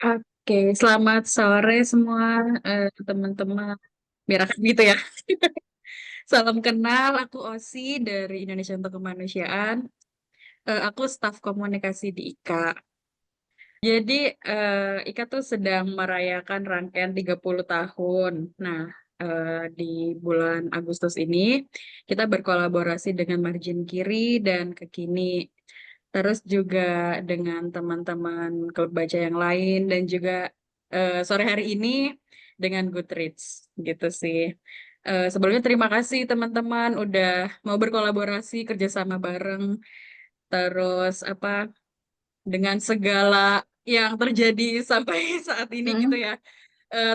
Oke, selamat sore semua teman-teman. Biar aku gitu ya. Salam kenal, aku Osi dari Indonesia untuk Kemanusiaan. Aku staf komunikasi di IKA. Jadi IKA tuh sedang merayakan rangkaian 30 tahun. Nah, di bulan Agustus ini kita berkolaborasi dengan Margin Kiri dan Kekini. Terus juga dengan teman-teman klub baca yang lain dan juga sore hari ini dengan Goodreads gitu sih. Sebelumnya terima kasih teman-teman udah mau berkolaborasi kerjasama bareng. Terus apa dengan segala yang terjadi sampai saat ini gitu Mm. ya.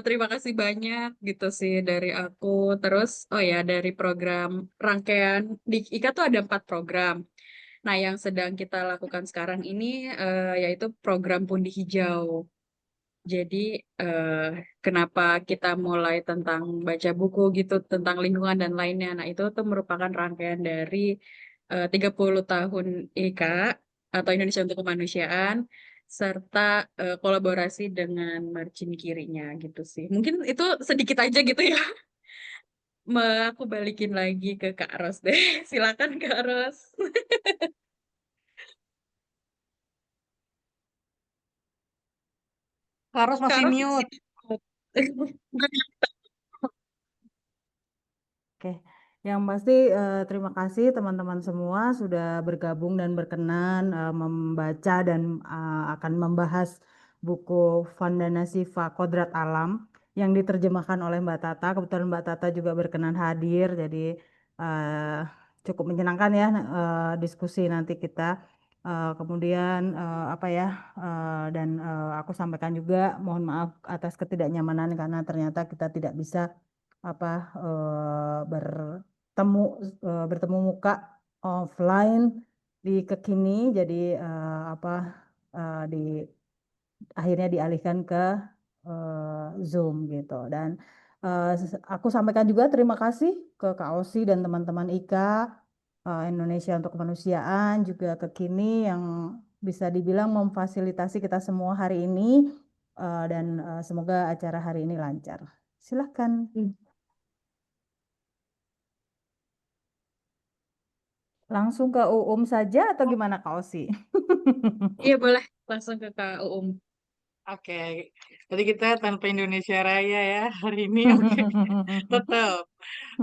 Terima kasih banyak gitu sih dari aku. Terus oh ya dari program rangkaian di IKA tuh ada 4 program. Nah, yang sedang kita lakukan sekarang ini yaitu program Pundi Hijau. Jadi, eh, kenapa kita mulai tentang baca buku gitu, tentang lingkungan dan lainnya. Nah, itu tuh merupakan rangkaian dari 30 tahun IKA atau Indonesia untuk Kemanusiaan, serta kolaborasi dengan margin kirinya gitu sih. Mungkin itu sedikit aja gitu ya. Aku balikin lagi ke Kak Ros deh. Silakan Kak Ros. Harus Kak masih Ros mute. masih. Oke, yang pasti terima kasih teman-teman semua sudah bergabung dan berkenan membaca dan akan membahas buku Vandana Siva Kodrat Alam yang diterjemahkan oleh Mbak Tata. Kebetulan Mbak Tata juga berkenan hadir, jadi eh, cukup menyenangkan ya diskusi nanti kita. Kemudian apa ya dan aku sampaikan juga mohon maaf atas ketidaknyamanan karena ternyata kita tidak bisa apa bertemu muka offline di Kekini, jadi apa di akhirnya dialihkan ke Zoom gitu. Dan aku sampaikan juga terima kasih ke Kak Osi dan teman-teman IKA Indonesia untuk Kemanusiaan juga Kekini yang bisa dibilang memfasilitasi kita semua hari ini, dan semoga acara hari ini lancar. Silahkan. Langsung ke UUM saja atau gimana Kak Osi? Iya boleh langsung ke Kak Uum. Oke, jadi kita tanpa Indonesia Raya ya hari ini. Oke, tetap.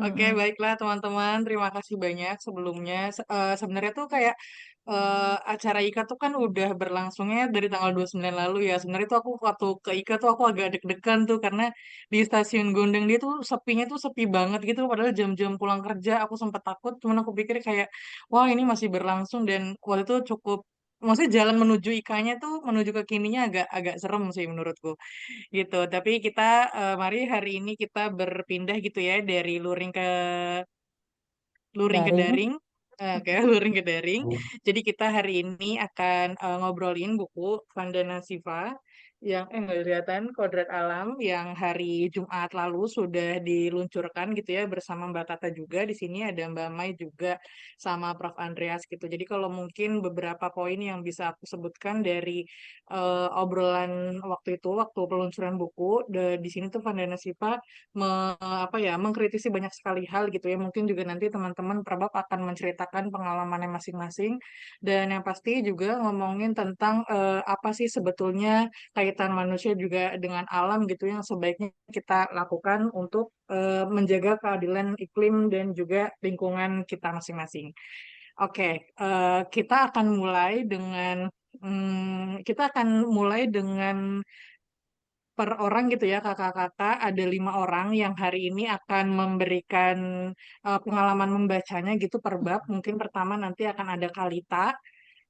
Oke, baiklah teman-teman. Terima kasih banyak sebelumnya. Sebenarnya tuh kayak acara IKA tuh kan udah berlangsungnya dari tanggal 29 lalu ya. Sebenarnya tuh aku waktu ke IKA tuh aku agak deg-degan tuh karena di stasiun Gondang dia tuh sepinya tuh sepi banget gitu. Padahal jam-jam pulang kerja aku sempat takut. Cuman aku pikir kayak, wah ini masih berlangsung dan waktu itu cukup. Maksudnya jalan menuju IKA-nya tuh menuju ke kininya agak agak serem sih menurutku gitu. Tapi kita mari hari ini kita berpindah gitu ya dari luring ke Daring. daring. Oke, luring ke daring. Jadi kita hari ini akan ngobrolin buku Vandana Siva yang nggak kelihatan Kodrat Alam yang hari Jumat lalu sudah diluncurkan gitu ya bersama Mbak Tata juga di sini ada Mbak Mai juga sama Prof Andreas gitu. Jadi kalau mungkin beberapa poin yang bisa aku sebutkan dari obrolan waktu itu waktu peluncuran buku di sini tuh Vandana Siva apa ya mengkritisi banyak sekali hal gitu ya mungkin juga nanti teman-teman Prabab akan menceritakan pengalamannya masing-masing dan yang pasti juga ngomongin tentang apa sih sebetulnya kaitan manusia juga dengan alam gitu yang sebaiknya kita lakukan untuk menjaga keadilan iklim dan juga lingkungan kita masing-masing. Oke, kita akan mulai dengan per orang gitu ya kakak-kakak ada 5 orang yang hari ini akan memberikan pengalaman membacanya gitu per bab. Mungkin pertama nanti akan ada Kalita,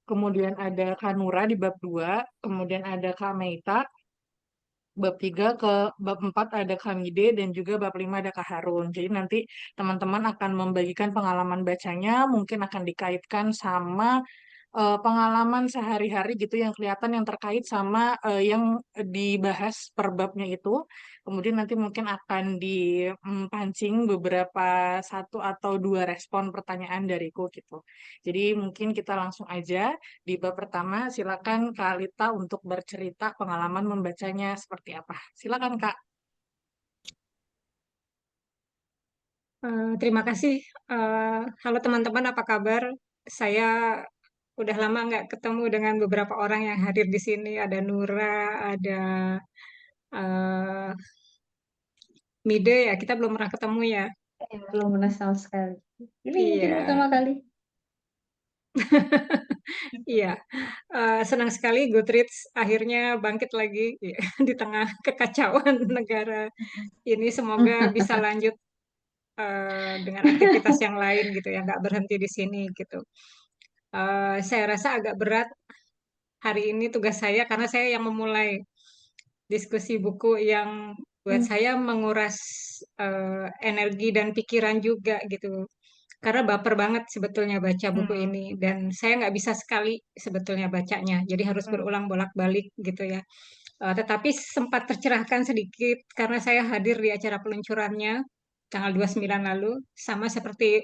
kemudian ada Kanura di bab 2, kemudian ada Kak Meita, bab 3 ke bab 4 ada Kamide dan juga bab 5 ada Kak Harun. Jadi nanti teman-teman akan membagikan pengalaman bacanya, mungkin akan dikaitkan sama pengalaman sehari-hari gitu yang kelihatan yang terkait sama yang dibahas per babnya itu. Kemudian nanti mungkin akan dipancing beberapa satu atau dua respon pertanyaan dariku gitu. Jadi mungkin kita langsung aja di bab pertama. Silakan Kak Lita untuk bercerita pengalaman membacanya seperti apa. Silakan Kak. Terima kasih. Halo teman-teman, apa kabar? Saya udah lama nggak ketemu dengan beberapa orang yang hadir di sini. Ada Nura, ada eh, Mide ya. Kita belum pernah ketemu ya. Belum pernah sama sekali. Ini mungkin Iya, pertama kali. iya. Senang sekali Goodreads akhirnya bangkit lagi ya, di tengah kekacauan negara ini. Semoga bisa lanjut dengan aktivitas yang lain gitu ya, nggak berhenti di sini gitu. Saya rasa agak berat hari ini tugas saya karena saya yang memulai diskusi buku yang buat saya menguras energi dan pikiran juga gitu. Karena baper banget sebetulnya baca buku ini dan saya nggak bisa sekali sebetulnya bacanya, jadi harus berulang bolak-balik gitu ya. Tetapi sempat tercerahkan sedikit karena saya hadir di acara peluncurannya tanggal 29 lalu, sama seperti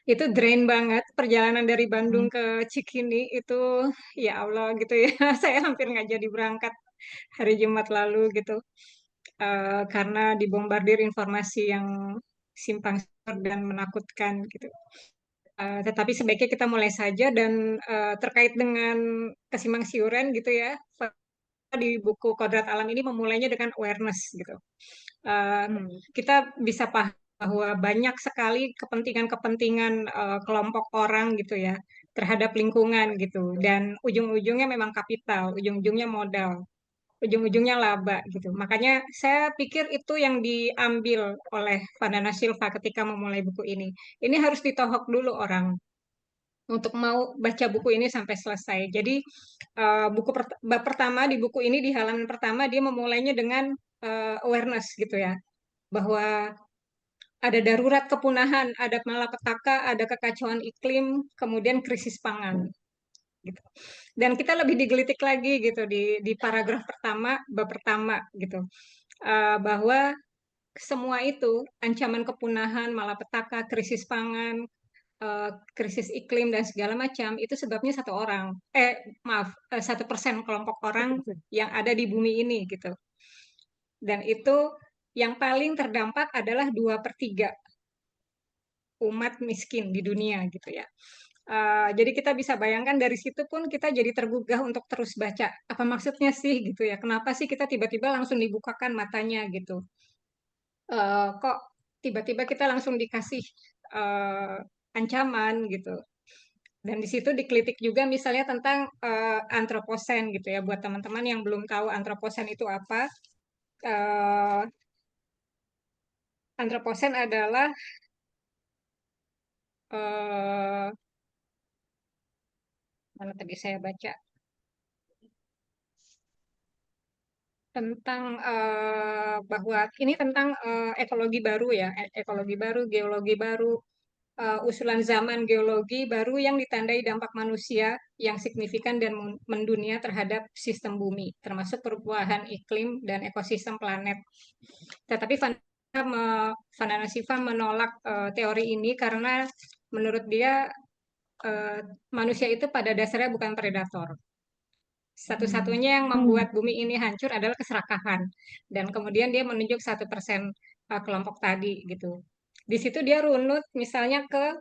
itu drain banget perjalanan dari Bandung ke Cikini itu, ya Allah gitu ya. Saya hampir nggak jadi berangkat hari Jumat lalu gitu. Karena dibombardir informasi yang simpang siur dan menakutkan gitu. Tetapi sebaiknya kita mulai saja dan terkait dengan kesimpang siuran gitu ya. Di buku Kodrat Alam ini memulainya dengan awareness gitu. Kita bisa paham bahwa banyak sekali kepentingan-kepentingan kelompok orang gitu ya terhadap lingkungan gitu, dan ujung-ujungnya memang kapital, ujung-ujungnya modal, ujung-ujungnya laba gitu. Makanya saya pikir itu yang diambil oleh Vandana Silva ketika memulai buku ini. Ini harus ditohok dulu orang untuk mau baca buku ini sampai selesai. Jadi bab pertama di buku ini di halaman pertama dia memulainya dengan awareness gitu ya, bahwa ada darurat kepunahan, ada malapetaka, ada kekacauan iklim, kemudian krisis pangan. Gitu. Dan kita lebih digelitik lagi gitu di paragraf pertama, bab pertama gitu, bahwa semua itu ancaman kepunahan, malapetaka, krisis pangan, krisis iklim dan segala macam itu sebabnya satu orang, 1% kelompok orang yang ada di bumi ini gitu. Dan itu yang paling terdampak adalah 2/3 umat miskin di dunia gitu ya. Jadi kita bisa bayangkan dari situ pun kita jadi tergugah untuk terus baca. Apa maksudnya sih gitu ya? Kenapa sih kita tiba-tiba langsung dibukakan matanya gitu? Kok tiba-tiba kita langsung dikasih ancaman gitu? Dan di situ dikritik juga misalnya tentang antroposen gitu ya. Buat teman-teman yang belum tahu antroposen itu apa, antroposen adalah mana tadi saya baca tentang bahwa ini tentang ekologi baru ya, ekologi baru, geologi baru, usulan zaman geologi baru yang ditandai dampak manusia yang signifikan dan mendunia terhadap sistem bumi, termasuk perubahan iklim dan ekosistem planet. Tetapi Vandana Shiva menolak teori ini karena menurut dia manusia itu pada dasarnya bukan predator. Satu-satunya yang membuat bumi ini hancur adalah keserakahan. Dan kemudian dia menunjuk 1% kelompok tadi gitu. Di situ dia runut misalnya ke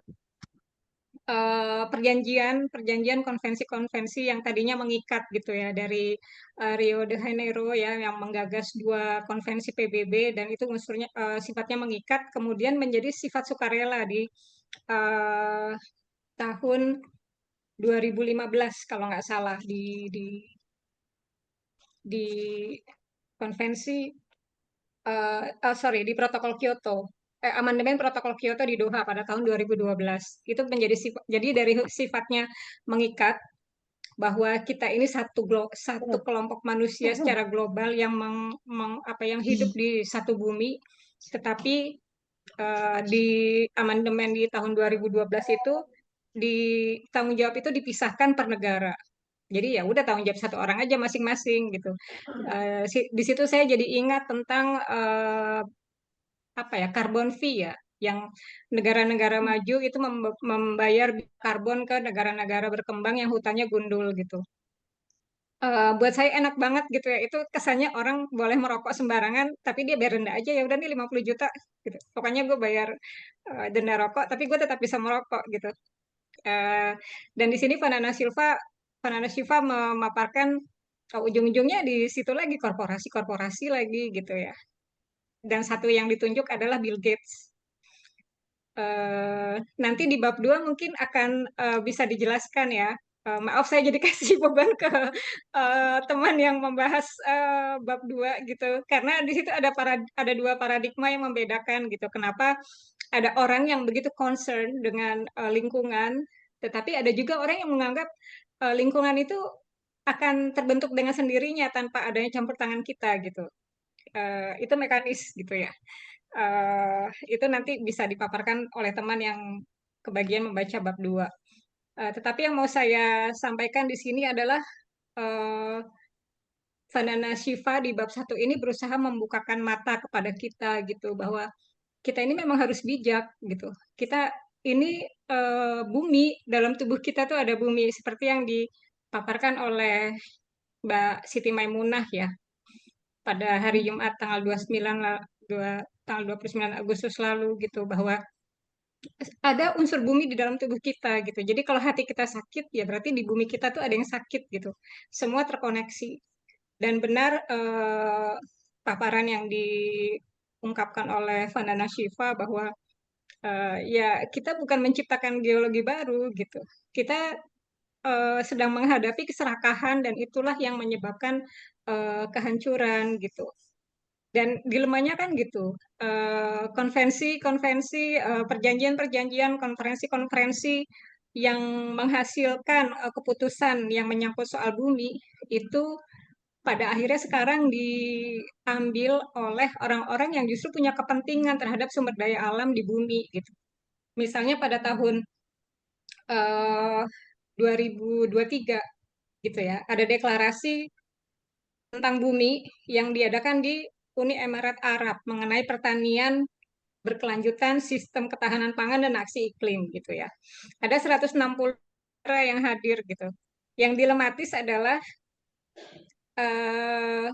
perjanjian konvensi-konvensi yang tadinya mengikat gitu ya, dari Rio de Janeiro ya yang menggagas 2 konvensi PBB, dan itu unsurnya sifatnya mengikat, kemudian menjadi sifat sukarela di uh, tahun 2015 kalau nggak salah di konvensi di protokol Kyoto, amandemen protokol Kyoto di Doha pada tahun 2012. Itu menjadi jadi dari sifatnya mengikat bahwa kita ini satu kelompok manusia secara global yang yang hidup di satu bumi, tetapi di amandemen di tahun 2012 itu di tanggung jawab itu dipisahkan per negara. Jadi ya udah tanggung jawab satu orang aja masing-masing gitu. Di situ saya jadi ingat tentang apa ya, carbon fee ya, yang negara-negara maju itu membayar karbon ke negara-negara berkembang yang hutannya gundul gitu. Buat saya enak banget gitu ya. Itu kesannya orang boleh merokok sembarangan, tapi dia bayar denda aja, ya udah nih 50 juta gitu. Pokoknya gue bayar denda rokok, tapi gue tetap bisa merokok gitu. Eh, dan di sini Vanana Shiva memaparkan ujung-ujungnya di situ lagi korporasi-korporasi lagi gitu ya. Dan satu yang ditunjuk adalah Bill Gates. Nanti di bab 2 mungkin akan bisa dijelaskan ya. Maaf saya jadi kasih beban ke teman yang membahas bab 2 gitu. Karena di situ ada dua paradigma yang membedakan gitu. Kenapa ada orang yang begitu concern dengan lingkungan, tetapi ada juga orang yang menganggap lingkungan itu akan terbentuk dengan sendirinya tanpa adanya campur tangan kita gitu. Itu mekanis gitu ya. Itu nanti bisa dipaparkan oleh teman yang kebagian membaca bab 2. Tetapi yang mau saya sampaikan di sini adalah uh, Vandana Shiva di bab 1 ini berusaha membukakan mata kepada kita gitu, bahwa kita ini memang harus bijak gitu. Kita ini bumi, dalam tubuh kita tuh ada bumi seperti yang dipaparkan oleh Mbak Siti Maimunah ya pada hari Jumat tanggal 29 tanggal 29 Agustus lalu gitu, bahwa ada unsur bumi di dalam tubuh kita gitu. Jadi kalau hati kita sakit ya berarti di bumi kita tuh ada yang sakit gitu. Semua terkoneksi. Dan benar paparan yang diungkapkan oleh Vandana Shiva bahwa ya kita bukan menciptakan geologi baru gitu. Kita sedang menghadapi keserakahan dan itulah yang menyebabkan kehancuran gitu. Dan dilemanya kan gitu, konvensi-konvensi, perjanjian-perjanjian, konferensi-konferensi yang menghasilkan keputusan yang menyangkut soal bumi itu pada akhirnya sekarang diambil oleh orang-orang yang justru punya kepentingan terhadap sumber daya alam di bumi gitu. Misalnya pada tahun 2023 gitu ya, ada deklarasi tentang bumi yang diadakan di Uni Emirat Arab mengenai pertanian berkelanjutan, sistem ketahanan pangan dan aksi iklim gitu ya. Ada 160 negara yang hadir gitu. Yang dilematis adalah eh,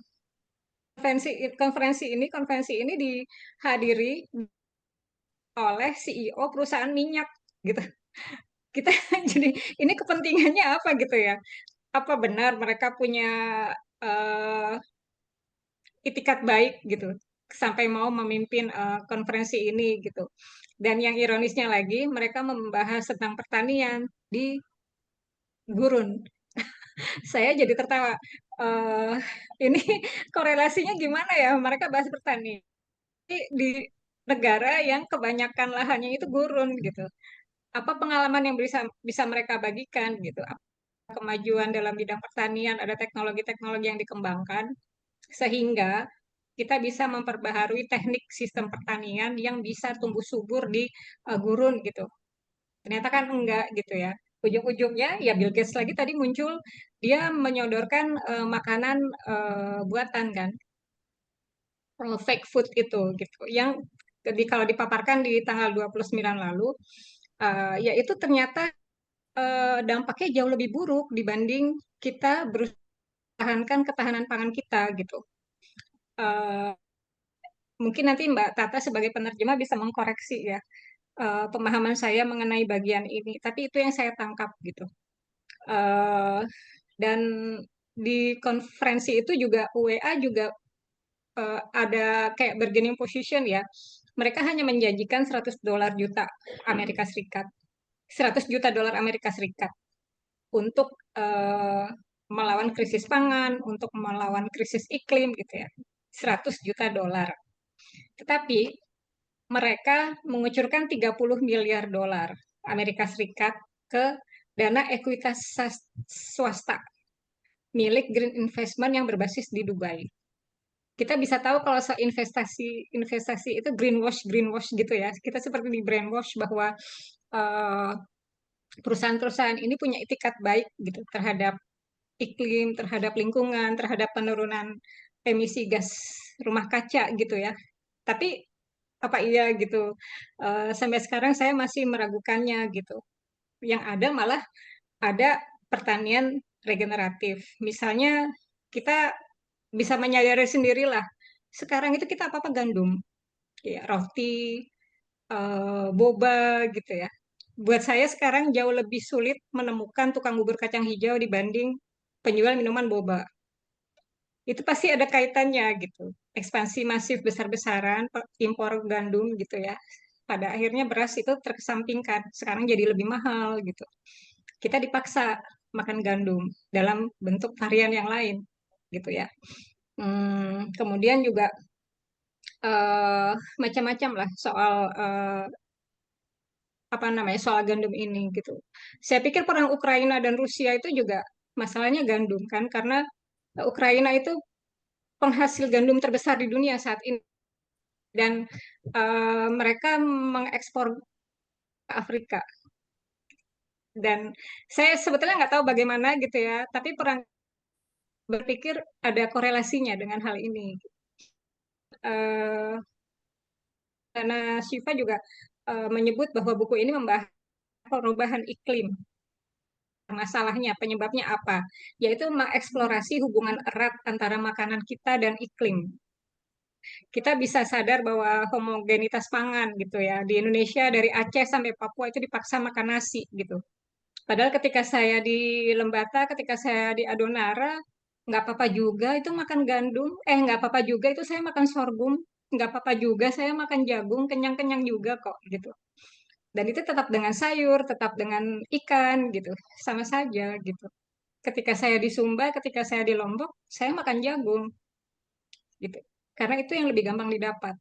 konferensi ini dihadiri oleh CEO perusahaan minyak gitu. Kita jadi ini kepentingannya apa gitu ya? Apa benar mereka punya uh, itikat baik gitu sampai mau memimpin konferensi ini gitu. Dan yang ironisnya lagi, mereka membahas tentang pertanian di gurun. Saya jadi tertawa. Uh, ini korelasinya gimana ya? Mereka bahas pertanian di negara yang kebanyakan lahannya itu gurun gitu. Apa pengalaman yang bisa bisa mereka bagikan gitu? Apa kemajuan dalam bidang pertanian, ada teknologi-teknologi yang dikembangkan sehingga kita bisa memperbaharui teknik sistem pertanian yang bisa tumbuh subur di gurun gitu. Ternyata kan enggak gitu ya. Ujung-ujungnya ya Bill Gates lagi tadi muncul, dia menyodorkan makanan buatan kan, fake food itu gitu. Yang kalau dipaparkan di tanggal 29 lalu, ya itu ternyata dampaknya jauh lebih buruk dibanding kita berusaha ketahanan pangan kita gitu. Uh, Mungkin nanti Mbak Tata sebagai penerjemah bisa mengkoreksi ya pemahaman saya mengenai bagian ini. Tapi itu yang saya tangkap gitu. Uh, dan di konferensi itu juga UEA juga ada kayak bargaining position ya. Mereka hanya menjanjikan 100 dolar juta Amerika Serikat. 100 juta dolar Amerika Serikat untuk melawan krisis pangan, untuk melawan krisis iklim gitu ya. 100 juta dolar. Tetapi mereka mengucurkan 30 miliar dolar Amerika Serikat ke dana ekuitas swasta milik Green Investment yang berbasis di Dubai. Kita bisa tahu kalau soal investasi itu greenwash gitu ya. Kita seperti di brainwash bahwa uh, perusahaan-perusahaan ini punya itikat baik gitu terhadap iklim, terhadap lingkungan, terhadap penurunan emisi gas rumah kaca gitu ya. Tapi apa iya gitu? Sampai sekarang saya masih meragukannya gitu. Yang ada malah ada pertanian regeneratif. Misalnya kita bisa menyadari sendirilah. Sekarang itu kita apa-apa gandum, ya roti, boba gitu ya. Buat saya sekarang jauh lebih sulit menemukan tukang bubur kacang hijau dibanding penjual minuman boba. Itu pasti ada kaitannya gitu. Ekspansi masif besar-besaran, impor gandum gitu ya. Pada akhirnya beras itu terkesampingkan. Sekarang jadi lebih mahal gitu. Kita dipaksa makan gandum dalam bentuk varian yang lain gitu ya. Kemudian juga eh, macam-macam lah soal apa namanya soal gandum ini gitu. Saya pikir perang Ukraina dan Rusia itu juga masalahnya gandum kan karena Ukraina itu penghasil gandum terbesar di dunia saat ini dan mereka mengekspor ke Afrika dan saya sebetulnya nggak tahu bagaimana gitu ya, tapi perang berpikir ada korelasinya dengan hal ini. Eh, Karena Shiva juga menyebut bahwa buku ini membahas perubahan iklim. Masalahnya, penyebabnya apa? Yaitu mengeksplorasi hubungan erat antara makanan kita dan iklim. Kita bisa sadar bahwa homogenitas pangan gitu ya. Di Indonesia dari Aceh sampai Papua itu dipaksa makan nasi gitu. Padahal ketika saya di Lembata, ketika saya di Adonara, nggak apa-apa juga itu makan gandum. Nggak apa-apa juga itu saya makan sorghum. Nggak apa-apa juga saya makan jagung, kenyang-kenyang juga kok gitu. Dan itu tetap dengan sayur, tetap dengan ikan gitu. Sama saja gitu. Ketika saya di Sumba, ketika saya di Lombok, saya makan jagung gitu. Karena itu yang lebih gampang didapat.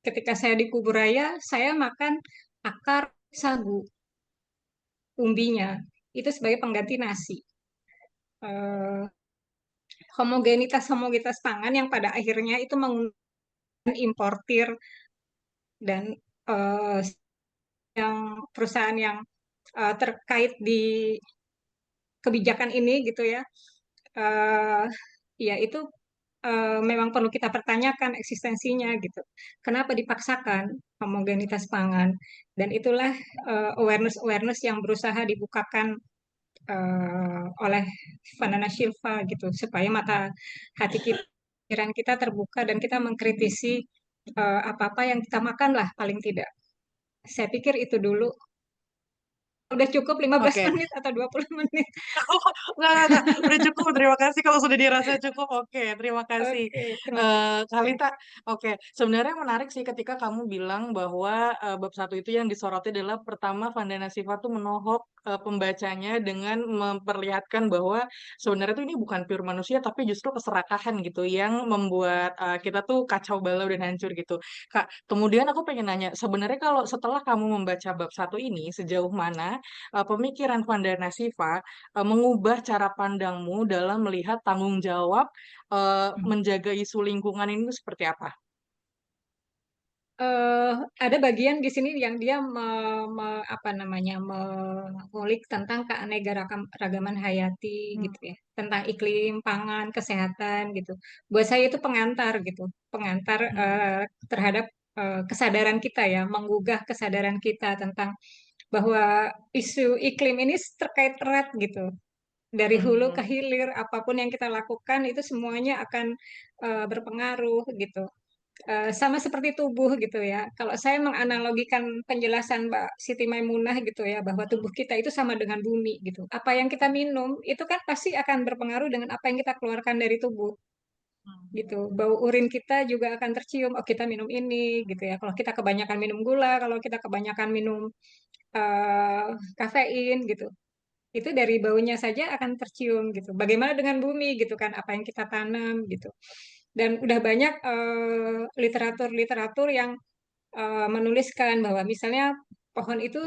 Ketika saya di Kuburaya, saya makan akar sagu, umbinya. Itu sebagai pengganti nasi. Eh, homogenitas pangan yang pada akhirnya itu menggunakan importir dan eh, yang perusahaan yang terkait di kebijakan ini gitu ya. eh Ya itu memang perlu kita pertanyakan eksistensinya gitu. Kenapa dipaksakan homogenitas pangan? Dan itulah awareness yang berusaha dibukakan oleh Vandana Shiva gitu, supaya mata hati kita, pikiran kita terbuka dan kita mengkritisi apa-apa yang kita makan lah paling tidak. Saya pikir itu dulu. Udah cukup 15 Oke. menit atau 20 menit. Enggak. Udah cukup, terima kasih kalau sudah dirasa cukup. Oke, terima kasih. Oke, terima kasih. Kalita, oke. Sebenarnya menarik sih ketika kamu bilang bahwa bab satu itu yang disoroti adalah pertama Vandana Shiva tuh menohok pembacanya dengan memperlihatkan bahwa sebenarnya tuh ini bukan pure manusia tapi justru keserakahan gitu yang membuat kita tuh kacau balau dan hancur gitu. Kak, kemudian aku pengen nanya, sebenarnya kalau setelah kamu membaca bab satu ini sejauh mana pemikiran Vandana Shiva mengubah cara pandangmu dalam melihat tanggung jawab menjaga isu lingkungan ini seperti apa? eh ada bagian di sini yang dia apa namanya mengulik tentang keanekaragaman hayati gitu ya, tentang iklim, pangan, kesehatan gitu. Buat saya itu pengantar gitu, pengantar terhadap kesadaran kita ya, menggugah kesadaran kita tentang bahwa isu iklim ini terkait erat gitu. Dari hulu ke hilir, apapun yang kita lakukan itu semuanya akan berpengaruh gitu. Sama seperti tubuh gitu ya. Kalau saya menganalogikan penjelasan Mbak Siti Maimunah gitu ya, bahwa tubuh kita itu sama dengan bumi gitu. Apa yang kita minum itu kan pasti akan berpengaruh dengan apa yang kita keluarkan dari tubuh gitu. Bau urin kita juga akan tercium. Oh kita minum ini gitu ya. Kalau kita kebanyakan minum gula, kalau kita kebanyakan minum eh, kafein gitu, itu dari baunya saja akan tercium gitu. Bagaimana dengan bumi gitu kan, apa yang kita tanam gitu. Dan udah banyak literatur-literatur yang menuliskan bahwa misalnya pohon itu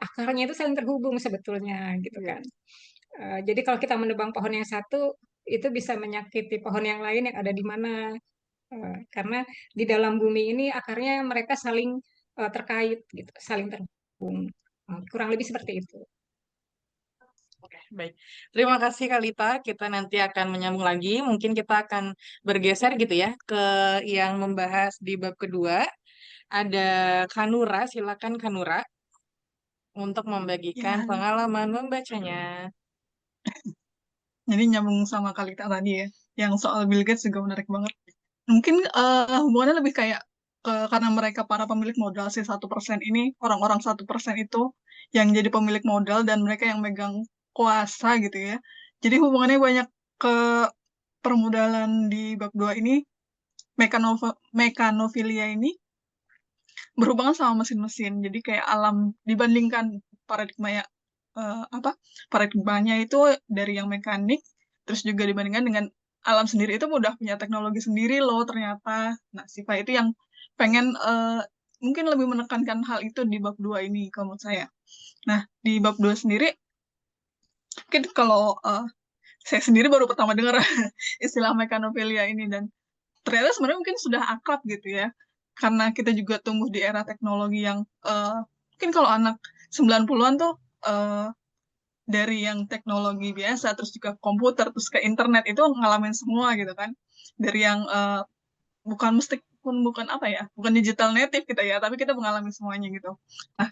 akarnya itu saling terhubung sebetulnya gitu kan. Jadi kalau kita menebang pohon yang satu itu bisa menyakiti pohon yang lain yang ada di mana. Karena di dalam bumi ini akarnya mereka saling terkait gitu, saling terhubung. Kurang lebih seperti itu. Oke, baik. Terima kasih Kalita. Kita nanti akan menyambung lagi. Mungkin kita akan bergeser gitu ya ke yang membahas di bab kedua. Ada Kanura, silakan Kanura untuk membagikan Ya, pengalaman membacanya. jadi nyambung sama Kalita tadi ya, yang soal Bill Gates juga menarik banget. Mungkin hubungannya lebih kayak karena mereka para pemilik modal, si 1% ini, orang-orang 1% itu yang jadi pemilik modal dan mereka yang megang kuasa gitu ya. Jadi hubungannya banyak ke permodalan di bab 2 ini, mekanofilia ini berhubungan sama mesin-mesin. Jadi kayak alam dibandingkan paradigma ya paradigmanya itu dari yang mekanik, terus juga dibandingkan dengan alam sendiri itu udah punya teknologi sendiri loh ternyata. Nah, Siva itu yang pengen mungkin lebih menekankan hal itu di bab 2 ini kalau menurut saya. Nah, di bab 2 sendiri mungkin kalau saya sendiri baru pertama dengar istilah mekanofilia ini dan ternyata sebenarnya mungkin sudah akrab gitu ya. Karena kita juga tumbuh di era teknologi yang mungkin kalau anak 90-an tuh dari yang teknologi biasa, terus juga komputer, terus ke internet itu ngalamin semua gitu kan. Dari yang bukan apa ya, bukan digital native kita ya, tapi kita mengalami semuanya gitu. Nah,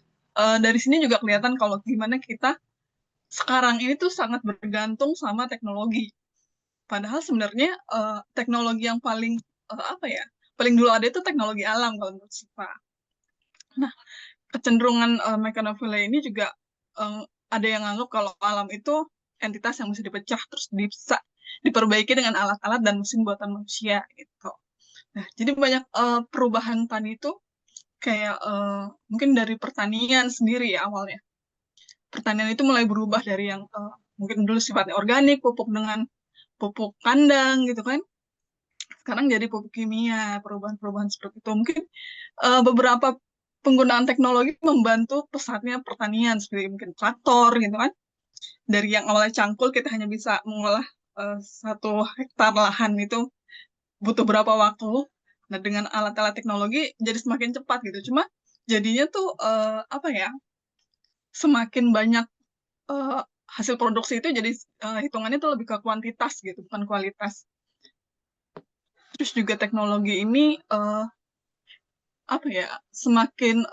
dari sini juga kelihatan kalau gimana kita sekarang ini tuh sangat bergantung sama teknologi. Padahal sebenarnya teknologi yang paling paling dulu ada itu teknologi alam kalau menurut Siva. Nah, kecenderungan mekanofilia ini juga ada yang anggap kalau alam itu entitas yang bisa dipecah terus bisa diperbaiki dengan alat-alat dan mesin buatan manusia gitu. Nah, jadi banyak perubahan tadi itu kayak mungkin dari pertanian sendiri ya awalnya. Pertanian itu mulai berubah dari yang mungkin dulu sifatnya organik, pupuk dengan pupuk kandang gitu kan. Sekarang jadi pupuk kimia, perubahan-perubahan seperti itu. Mungkin beberapa penggunaan teknologi membantu pesatnya pertanian, seperti mungkin traktor gitu kan. Dari yang awalnya cangkul, kita hanya bisa mengolah 1 hektar lahan itu butuh berapa waktu. Nah, dengan alat-alat teknologi jadi semakin cepat gitu. Cuma jadinya tuh semakin banyak hasil produksi itu jadi hitungannya tuh lebih ke kuantitas gitu, bukan kualitas. Terus juga teknologi ini semakin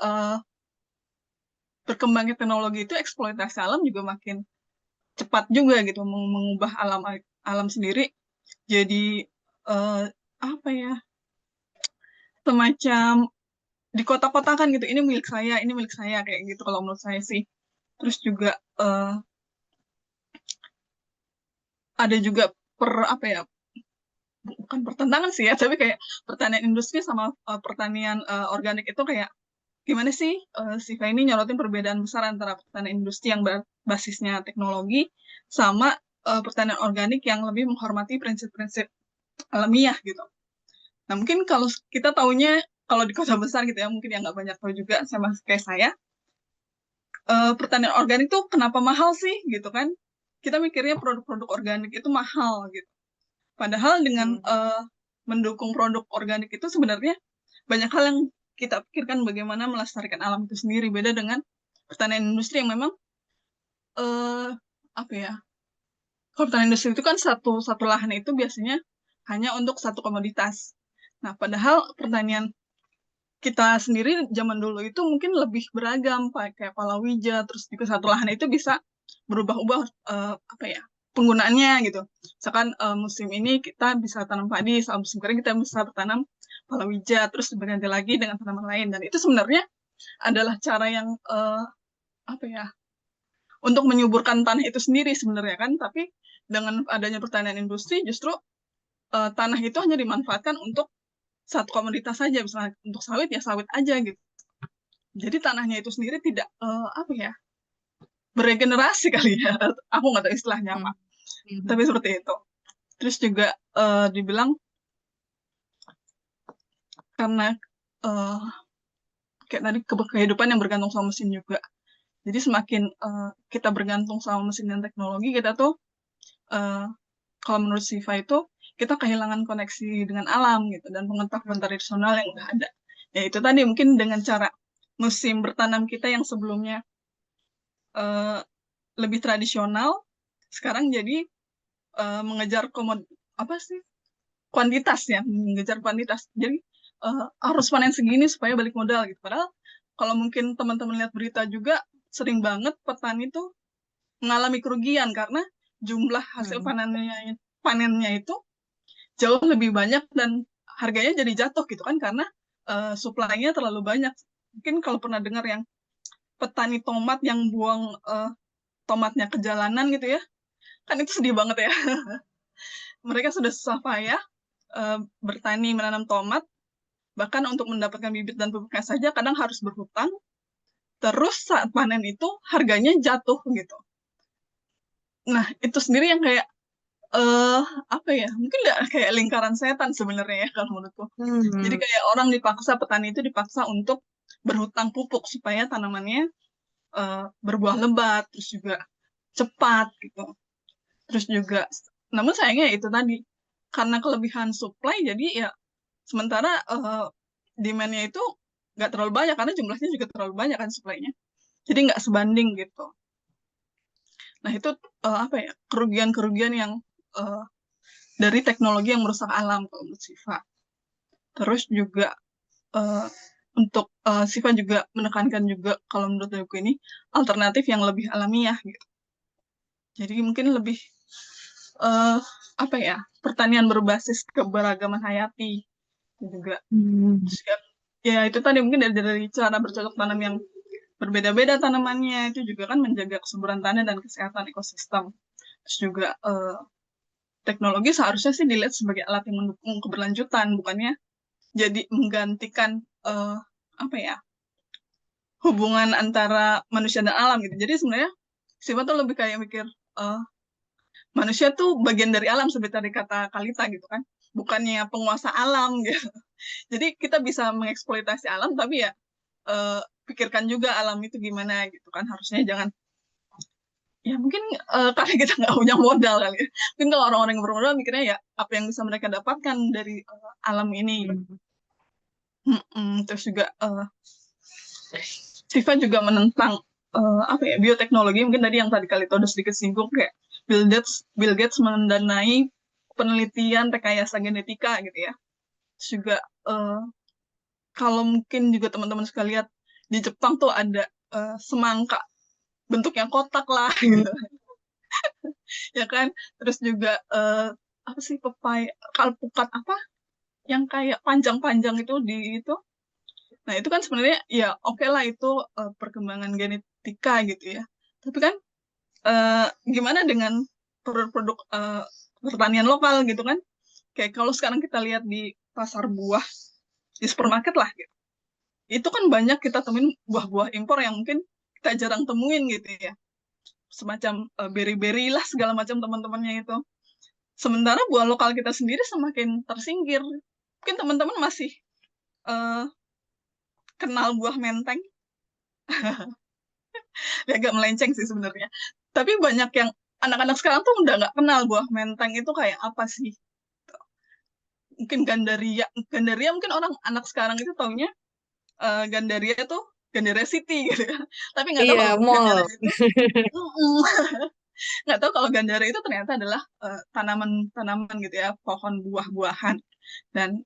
berkembangnya teknologi itu eksploitasi alam juga makin cepat juga gitu, mengubah alam sendiri jadi semacam di kota-kotakan gitu, ini milik saya kayak gitu kalau menurut saya sih. Terus juga ada juga bukan pertentangan sih ya, tapi kayak pertanian industri sama pertanian organik itu kayak gimana sih Siva ini nyorotin perbedaan besar antara pertanian industri yang basisnya teknologi sama pertanian organik yang lebih menghormati prinsip-prinsip alamiah gitu. Nah, mungkin kalau kita taunya kalau di kota besar gitu ya, mungkin yang nggak banyak tahu juga sama kayak saya, pertanian organik tuh kenapa mahal sih gitu kan? Kita mikirnya produk-produk organik itu mahal gitu. Padahal dengan mendukung produk organik itu sebenarnya banyak hal yang kita pikirkan bagaimana melestarikan alam itu sendiri. Beda dengan pertanian industri yang memang kalau pertanian industri itu kan satu lahan itu biasanya hanya untuk satu komoditas. Nah, padahal pertanian kita sendiri zaman dulu itu mungkin lebih beragam, kayak palawija, terus juga satu lahan itu bisa berubah-ubah penggunaannya gitu. Misalkan musim ini kita bisa tanam padi, saat musim kering kita bisa bertanam palawija, terus berganti lagi dengan tanaman lain. Dan itu sebenarnya adalah cara yang untuk menyuburkan tanah itu sendiri sebenarnya kan. Tapi dengan adanya pertanian industri justru tanah itu hanya dimanfaatkan untuk satu komoditas saja, misalnya untuk sawit ya sawit aja gitu. Jadi tanahnya itu sendiri tidak beregenerasi kali ya. Aku nggak tahu istilahnya apa. Tapi seperti itu. Terus juga dibilang karena kayak tadi kehidupan yang bergantung sama mesin juga. Jadi semakin kita bergantung sama mesin dan teknologi, kita tuh kalau menurut Siva itu kita kehilangan koneksi dengan alam gitu dan pengetahuan tradisional yang udah ada. Ya itu tadi mungkin dengan cara musim bertanam kita yang sebelumnya lebih tradisional, sekarang jadi mengejar kuantitas ya, mengejar kuantitas. Jadi harus panen segini supaya balik modal gitu. Padahal kalau mungkin teman-teman lihat berita juga sering banget petani tuh mengalami kerugian karena jumlah hasil panennya itu jauh lebih banyak dan harganya jadi jatuh gitu kan karena supply-nya terlalu banyak. Mungkin kalau pernah dengar yang petani tomat yang buang tomatnya ke jalanan gitu ya, kan itu sedih banget ya. Mereka sudah susah payah bertani menanam tomat, bahkan untuk mendapatkan bibit dan pupuknya saja kadang harus berhutang. Terus saat panen itu harganya jatuh gitu. Nah itu sendiri yang kayak apa ya? Mungkin nggak kayak lingkaran setan sebenarnya ya kalau menurutku. Jadi kayak orang petani itu dipaksa untuk berhutang pupuk supaya tanamannya berbuah lebat, terus juga cepat gitu. Terus juga, namun sayangnya itu tadi karena kelebihan supply, jadi ya sementara demand-nya itu nggak terlalu banyak karena jumlahnya juga terlalu banyak kan supply-nya. Jadi nggak sebanding gitu. Nah itu apa ya kerugian-kerugian yang dari teknologi yang merusak alam kalau menurut Siva. Terus juga untuk Siva juga menekankan juga kalau menurut aku ini alternatif yang lebih alamiah gitu. Jadi mungkin lebih apa ya pertanian berbasis keberagaman hayati juga. Ya itu tadi mungkin dari cara bercocok tanam yang berbeda-beda tanamannya itu juga kan menjaga kesuburan tanah dan kesehatan ekosistem. Terus juga teknologi seharusnya sih dilihat sebagai alat yang mendukung keberlanjutan, bukannya jadi menggantikan apa ya hubungan antara manusia dan alam gitu. Jadi sebenarnya Siva tuh lebih kayak mikir manusia tuh bagian dari alam seperti tadi kata Kalita gitu kan, bukannya penguasa alam gitu. Jadi kita bisa mengeksploitasi alam tapi ya pikirkan juga alam itu gimana gitu kan, harusnya jangan ya mungkin karena kita nggak punya modal kali ya. Mungkin kalau orang-orang yang bermodal mikirnya ya apa yang bisa mereka dapatkan dari alam ini. Terus juga Siva juga menentang apa ya bioteknologi, mungkin tadi yang tadi Kalita udah sedikit singgung kayak Bill Gates mendanai penelitian rekayasa genetika gitu ya. Terus juga kalau mungkin juga teman-teman suka lihat di Jepang tuh ada semangka bentuknya kotak lah gitu. Ya kan. Terus juga apa sih alpukat apa yang kayak panjang-panjang itu di itu. Nah itu kan sebenarnya ya oke lah itu perkembangan genetika gitu ya. Tapi kan gimana dengan produk-produk pertanian lokal gitu kan? Kayak kalau sekarang kita lihat di pasar buah, di supermarket lah gitu. Itu kan banyak kita temuin buah-buah impor yang mungkin kita jarang temuin gitu ya. Semacam beri-beri lah segala macam teman-temannya itu. Sementara buah lokal kita sendiri semakin tersingkir. Mungkin teman-teman masih kenal buah menteng. Ya agak melenceng sih sebenarnya. Tapi banyak yang anak-anak sekarang tuh udah nggak kenal buah menteng itu kayak apa sih. Mungkin Gandaria mungkin orang anak sekarang itu taunya Gandaria itu Gandaria City gitu ya. Tapi nggak tahu kalau Gandaria itu nggak tahu kalau Gandaria itu ternyata adalah tanaman-tanaman gitu ya, pohon buah-buahan. Dan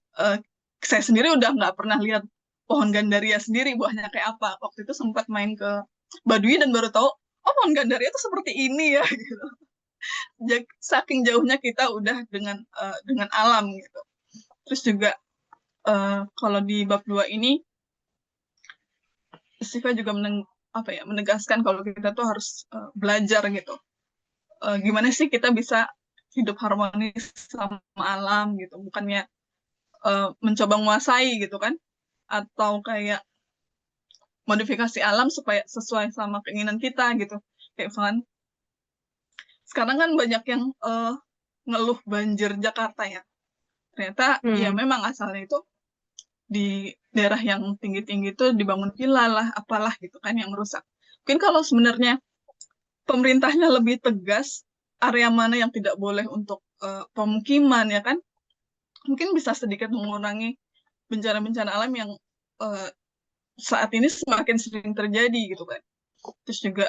saya sendiri udah nggak pernah lihat pohon Gandaria sendiri buahnya kayak apa. Waktu itu sempat main ke Baduy dan baru tahu, oh pohon Gandaria itu seperti ini ya gitu. Saking jauhnya kita udah dengan alam gitu. Terus juga kalau di bab 2 ini Siva juga menegaskan kalau kita tuh harus belajar gitu. Gimana sih kita bisa hidup harmonis sama alam gitu, bukannya mencoba menguasai gitu kan, atau kayak modifikasi alam supaya sesuai sama keinginan kita gitu. Kayak misalkan sekarang kan banyak yang ngeluh banjir Jakarta ya. Ternyata ya memang asalnya itu di daerah yang tinggi-tinggi itu dibangun villa lah, apalah gitu kan yang merusak. Mungkin kalau sebenarnya pemerintahnya lebih tegas, area mana yang tidak boleh untuk pemukiman ya kan, mungkin bisa sedikit mengurangi bencana-bencana alam yang saat ini semakin sering terjadi gitu kan. Terus juga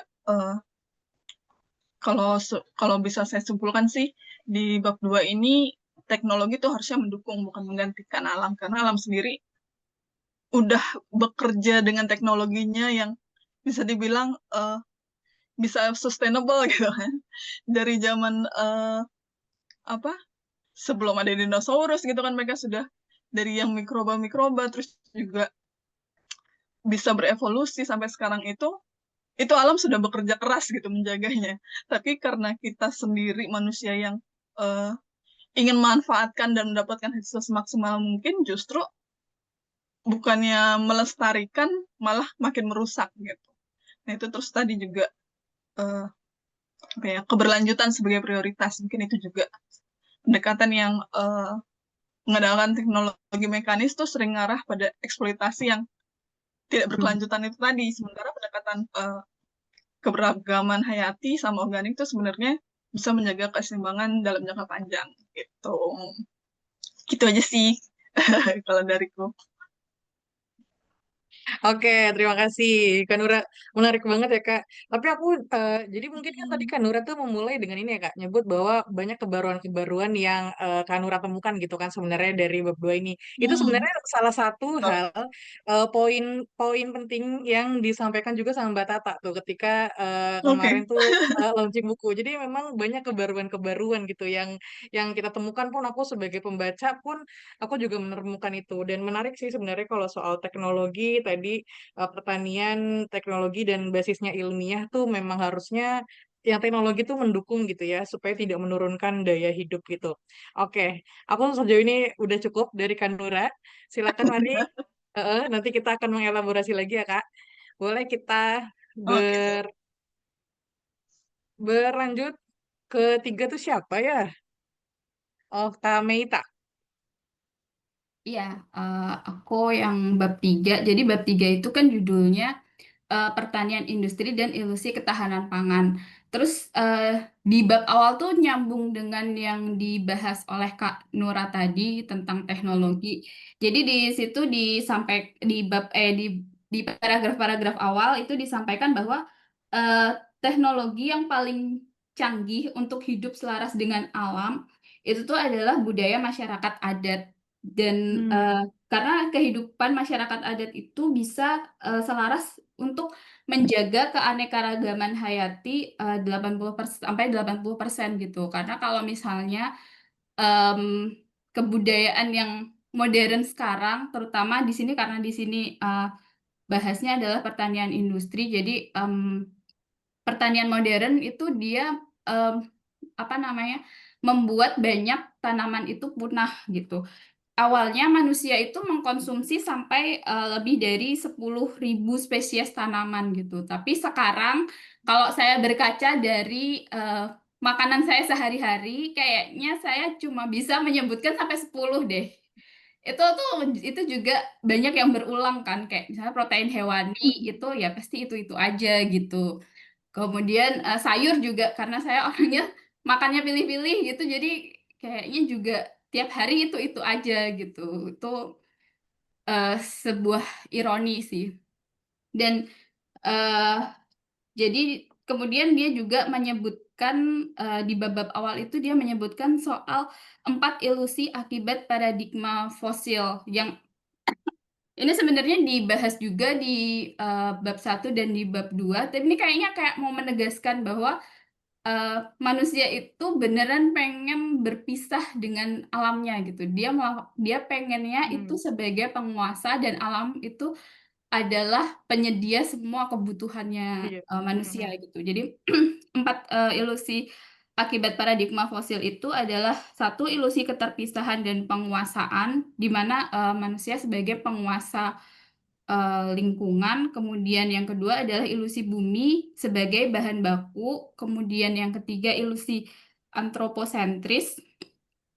kalau bisa saya simpulkan sih di bab 2 ini teknologi itu harusnya mendukung bukan menggantikan alam, karena alam sendiri udah bekerja dengan teknologinya yang bisa dibilang bisa sustainable gitu kan. Dari zaman apa sebelum ada dinosaurus gitu kan, mereka sudah dari yang mikroba-mikroba terus juga bisa berevolusi sampai sekarang itu alam sudah bekerja keras gitu menjaganya. Tapi karena kita sendiri manusia yang eh, ingin memanfaatkan dan mendapatkan hasil semaksimal mungkin, justru bukannya melestarikan malah makin merusak gitu. Nah itu terus tadi juga eh, keberlanjutan sebagai prioritas, mungkin itu juga pendekatan yang mengandalkan teknologi mekanis tuh sering ngarah pada eksploitasi yang tidak berkelanjutan itu tadi. Sementara pendekatan keberagaman hayati sama organik itu sebenarnya bisa menjaga keseimbangan dalam jangka panjang gitu. Gitu aja sih kalau dariku. Oke, terima kasih Kak Nura. Menarik banget ya Kak. Tapi aku, jadi mungkin kan tadi Kak Nura tuh memulai dengan ini ya Kak, nyebut bahwa banyak kebaruan-kebaruan yang Kak Nura temukan gitu kan sebenarnya dari bab 2 ini. Itu sebenarnya salah satu hal, poin-poin penting yang disampaikan juga sama Mbak Tata tuh ketika kemarin Oke. tuh launching buku. Jadi memang banyak kebaruan-kebaruan gitu yang kita temukan pun aku sebagai pembaca pun aku juga menemukan itu. Dan menarik sih sebenarnya kalau soal teknologi tadi, pertanian, teknologi dan basisnya ilmiah tuh memang harusnya yang teknologi tuh mendukung gitu ya supaya tidak menurunkan daya hidup gitu. Oke, aku sejauh ini udah cukup dari Kanura. Silakan mari, nanti kita akan mengelaborasi lagi ya Kak. Boleh kita Oke, siap. ber berlanjut ketiga tuh siapa ya? Oh, Kak Meita. Iya, aku yang bab 3. Jadi bab 3 itu kan judulnya pertanian industri dan ilusi ketahanan pangan. Terus di bab awal tuh nyambung dengan yang dibahas oleh Kak Nura tadi tentang teknologi. Jadi di situ di bab di paragraf-paragraf awal itu disampaikan bahwa eh, teknologi yang paling canggih untuk hidup selaras dengan alam itu tuh adalah budaya masyarakat adat. Dan karena kehidupan masyarakat adat itu bisa selaras untuk menjaga keanekaragaman hayati 80% sampai 80% gitu. Karena kalau misalnya em, kebudayaan yang modern sekarang, terutama di sini karena di sini bahasnya adalah pertanian industri, jadi pertanian modern itu dia em, apa namanya membuat banyak tanaman itu punah gitu. Awalnya manusia itu mengkonsumsi sampai lebih dari 10.000 spesies tanaman gitu. Tapi sekarang kalau saya berkaca dari makanan saya sehari-hari, kayaknya saya cuma bisa menyebutkan sampai 10 deh. Itu juga banyak yang berulang kan, kayak misalnya protein hewani itu ya pasti itu aja gitu. Kemudian sayur juga karena saya orangnya makannya pilih-pilih gitu, jadi kayaknya juga tiap hari itu aja gitu. Itu eh, sebuah ironi sih. Dan eh, jadi kemudian dia juga menyebutkan di bab awal itu dia menyebutkan soal 4 ilusi akibat paradigma fosil yang ini sebenarnya dibahas juga di bab 1 dan di bab 2. Tapi ini kayaknya kayak mau menegaskan bahwa eh, manusia itu beneran pengen berpisah dengan alamnya gitu. Dia pengennya itu sebagai penguasa dan alam itu adalah penyedia semua kebutuhannya Iya. manusia gitu. Jadi 4 ilusi akibat paradigma fosil itu adalah satu ilusi keterpisahan dan penguasaan, di mana manusia sebagai penguasa lingkungan, kemudian yang kedua adalah ilusi bumi sebagai bahan baku, kemudian yang ketiga ilusi antroposentris,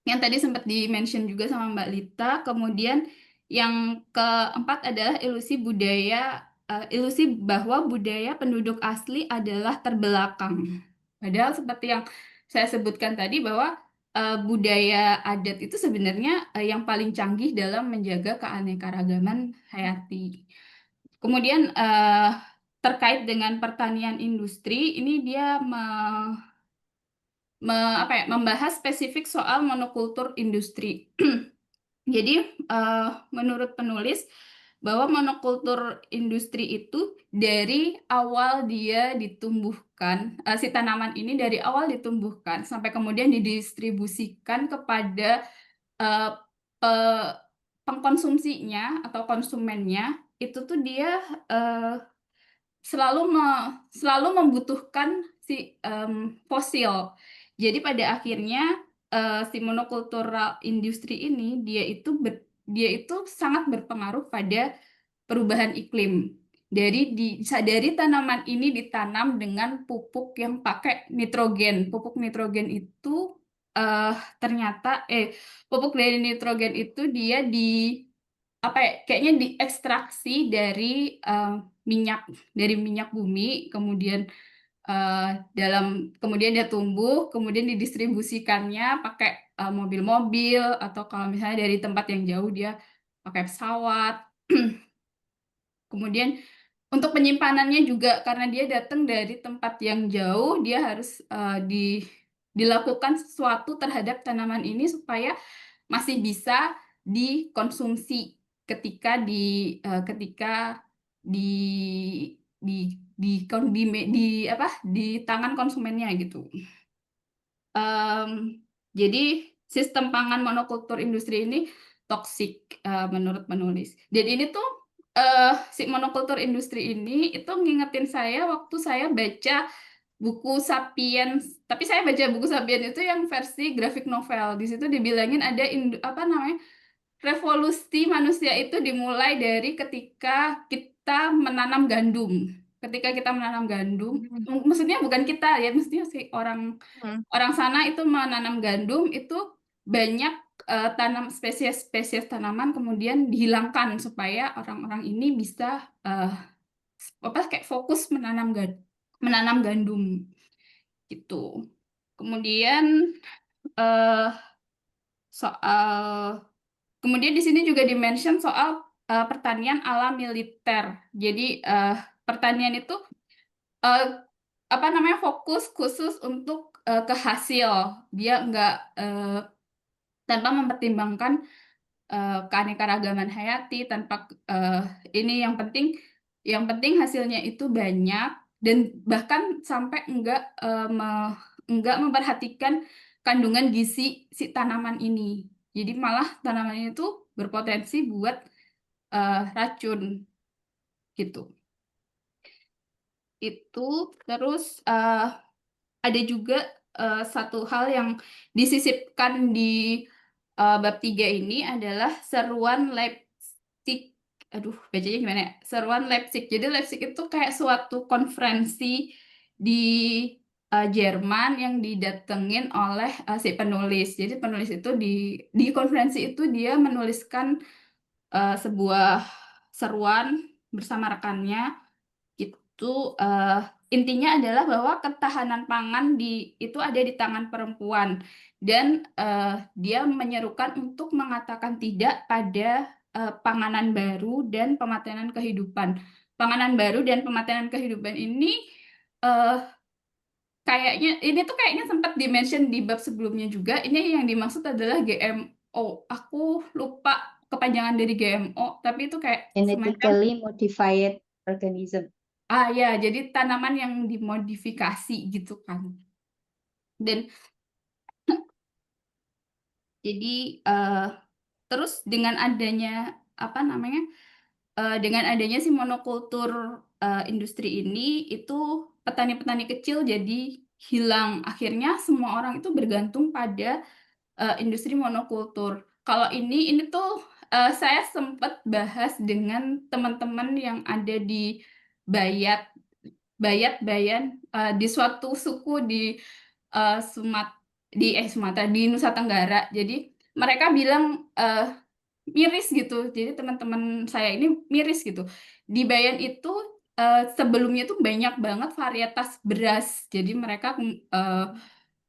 yang tadi sempat di-mention juga sama Mbak Lita, kemudian yang keempat adalah ilusi bahwa budaya penduduk asli adalah terbelakang. Padahal seperti yang saya sebutkan tadi bahwa budaya adat itu sebenarnya yang paling canggih dalam menjaga keanekaragaman hayati. Kemudian terkait dengan pertanian industri, ini dia membahas spesifik soal monokultur industri. Jadi menurut penulis bahwa monokultur industri itu dari awal dia ditumbuhkan, si tanaman ini dari awal ditumbuhkan sampai kemudian didistribusikan kepada eh, pe- pengkonsumsinya atau konsumennya, itu tuh dia eh, selalu membutuhkan si fosil. Jadi pada akhirnya si monokultural industri ini dia itu sangat berpengaruh pada perubahan iklim. Dari tanaman ini ditanam dengan pupuk yang pakai nitrogen. Pupuk nitrogen itu ternyata pupuk dari nitrogen itu dia kayaknya diekstraksi dari minyak bumi, kemudian kemudian dia tumbuh, kemudian didistribusikannya pakai mobil-mobil, atau kalau misalnya dari tempat yang jauh dia pakai pesawat. Kemudian untuk penyimpanannya juga karena dia datang dari tempat yang jauh, dia harus dilakukan sesuatu terhadap tanaman ini supaya masih bisa dikonsumsi ketika di di tangan konsumennya gitu. Jadi sistem pangan monokultur industri ini toksik menurut penulis. Dan ini tuh si monokultur industri ini itu ngingetin saya waktu saya baca buku Sapiens, tapi saya baca buku Sapiens itu yang versi grafik novel. Di situ dibilangin ada revolusi manusia itu dimulai dari ketika kita menanam gandum. Ketika kita menanam gandum, maksudnya bukan kita ya, maksudnya si orang sana itu menanam gandum, itu banyak tanam spesies-spesies tanaman kemudian dihilangkan supaya orang-orang ini bisa kayak fokus menanam gandum gitu. Kemudian kemudian di sini juga dimention soal pertanian ala militer. Jadi pertanian itu fokus khusus untuk ke hasil. Dia nggak tanpa mempertimbangkan keanekaragaman hayati, tanpa ini yang penting hasilnya itu banyak, dan bahkan sampai enggak memperhatikan kandungan gizi si tanaman ini. Jadi malah tanaman itu berpotensi buat racun gitu. Itu terus ada juga satu hal yang disisipkan di bab 3 ini adalah seruan Leipzig. Aduh, bacanya gimana ya? Seruan Leipzig. Jadi Leipzig itu kayak suatu konferensi di Jerman yang didatengin oleh si penulis. Jadi penulis itu di konferensi itu dia menuliskan sebuah seruan bersama rekannya. Itu intinya adalah bahwa ketahanan pangan itu ada di tangan perempuan, dan dia menyerukan untuk mengatakan tidak pada panganan baru dan pematanan kehidupan. Panganan baru dan pematanan kehidupan ini kayaknya sempat dimention di bab sebelumnya juga. Ini yang dimaksud adalah GMO. Aku lupa kepanjangan dari GMO, tapi itu kayak semacam Genetically modified organism. ya, jadi tanaman yang dimodifikasi gitu kan. Dan jadi terus dengan adanya si monokultur industri ini, itu petani-petani kecil jadi hilang. Akhirnya semua orang itu bergantung pada industri monokultur. Kalau ini tuh saya sempat bahas dengan teman-teman yang ada di Bayan di suatu suku di Sumatera, di Nusa Tenggara. Jadi mereka bilang miris gitu. Jadi teman-teman saya ini miris gitu. Di Bayan itu sebelumnya tuh banyak banget varietas beras. Jadi mereka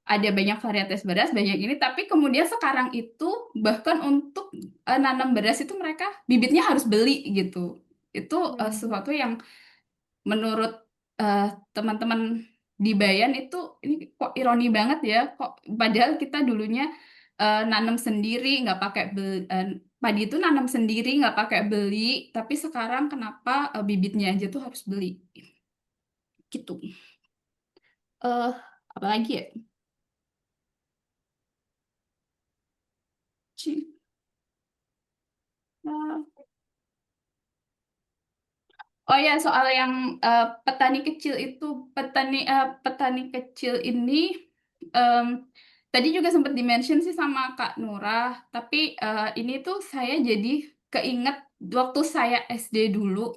ada banyak varietas beras, banyak ini. Tapi kemudian sekarang itu bahkan untuk nanam beras itu mereka bibitnya harus beli gitu. Itu sesuatu yang menurut teman-teman di Bayan itu ini kok ironi banget ya, kok padahal kita dulunya nanam sendiri nggak pakai padi itu nanam sendiri nggak pakai beli, tapi sekarang kenapa bibitnya aja tuh harus beli gitu. eh Apalagi ya? Ci- eh, Oh ya, soal yang petani kecil itu, petani kecil ini em, tadi juga sempat dimention sih sama Kak Nurah, tapi ini tuh saya jadi keinget waktu saya SD dulu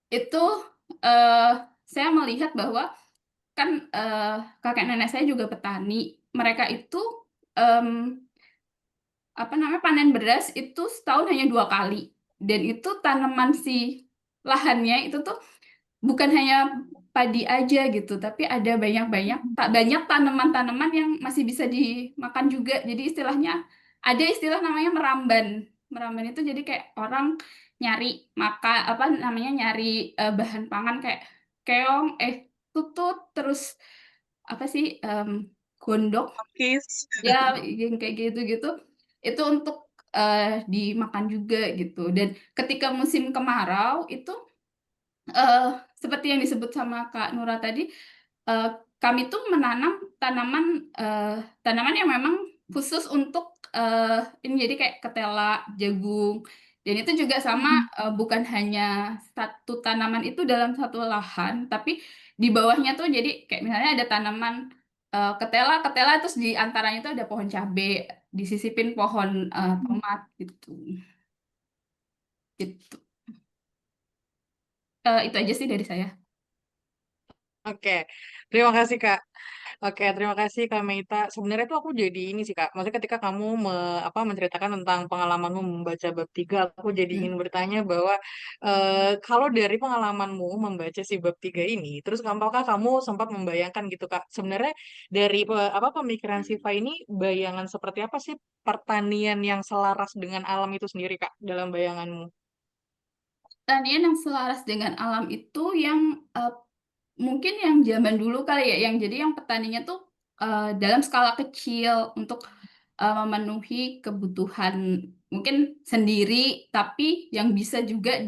itu eh, saya melihat bahwa kan kakek nenek saya juga petani, mereka itu em, apa namanya panen beras itu setahun hanya 2 kali, dan itu tanaman si lahannya itu tuh bukan hanya padi aja gitu, tapi ada banyak tanaman-tanaman yang masih bisa dimakan juga. Jadi istilahnya ada istilah namanya meramban. Meramban itu jadi kayak orang nyari apa namanya nyari bahan pangan kayak keong, tutut, terus apa sih gondok Pakis. ya, yang kayak gitu-gitu itu untuk dimakan juga gitu. Dan ketika musim kemarau itu eh, seperti yang disebut sama Kak Nura tadi, eh, kami tuh menanam tanaman eh, tanaman yang memang khusus untuk ini, jadi kayak ketela, jagung, dan itu juga sama, bukan hanya satu tanaman itu dalam satu lahan, tapi di bawahnya tuh jadi kayak misalnya ada tanaman ketela terus di antaranya itu ada pohon cabe, disisipin pohon tomat gitu. Gitu. Itu aja sih dari saya. Oke, terima kasih Kak. Oke, terima kasih Kak Meita. Sebenarnya tuh aku jadi ini sih Kak. Maksudnya ketika kamu menceritakan tentang pengalamanmu membaca bab 3, aku jadi ingin bertanya bahwa kalau dari pengalamanmu membaca si bab 3 ini, terus apakah kamu sempat membayangkan gitu Kak? Sebenarnya dari pemikiran Siva ini, bayangan seperti apa sih pertanian yang selaras dengan alam itu sendiri Kak dalam bayanganmu? Pertanian yang selaras dengan alam itu yang mungkin yang zaman dulu kali ya, yang jadi yang petaninya tuh dalam skala kecil untuk memenuhi kebutuhan mungkin sendiri, tapi yang bisa juga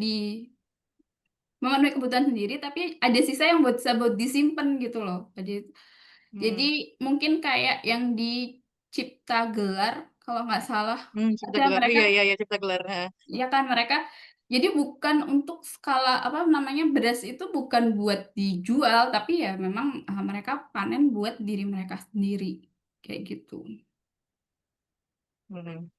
memenuhi kebutuhan sendiri, tapi ada sisa yang buat disimpan gitu loh. Jadi mungkin kayak yang di Cipta Gelar kalau nggak salah, Cipta ada gelar, mereka. iya Cipta gelar. Ya kan mereka, jadi bukan untuk skala apa namanya, beras itu bukan buat dijual, tapi ya memang mereka panen buat diri mereka sendiri kayak gitu. Hmm.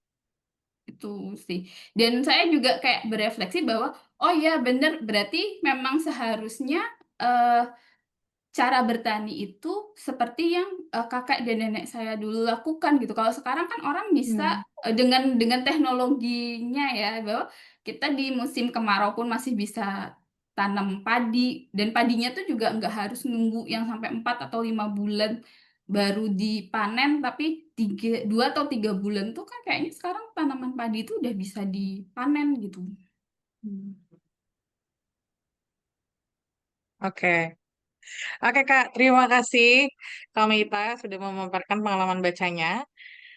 Itu sih. Dan saya juga kayak berefleksi bahwa oh ya bener, berarti memang seharusnya eh, cara bertani itu seperti yang kakak dan nenek saya dulu lakukan gitu. Kalau sekarang kan orang bisa dengan teknologinya ya, bahwa kita di musim kemarau pun masih bisa tanam padi, dan padinya tuh juga nggak harus nunggu yang sampai 4 atau 5 bulan baru dipanen, tapi 2 atau 3 bulan tuh kan kayaknya sekarang tanaman padi itu udah bisa dipanen gitu. Oke. Oke Kak, terima kasih Kak Meita sudah memaparkan pengalaman bacanya.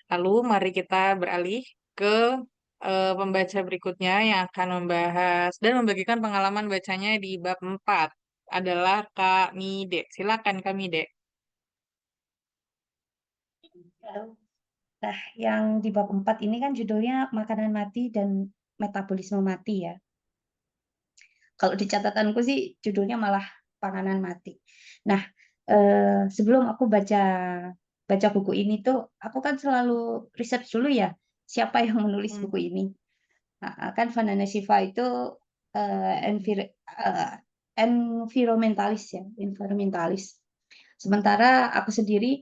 Lalu mari kita beralih ke pembaca berikutnya yang akan membahas dan membagikan pengalaman bacanya di bab 4 adalah Kak Mide. Silakan Kak Mide. Halo. Nah, yang di bab 4 ini kan judulnya makanan mati dan metabolisme mati ya. Kalau di catatanku sih judulnya malah panganan mati. Nah, sebelum aku baca buku ini tuh, aku kan selalu riset dulu ya, siapa yang menulis buku ini. Nah, kan Vandana Shiva itu environmentalis ya, environmentalis. Sementara aku sendiri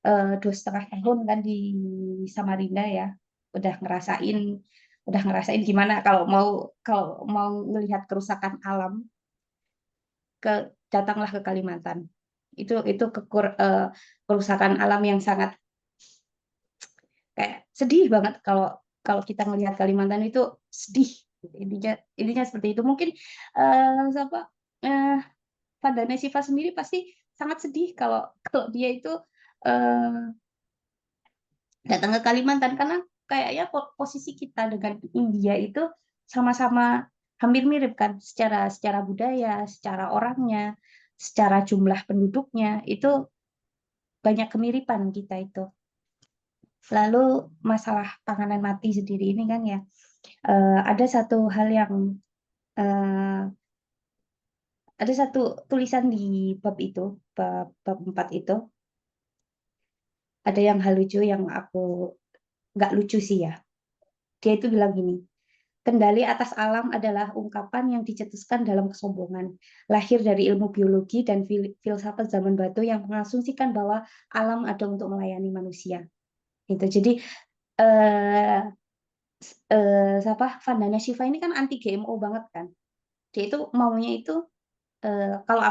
2,5 tahun kan di Samarinda ya, udah ngerasain gimana kalau mau melihat kerusakan alam, datanglah ke Kalimantan. Itu kerusakan alam yang sangat kayak sedih banget kalau kalau kita melihat Kalimantan itu sedih. Intinya seperti itu. Mungkin Vandana Shiva sendiri pasti sangat sedih kalau dia itu datang ke Kalimantan, karena kayaknya posisi kita dengan India itu sama-sama hampir mirip kan, secara budaya, secara orangnya, secara jumlah penduduknya itu banyak kemiripan kita itu. Lalu masalah panganan mati sendiri ini kan ya, ada satu hal yang ada satu tulisan di bab itu, bab 4 itu, ada yang hal lucu yang aku nggak lucu sih ya. Dia itu bilang gini, kendali atas alam adalah ungkapan yang dicetuskan dalam kesombongan, lahir dari ilmu biologi dan filsafat zaman batu yang mengasumsikan bahwa alam ada untuk melayani manusia. Gitu. Jadi Vandana Shiva ini kan anti GMO banget kan. Dia itu maunya itu kalau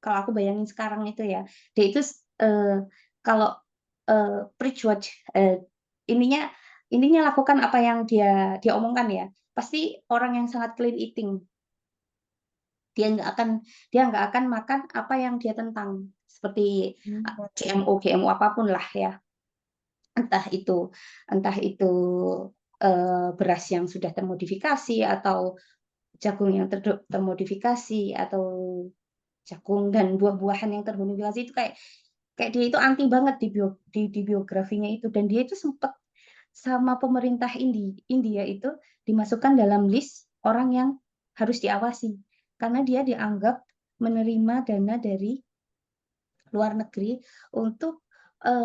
aku bayangin sekarang itu ya, dia itu kalau preach what ininya lakukan apa yang dia omongkan ya, pasti orang yang sangat clean eating. Dia nggak akan makan apa yang dia tentang, seperti GMO apapun lah ya. Entah itu beras yang sudah termodifikasi atau jagung yang termodifikasi atau jagung dan buah-buahan yang termodifikasi, itu kayak dia itu anti banget di biografinya itu. Dan dia itu sempat sama pemerintah India itu dimasukkan dalam list orang yang harus diawasi karena dia dianggap menerima dana dari luar negeri untuk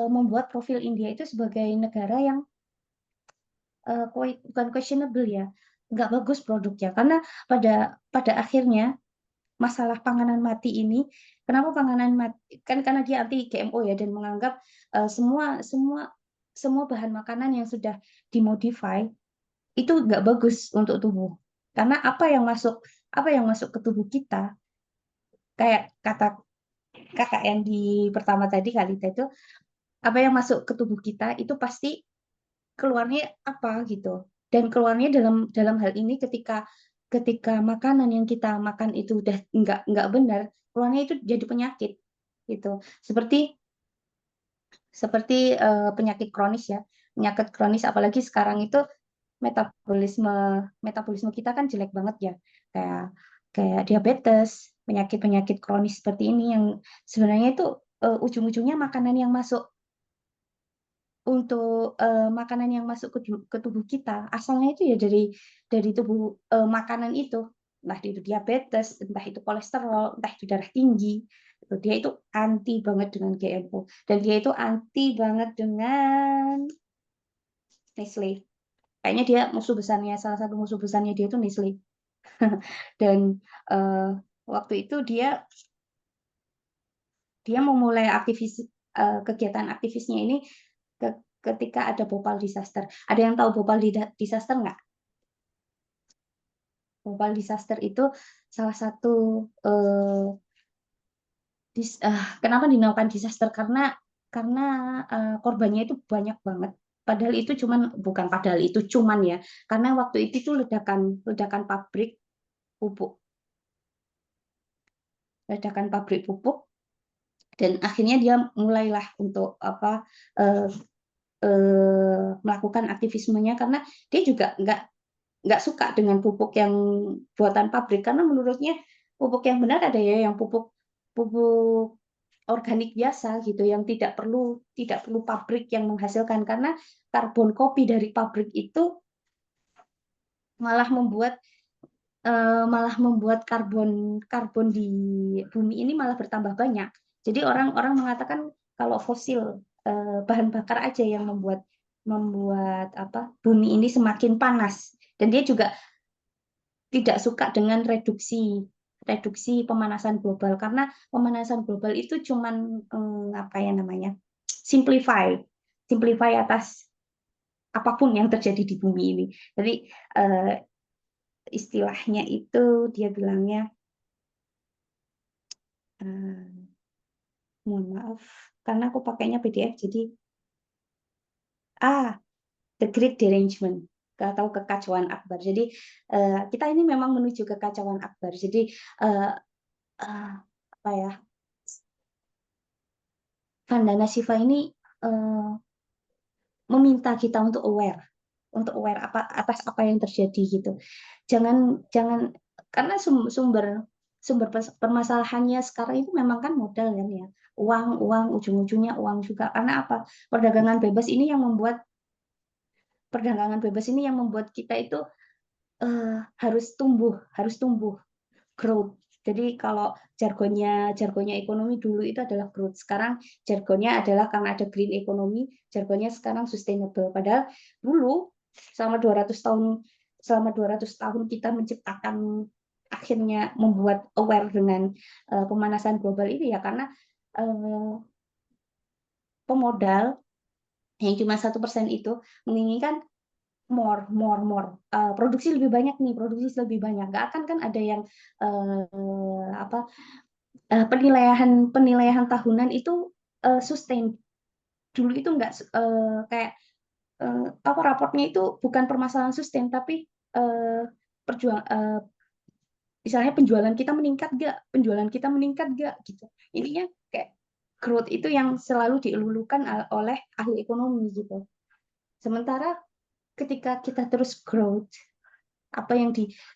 membuat profil India itu sebagai negara yang bukan questionable ya, nggak bagus produknya, karena pada akhirnya masalah panganan mati ini, kenapa panganan mati, kan karena dia anti GMO ya, dan menganggap semua bahan makanan yang sudah dimodify itu nggak bagus untuk tubuh, karena apa yang masuk ke tubuh kita, kayak kata kakak yang di pertama tadi Kalita itu, apa yang masuk ke tubuh kita itu pasti keluarnya apa gitu, dan keluarnya dalam hal ini ketika makanan yang kita makan itu udah nggak benar, keluarnya itu jadi penyakit gitu, seperti penyakit kronis ya, penyakit kronis apalagi sekarang itu metabolisme kita kan jelek banget ya, kayak diabetes, penyakit kronis seperti ini yang sebenarnya itu ujung-ujungnya makanan yang masuk makanan yang masuk ke tubuh kita asalnya itu ya dari tubuh makanan itu, entah itu diabetes, entah itu kolesterol, entah itu darah tinggi. Dia itu anti banget dengan GMO, dan dia itu anti banget dengan Nestle. Kayaknya dia salah satu musuh besarnya dia itu Nestle. Dan waktu itu dia memulai kegiatan aktivisnya ini ketika ada Bhopal disaster. Ada yang tahu Bhopal disaster nggak? Bhopal disaster itu salah satu kenapa dinamakan disaster, karena korbannya itu banyak banget. Padahal itu cuman ya, karena waktu itu tuh ledakan pabrik pupuk. Dan akhirnya dia mulailah untuk melakukan aktivismenya, karena dia juga nggak suka dengan pupuk yang buatan pabrik, karena menurutnya pupuk yang benar ada ya yang pupuk organik biasa gitu, yang tidak perlu pabrik yang menghasilkan, karena karbon kopi dari pabrik itu malah membuat karbon di bumi ini malah bertambah banyak. Jadi orang mengatakan kalau fosil bahan bakar aja yang membuat bumi ini semakin panas. Dan dia juga tidak suka dengan reduksi pemanasan global, karena pemanasan global itu cuman simplify atas apapun yang terjadi di bumi ini. Jadi istilahnya itu dia bilangnya, mohon maaf karena aku pakainya PDF, jadi the Great Derangement atau kekacauan akbar. Jadi kita ini memang menuju kekacauan akbar. Jadi Vandana Shiva ini meminta kita untuk aware atas apa yang terjadi gitu. Jangan karena sumber permasalahannya sekarang itu memang kan modal kan ya. Uang ujung-ujungnya uang juga. Karena apa? Perdagangan bebas ini yang membuat kita itu harus tumbuh growth. Jadi kalau jargonnya ekonomi dulu itu adalah growth. Sekarang jargonnya adalah karena ada green economy, jargonnya sekarang sustainable. Padahal dulu selama 200 tahun kita menciptakan, akhirnya membuat aware dengan pemanasan global ini ya karena pemodal yang cuma 1% itu menginginkan more. Produksi lebih banyak nih, produksi lebih banyak. Nggak akan kan ada yang penilaian tahunan itu sustain. Dulu itu nggak kayak raportnya itu bukan permasalahan sustain, tapi misalnya penjualan kita meningkat nggak gitu. Intinya kayak growth itu yang selalu dielulukan oleh ahli ekonomi gitu. Sementara ketika kita terus growth, apa yang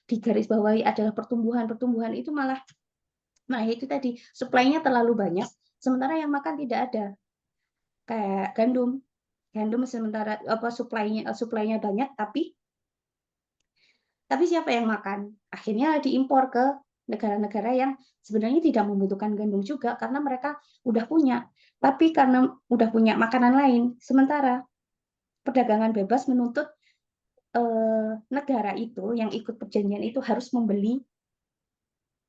digarisbawahi adalah pertumbuhan itu malah, nah itu tadi supply-nya terlalu banyak, sementara yang makan tidak ada. Kayak gandum sementara supply-nya banyak, tapi siapa yang makan? Akhirnya diimpor ke negara-negara yang sebenarnya tidak membutuhkan gandum juga karena mereka udah punya, tapi karena udah punya makanan lain. Sementara perdagangan bebas menuntut negara itu yang ikut perjanjian itu harus membeli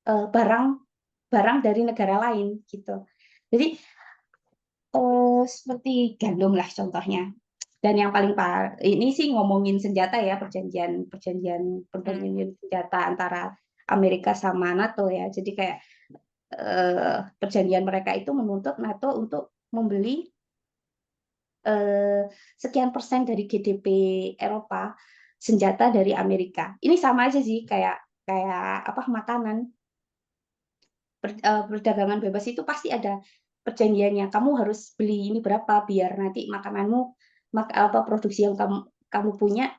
barang dari negara lain gitu. Jadi seperti gandum lah contohnya. Dan yang paling ini sih ngomongin senjata ya, perjanjian senjata antara Amerika sama NATO ya. Jadi kayak perjanjian mereka itu menuntut NATO untuk membeli sekian persen dari GDP Eropa senjata dari Amerika. Ini sama aja sih kayak makanan. Perdagangan bebas itu pasti ada perjanjiannya. Kamu harus beli ini berapa biar nanti makananmu produksi yang kamu punya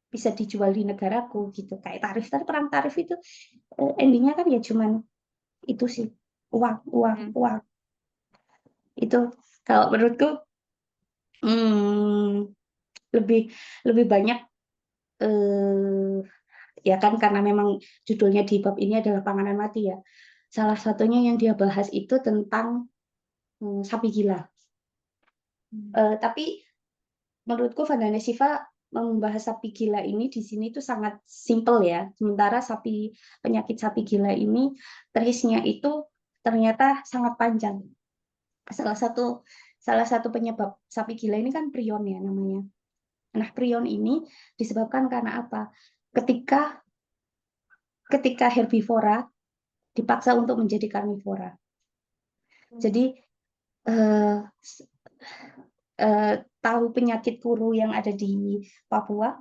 bisa dijual di negaraku gitu. Kayak perang tarif itu endingnya kan ya cuman itu sih, uang. Itu kalau menurutku lebih banyak ya kan karena memang judulnya di bab ini adalah panganan mati ya. Salah satunya yang dia bahas itu tentang sapi gila. Tapi menurutku Vandana Shiva membahas sapi gila ini di sini tuh sangat simple ya. Sementara penyakit sapi gila ini trace-nya itu ternyata sangat panjang. Salah satu penyebab sapi gila ini kan prion ya namanya. Nah, prion ini disebabkan karena apa? Ketika herbivora dipaksa untuk menjadi karnivora. Jadi tahu penyakit kuru yang ada di Papua?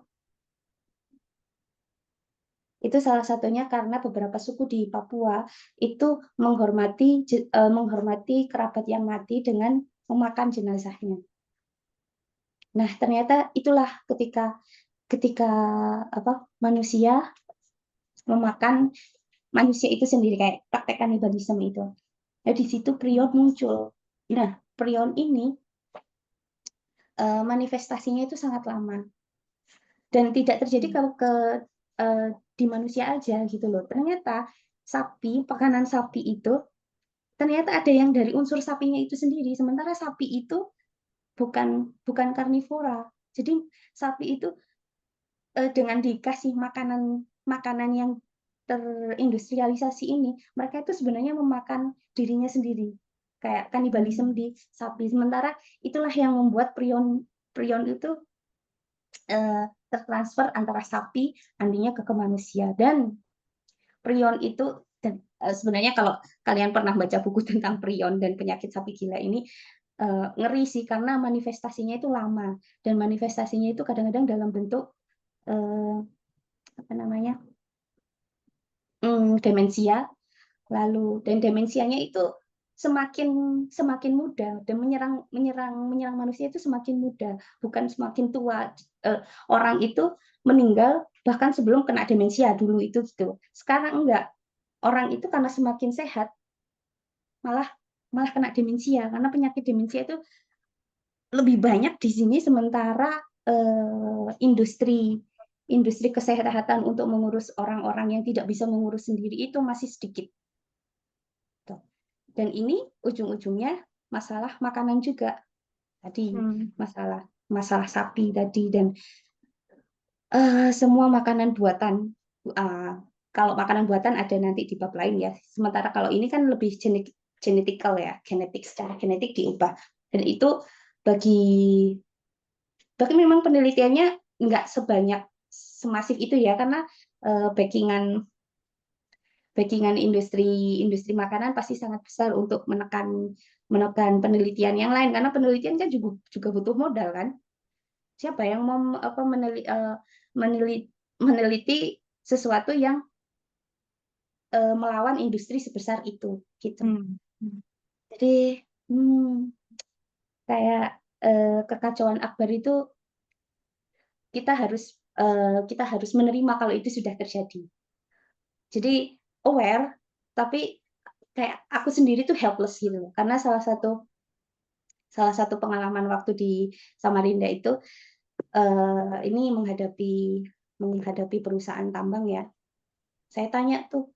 Itu salah satunya karena beberapa suku di Papua itu menghormati kerabat yang mati dengan memakan jenazahnya. Nah, ternyata itulah ketika manusia memakan manusia itu sendiri, kayak praktek kanibalisme itu. Nah, di situ prion muncul. Nah, prion ini manifestasinya itu sangat lama dan tidak terjadi di manusia aja gitu loh. Ternyata makanan sapi itu ternyata ada yang dari unsur sapinya itu sendiri. Sementara sapi itu bukan karnivora. Jadi sapi itu dengan dikasih makanan yang terindustrialisasi ini, mereka itu sebenarnya memakan dirinya sendiri. Kayak kanibalisme di sapi. Sementara itulah yang membuat prion itu tertransfer antara sapi nantinya ke manusia. Dan prion itu sebenarnya kalau kalian pernah baca buku tentang prion dan penyakit sapi gila ini ngeri sih karena manifestasinya itu lama dan manifestasinya itu kadang-kadang dalam bentuk demensia. Lalu dan demensianya itu semakin mudah dan menyerang manusia itu semakin mudah, bukan semakin tua. Orang itu meninggal bahkan sebelum kena demensia dulu itu gitu. Sekarang enggak. Orang itu karena semakin sehat malah kena demensia, karena penyakit demensia itu lebih banyak di sini, sementara industri kesehatan untuk mengurus orang-orang yang tidak bisa mengurus sendiri itu masih sedikit. Dan ini ujung-ujungnya masalah makanan juga. Tadi masalah sapi tadi, dan semua makanan buatan. Kalau makanan buatan ada nanti di bab lain ya. Sementara kalau ini kan lebih genetikal ya, secara genetik diubah. Dan itu bagi memang penelitiannya nggak semasif itu ya, karena backingan industri makanan pasti sangat besar untuk menekan penelitian yang lain, karena penelitian kan juga butuh modal kan. Siapa yang mau meneliti sesuatu yang melawan industri sebesar itu gitu. Jadi kayak kekacauan akbar itu kita harus menerima kalau itu sudah terjadi. Jadi aware, tapi kayak aku sendiri tuh helpless gitu, karena salah satu pengalaman waktu di Samarinda itu ini menghadapi perusahaan tambang ya. Saya tanya tuh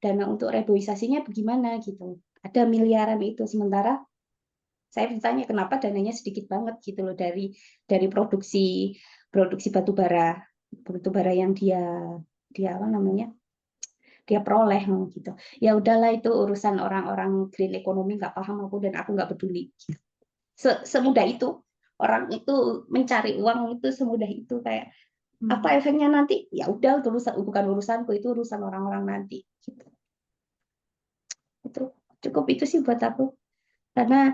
dana untuk reboisasinya bagaimana gitu. Ada miliaran itu, sementara saya bertanya kenapa dananya sedikit banget gitu loh dari produksi batu bara yang dia apa namanya, dia peroleh gitu. Ya udahlah, itu urusan orang-orang green economy, nggak paham aku dan aku nggak peduli. Semudah itu orang itu mencari uang, itu semudah itu. Kayak apa efeknya nanti, ya udah, itu bukan urusanku, itu urusan orang-orang nanti gitu. Itu cukup itu sih buat aku, karena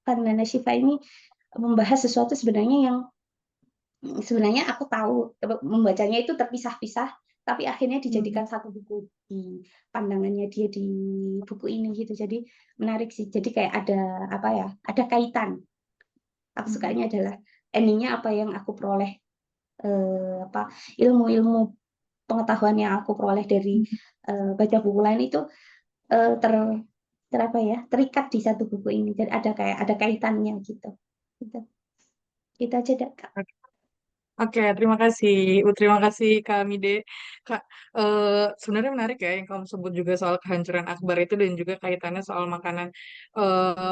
Vandana Shiva ini membahas sesuatu sebenarnya aku tahu, membacanya itu terpisah-pisah, tapi akhirnya dijadikan satu buku di pandangannya dia di buku ini gitu. Jadi menarik sih. Jadi kayak ada kaitan. Aku sukanya adalah endingnya apa yang aku peroleh, ilmu-ilmu pengetahuan yang aku peroleh dari baca buku lain itu terikat di satu buku ini. Jadi ada kaitannya gitu. Kita aja Kak. Oke, terima kasih Kak Mide. Kak, sebenarnya menarik ya yang kamu sebut juga soal kehancuran akbar itu dan juga kaitannya soal makanan.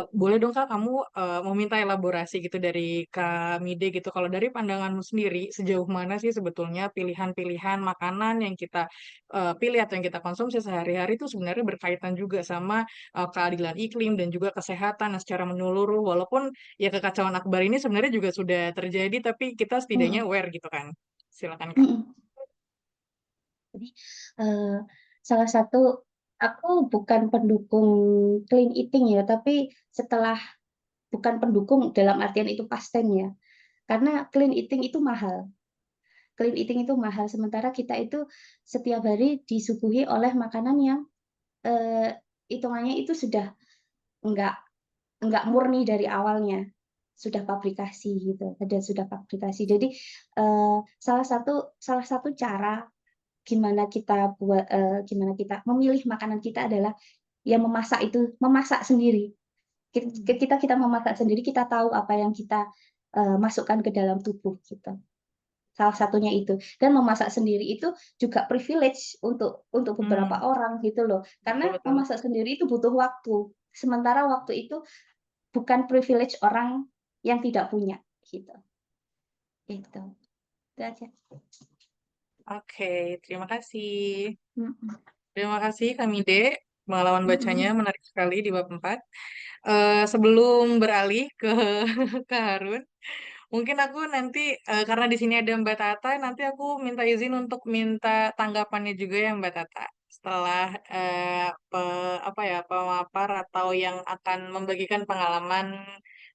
Boleh dong Kak, kamu mau minta elaborasi gitu dari Kak Mide gitu. Kalau dari pandanganmu sendiri, sejauh mana sih sebetulnya pilihan-pilihan makanan yang kita pilih atau yang kita konsumsi sehari-hari itu sebenarnya berkaitan juga sama keadilan iklim dan juga kesehatan secara menyeluruh. Walaupun ya kekacauan akbar ini sebenarnya juga sudah terjadi, tapi kita setidaknya aware gitu kan. Silakan Kak. Jadi salah satu, aku bukan pendukung clean eating ya, tapi bukan pendukung dalam artian itu pasten ya, karena clean eating itu mahal. Clean eating itu mahal, sementara kita itu setiap hari disuguhi oleh makanan yang hitungannya itu sudah enggak murni dari awalnya, sudah pabrikasi gitu, sudah pabrikasi. Jadi salah satu cara gimana kita memilih makanan kita adalah yang memasak sendiri. Kita memasak sendiri, kita tahu apa yang kita masukkan ke dalam tubuh gitu. Salah satunya itu. Dan memasak sendiri itu juga privilege untuk beberapa orang gitu loh. Karena Betul. memasak sendiri itu butuh waktu. Sementara waktu itu bukan privilege orang yang tidak punya gitu. Itu aja. Oke, terima kasih. Terima kasih Kak Mide. Pengalaman bacanya menarik sekali di bab 4. Sebelum beralih ke Kak Harun, mungkin aku nanti karena di sini ada Mbak Tata, nanti aku minta izin untuk minta tanggapannya juga ya Mbak Tata. Setelah pemapar atau yang akan membagikan pengalaman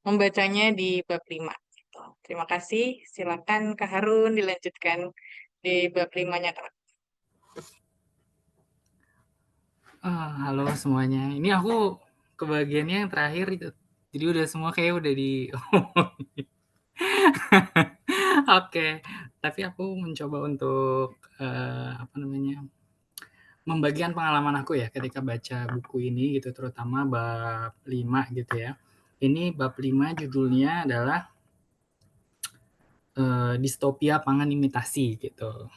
membacanya di bab 5. Gitu. Terima kasih. Silakan Kak Harun dilanjutkan di bab 5-nya Kak. Halo semuanya. Ini aku kebagiannya yang terakhir itu. Jadi udah semua kayak udah di Oke, tapi aku mencoba untuk apa namanya? Membagikan pengalaman aku ya ketika baca buku ini gitu, terutama bab 5 gitu ya. Ini bab 5 judulnya adalah distopia pangan imitasi gitu.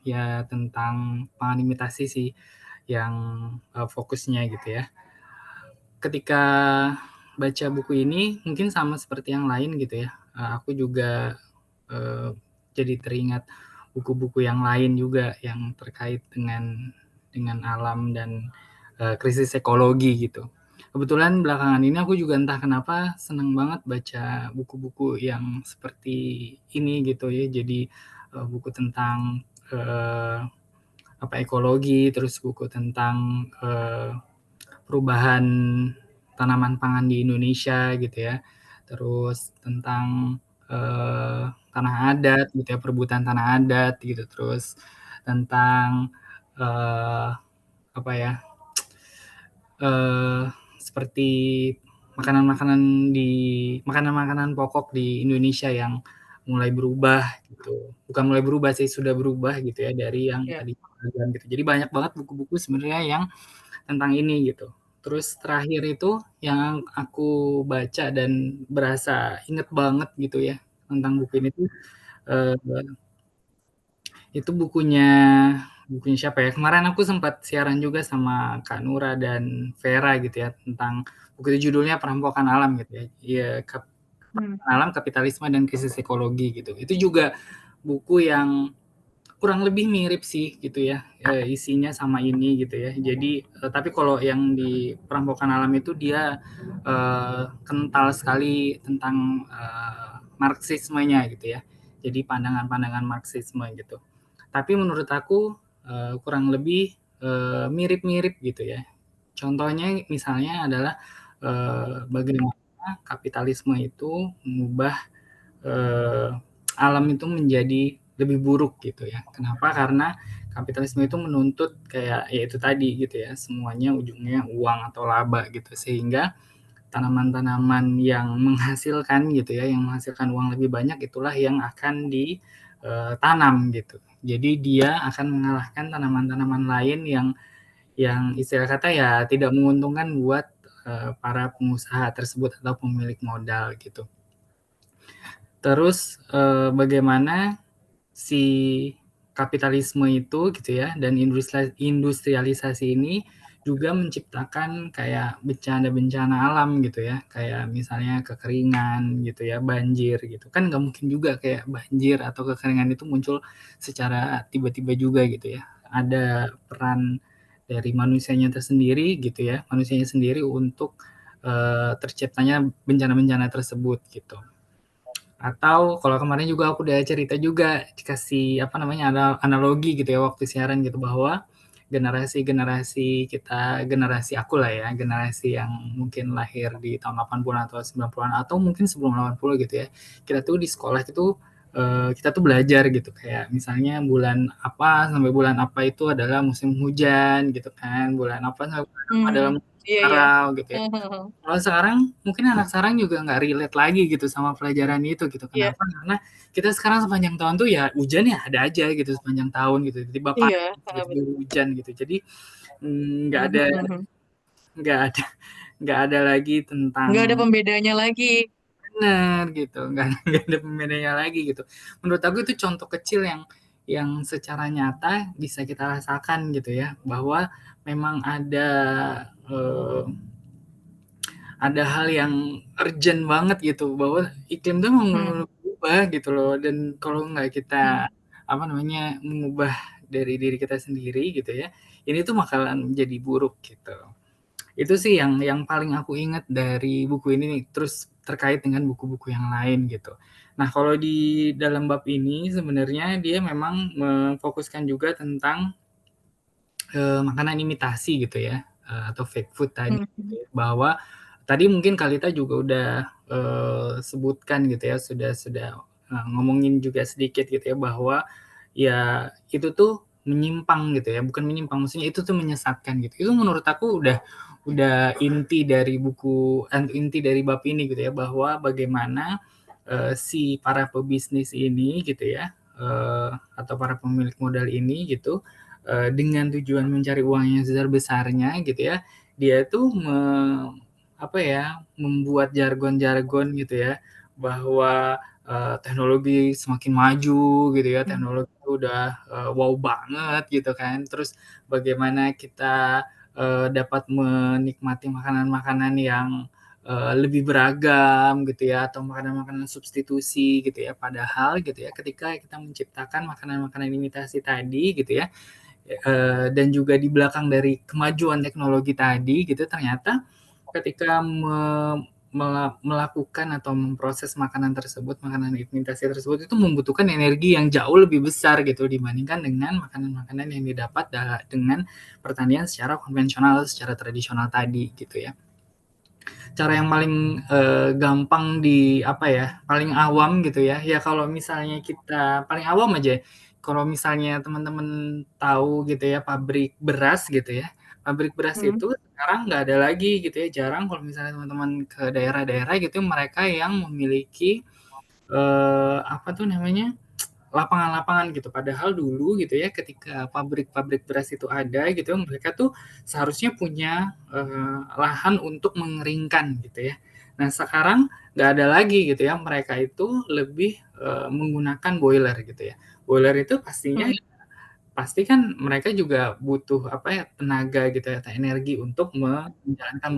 Ya tentang pangan imitasi sih yang fokusnya gitu ya. Ketika baca buku ini mungkin sama seperti yang lain gitu ya. Aku juga jadi teringat buku-buku yang lain juga yang terkait dengan alam dan krisis ekologi gitu. Kebetulan belakangan ini aku juga entah kenapa senang banget baca buku-buku yang seperti ini gitu ya. Jadi buku tentang ekologi, terus buku tentang perubahan tanaman pangan di Indonesia gitu ya. Terus tentang tanah adat gitu ya, perebutan tanah adat gitu. Terus tentang apa ya? Seperti makanan-makanan pokok di Indonesia yang mulai berubah gitu. Bukan mulai berubah sih, sudah berubah gitu ya dari yang tadi gitu. Jadi banyak banget buku-buku sebenarnya yang tentang ini gitu. Terus terakhir itu yang aku baca dan berasa inget banget gitu ya tentang buku ini tuh itu bukunya siapa ya? Kemarin aku sempat siaran juga sama Kak Nura dan Vera gitu ya tentang buku itu judulnya Perampokan Alam gitu ya. Iya, Perampokan Alam, Kapitalisme dan Krisis Ekologi gitu. Itu juga buku yang kurang lebih mirip sih gitu ya, isinya sama ini gitu ya. Jadi tapi kalau yang di Perampokan Alam itu dia kental sekali tentang marxismenya gitu ya. Jadi pandangan-pandangan marxisme gitu. Tapi menurut aku kurang lebih mirip-mirip gitu ya. Contohnya misalnya adalah bagaimana kapitalisme itu mengubah alam itu menjadi lebih buruk gitu ya. Kenapa? Karena kapitalisme itu menuntut kayak ya itu tadi gitu ya, semuanya ujungnya uang atau laba gitu. Sehingga tanaman-tanaman yang menghasilkan gitu ya, yang menghasilkan uang lebih banyak itulah yang akan ditanam gitu. Jadi dia akan mengalahkan tanaman-tanaman lain yang istilah kata ya tidak menguntungkan buat para pengusaha tersebut atau pemilik modal gitu. Terus bagaimana si kapitalisme itu gitu ya dan industrialisasi ini juga menciptakan kayak bencana-bencana alam gitu ya, kayak misalnya kekeringan gitu ya, banjir gitu kan nggak mungkin juga kayak banjir atau kekeringan itu muncul secara tiba-tiba juga gitu ya. Ada peran dari manusianya tersendiri gitu ya, manusianya sendiri untuk terciptanya bencana-bencana tersebut gitu. Atau kalau kemarin juga aku udah cerita juga dikasih apa namanya ada analogi gitu ya waktu siaran gitu bahwa generasi kita, generasi aku lah ya, generasi yang mungkin lahir di tahun 80-an atau 90-an atau mungkin sebelum 80 gitu ya. Kita tuh di sekolah itu kita tuh belajar gitu kayak misalnya bulan apa sampai bulan apa itu adalah musim hujan gitu kan, bulan apa sampai bulan apa adalah musim kemarau gitu ya. Kalau sekarang mungkin anak sekarang juga nggak relate lagi gitu sama pelajaran itu gitu. Kenapa? Karena kita sekarang sepanjang tahun tuh ya hujan ya ada aja gitu sepanjang tahun gitu. Tiba-tiba panas, tiba-tiba hujan gitu. Jadi nggak ada nggak ada lagi tentang nggak ada pembedanya lagi. benar gitu, nggak ada pembedanya lagi gitu. Menurut aku itu contoh kecil yang secara nyata bisa kita rasakan gitu ya bahwa memang ada hal yang urgent banget gitu bahwa iklim tuh mau berubah gitu loh dan kalau nggak kita apa namanya mengubah dari diri kita sendiri gitu ya ini tuh bakalan jadi buruk gitu. Itu sih yang paling aku ingat dari buku ini nih, terus terkait dengan buku-buku yang lain gitu. Nah kalau di dalam bab ini sebenarnya dia memang memfokuskan juga tentang makanan imitasi gitu ya atau fake food tadi gitu ya. Bahwa tadi mungkin Kalita juga udah sebutkan gitu ya sudah ngomongin juga sedikit gitu ya bahwa ya itu tuh menyimpang gitu ya, bukan menyimpang, maksudnya itu tuh menyesatkan gitu. Itu menurut aku udah inti dari inti dari bab ini gitu ya, bahwa bagaimana si para pebisnis ini gitu ya, atau para pemilik modal ini gitu, dengan tujuan mencari uang yang sebesar-besarnya gitu ya, dia tuh membuat jargon-jargon gitu ya, bahwa teknologi semakin maju gitu ya, teknologi itu udah wow banget gitu kan. Terus bagaimana kita dapat menikmati makanan-makanan yang lebih beragam gitu ya, atau makanan-makanan substitusi gitu ya. Padahal gitu ya, ketika kita menciptakan makanan-makanan imitasi tadi gitu ya, dan juga di belakang dari kemajuan teknologi tadi gitu, ternyata ketika melakukan atau memproses makanan tersebut, makanan imitasi tersebut itu membutuhkan energi yang jauh lebih besar gitu dibandingkan dengan makanan-makanan yang didapat dengan pertanian secara konvensional, secara tradisional tadi gitu ya. Cara yang paling gampang paling awam gitu ya. Ya kalau misalnya kita paling awam aja, kalau misalnya teman-teman tahu gitu ya pabrik beras gitu ya. Pabrik beras itu sekarang nggak ada lagi gitu ya, jarang kalau misalnya teman-teman ke daerah-daerah gitu mereka yang memiliki lapangan-lapangan gitu. Padahal dulu gitu ya ketika pabrik-pabrik beras itu ada gitu, mereka tuh seharusnya punya lahan untuk mengeringkan gitu ya. Nah sekarang nggak ada lagi gitu ya, mereka itu lebih menggunakan boiler gitu ya. Boiler itu pasti kan mereka juga butuh tenaga gitu ya, energi untuk menjalankan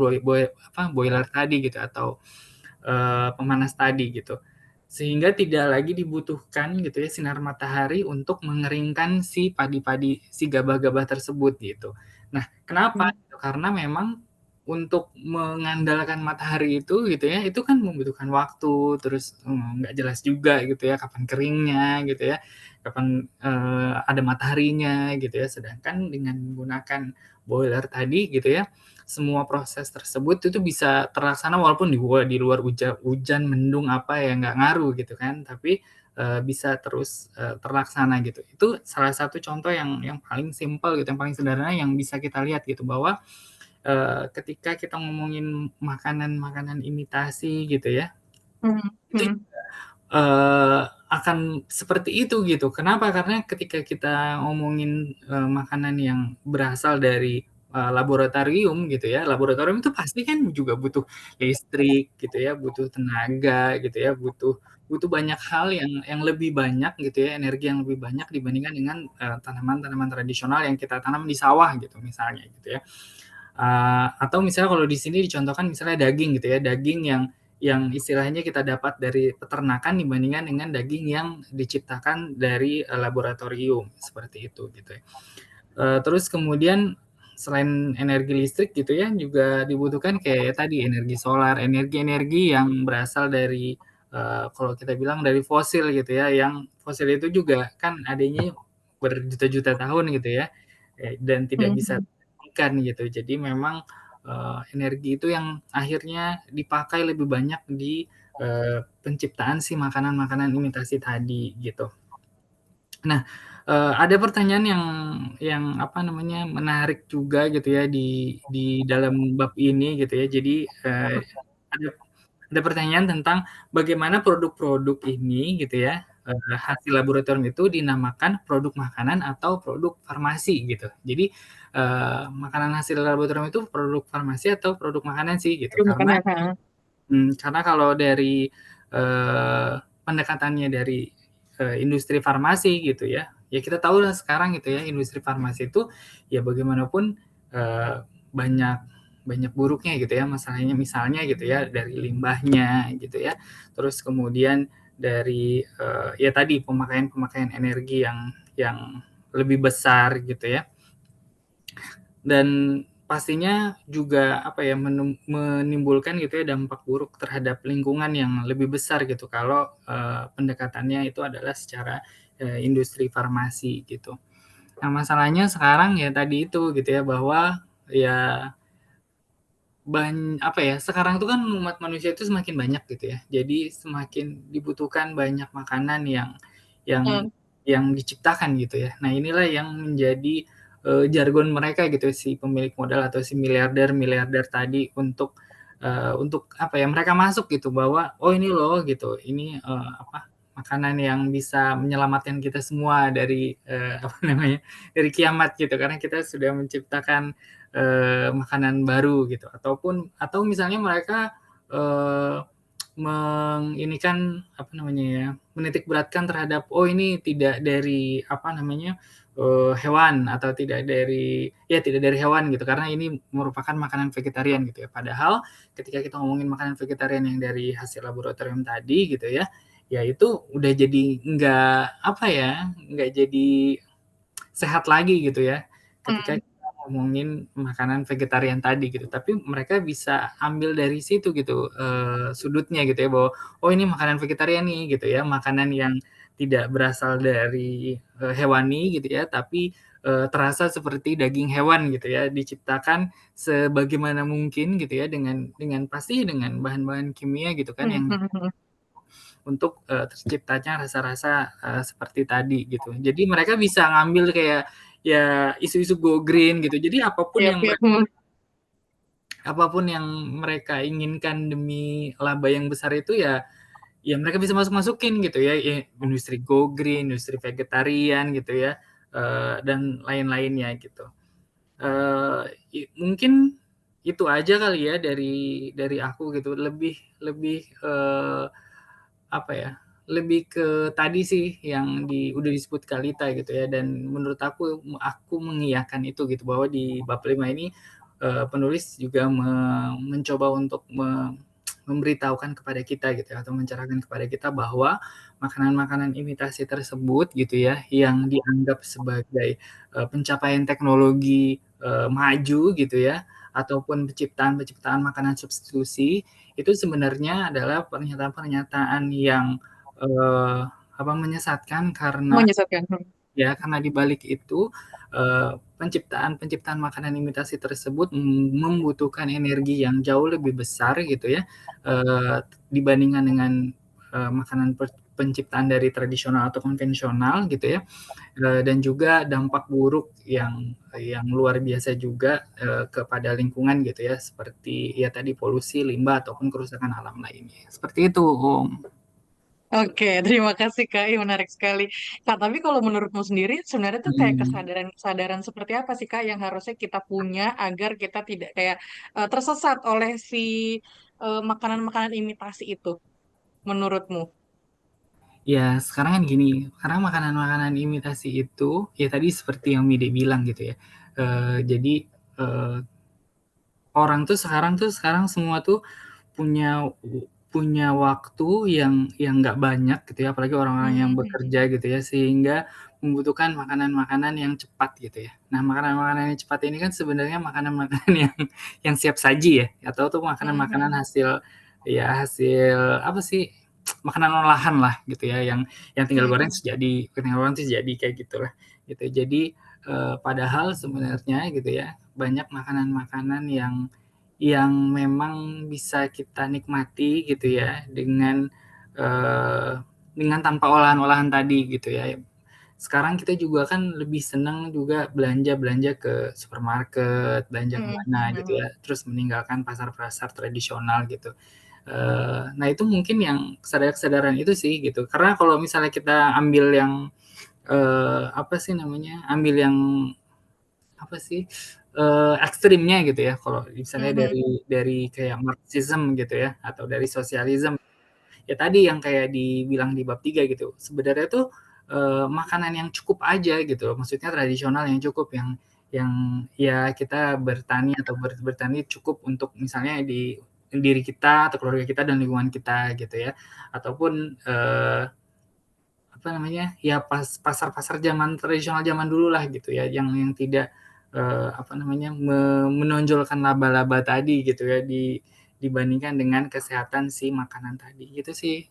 boiler tadi gitu atau pemanas tadi gitu. Sehingga tidak lagi dibutuhkan gitu ya sinar matahari untuk mengeringkan si padi-padi, si gabah-gabah tersebut gitu. Nah, kenapa? Karena memang untuk mengandalkan matahari itu gitu ya, itu kan membutuhkan waktu, terus nggak jelas juga gitu ya kapan keringnya gitu ya, kapan ada mataharinya gitu ya. Sedangkan dengan menggunakan boiler tadi gitu ya, semua proses tersebut itu bisa terlaksana walaupun di luar hujan mendung nggak ngaruh gitu kan, tapi bisa terus terlaksana gitu. Itu salah satu contoh yang paling simpel gitu, yang paling sederhana yang bisa kita lihat gitu, bahwa ketika kita ngomongin makanan-makanan imitasi gitu ya, itu akan seperti itu gitu. Kenapa? Karena ketika kita ngomongin makanan yang berasal dari laboratorium gitu ya, laboratorium itu pasti kan juga butuh listrik gitu ya, butuh tenaga gitu ya, butuh butuh banyak hal yang lebih banyak gitu ya, energi yang lebih banyak dibandingkan dengan tanaman-tanaman tradisional yang kita tanam di sawah gitu misalnya gitu ya. Atau misalnya kalau di sini dicontohkan misalnya daging gitu ya, daging yang istilahnya kita dapat dari peternakan dibandingkan dengan daging yang diciptakan dari laboratorium seperti itu gitu ya. Terus kemudian selain energi listrik gitu ya, juga dibutuhkan kayak tadi energi solar, energi-energi yang berasal dari kalau kita bilang dari fosil gitu ya, yang fosil itu juga kan adanya berjuta-juta tahun gitu ya, dan tidak bisa tergantikan gitu. Jadi memang energi itu yang akhirnya dipakai lebih banyak di penciptaan si makanan-makanan imitasi tadi gitu. Nah, ada pertanyaan yang menarik juga gitu ya di dalam bab ini gitu ya. Jadi ada pertanyaan tentang bagaimana produk-produk ini gitu ya, hasil laboratorium itu dinamakan produk makanan atau produk farmasi gitu. Jadi makanan hasil laboratorium itu produk farmasi atau produk makanan sih gitu. Karena kalau dari pendekatannya dari industri farmasi gitu ya, ya kita tahu lah sekarang gitu ya, industri farmasi itu ya bagaimanapun banyak buruknya gitu ya, masalahnya misalnya gitu ya dari limbahnya gitu ya, terus kemudian dari ya tadi pemakaian energi yang lebih besar gitu ya, dan pastinya juga menimbulkan gitu ya dampak buruk terhadap lingkungan yang lebih besar gitu kalau pendekatannya itu adalah secara industri farmasi gitu. Nah masalahnya sekarang ya tadi itu gitu ya, bahwa ya sekarang tuh kan umat manusia itu semakin banyak gitu ya, jadi semakin dibutuhkan banyak makanan yang yang diciptakan gitu ya. Nah inilah yang menjadi jargon mereka gitu si pemilik modal atau si miliarder tadi untuk apa ya mereka masuk gitu bahwa oh ini loh gitu ini apa makanan yang bisa menyelamatkan kita semua dari apa namanya dari kiamat gitu karena kita sudah menciptakan makanan baru gitu atau misalnya mereka ini kan apa namanya ya menitik beratkan terhadap oh ini tidak dari apa namanya hewan atau tidak dari hewan gitu karena ini merupakan makanan vegetarian gitu ya padahal ketika kita ngomongin makanan vegetarian yang dari hasil laboratorium tadi gitu ya itu udah jadi nggak jadi sehat lagi gitu ya ketika Mm. kita ngomongin makanan vegetarian tadi gitu tapi mereka bisa ambil dari situ gitu sudutnya gitu ya bahwa oh ini makanan vegetarian nih gitu ya makanan yang tidak berasal dari hewani gitu ya tapi terasa seperti daging hewan gitu ya diciptakan sebagaimana mungkin gitu ya dengan pasti dengan bahan-bahan kimia gitu kan yang untuk terciptanya rasa-rasa seperti tadi gitu. Jadi mereka bisa ngambil kayak ya isu-isu go green gitu. Jadi Yap, yap. apapun yang mereka inginkan demi laba yang besar itu ya mereka bisa masukin gitu ya industri go green, industri vegetarian gitu ya dan lain-lainnya gitu. Mungkin itu aja kali ya dari aku gitu. Lebih apa ya lebih ke tadi sih yang udah disebut Kalita gitu ya dan menurut aku mengiyakan itu gitu bahwa di bab 5 ini penulis juga mencoba untuk memberitahukan kepada kita gitu ya, atau mencerahkan kepada kita bahwa makanan-makanan imitasi tersebut gitu ya yang dianggap sebagai pencapaian teknologi maju gitu ya ataupun penciptaan makanan substitusi itu sebenarnya adalah pernyataan-pernyataan yang menyesatkan karena Menyesatkan. karena di balik itu penciptaan makanan imitasi tersebut membutuhkan energi yang jauh lebih besar gitu ya dibandingkan dengan makanan penciptaan dari tradisional atau konvensional gitu ya dan juga dampak buruk yang luar biasa juga kepada lingkungan gitu ya seperti ya tadi polusi limbah ataupun kerusakan alam lainnya seperti itu Om. Oke, terima kasih Kak. Ini menarik sekali. Kak, tapi kalau menurutmu sendiri, sebenarnya tuh kayak kesadaran-kesadaran seperti apa sih Kak yang harusnya kita punya agar kita tidak kayak tersesat oleh si makanan-makanan imitasi itu, menurutmu? Ya sekarang kan gini, karena makanan-makanan imitasi itu ya tadi seperti yang Mide bilang gitu ya. Jadi orang tuh sekarang semua tuh punya punya waktu yang nggak banyak gitu ya, apalagi orang-orang yang bekerja gitu ya, sehingga membutuhkan makanan-makanan yang cepat gitu ya. Nah, makanan-makanan yang cepat ini kan sebenarnya makanan-makanan yang siap saji ya, atau tuh makanan-makanan hasil apa sih makanan olahan lah gitu ya, yang tinggal goreng terus jadi kayak gitulah gitu. Jadi padahal sebenarnya gitu ya banyak makanan-makanan yang memang bisa kita nikmati gitu ya dengan tanpa olahan-olahan tadi gitu ya. Sekarang kita juga kan lebih senang juga belanja ke supermarket, belanja kemana gitu ya, terus meninggalkan pasar-pasar tradisional gitu. Nah itu mungkin yang kesadaran itu sih gitu. Karena kalau misalnya kita ambil yang apa sih namanya, ambil yang apa sih ekstrimnya gitu ya kalau misalnya dari kayak Marxism gitu ya atau dari sosialisme ya tadi yang kayak dibilang di bab 3 gitu sebenarnya tuh makanan yang cukup aja gitu maksudnya tradisional yang cukup yang ya kita bertani atau bertani cukup untuk misalnya di diri kita atau keluarga kita dan lingkungan kita gitu ya ataupun apa namanya ya pasar-pasar zaman tradisional zaman dulu lah gitu ya yang tidak apa namanya menonjolkan laba-laba tadi gitu ya dibandingkan dengan kesehatan si makanan tadi gitu sih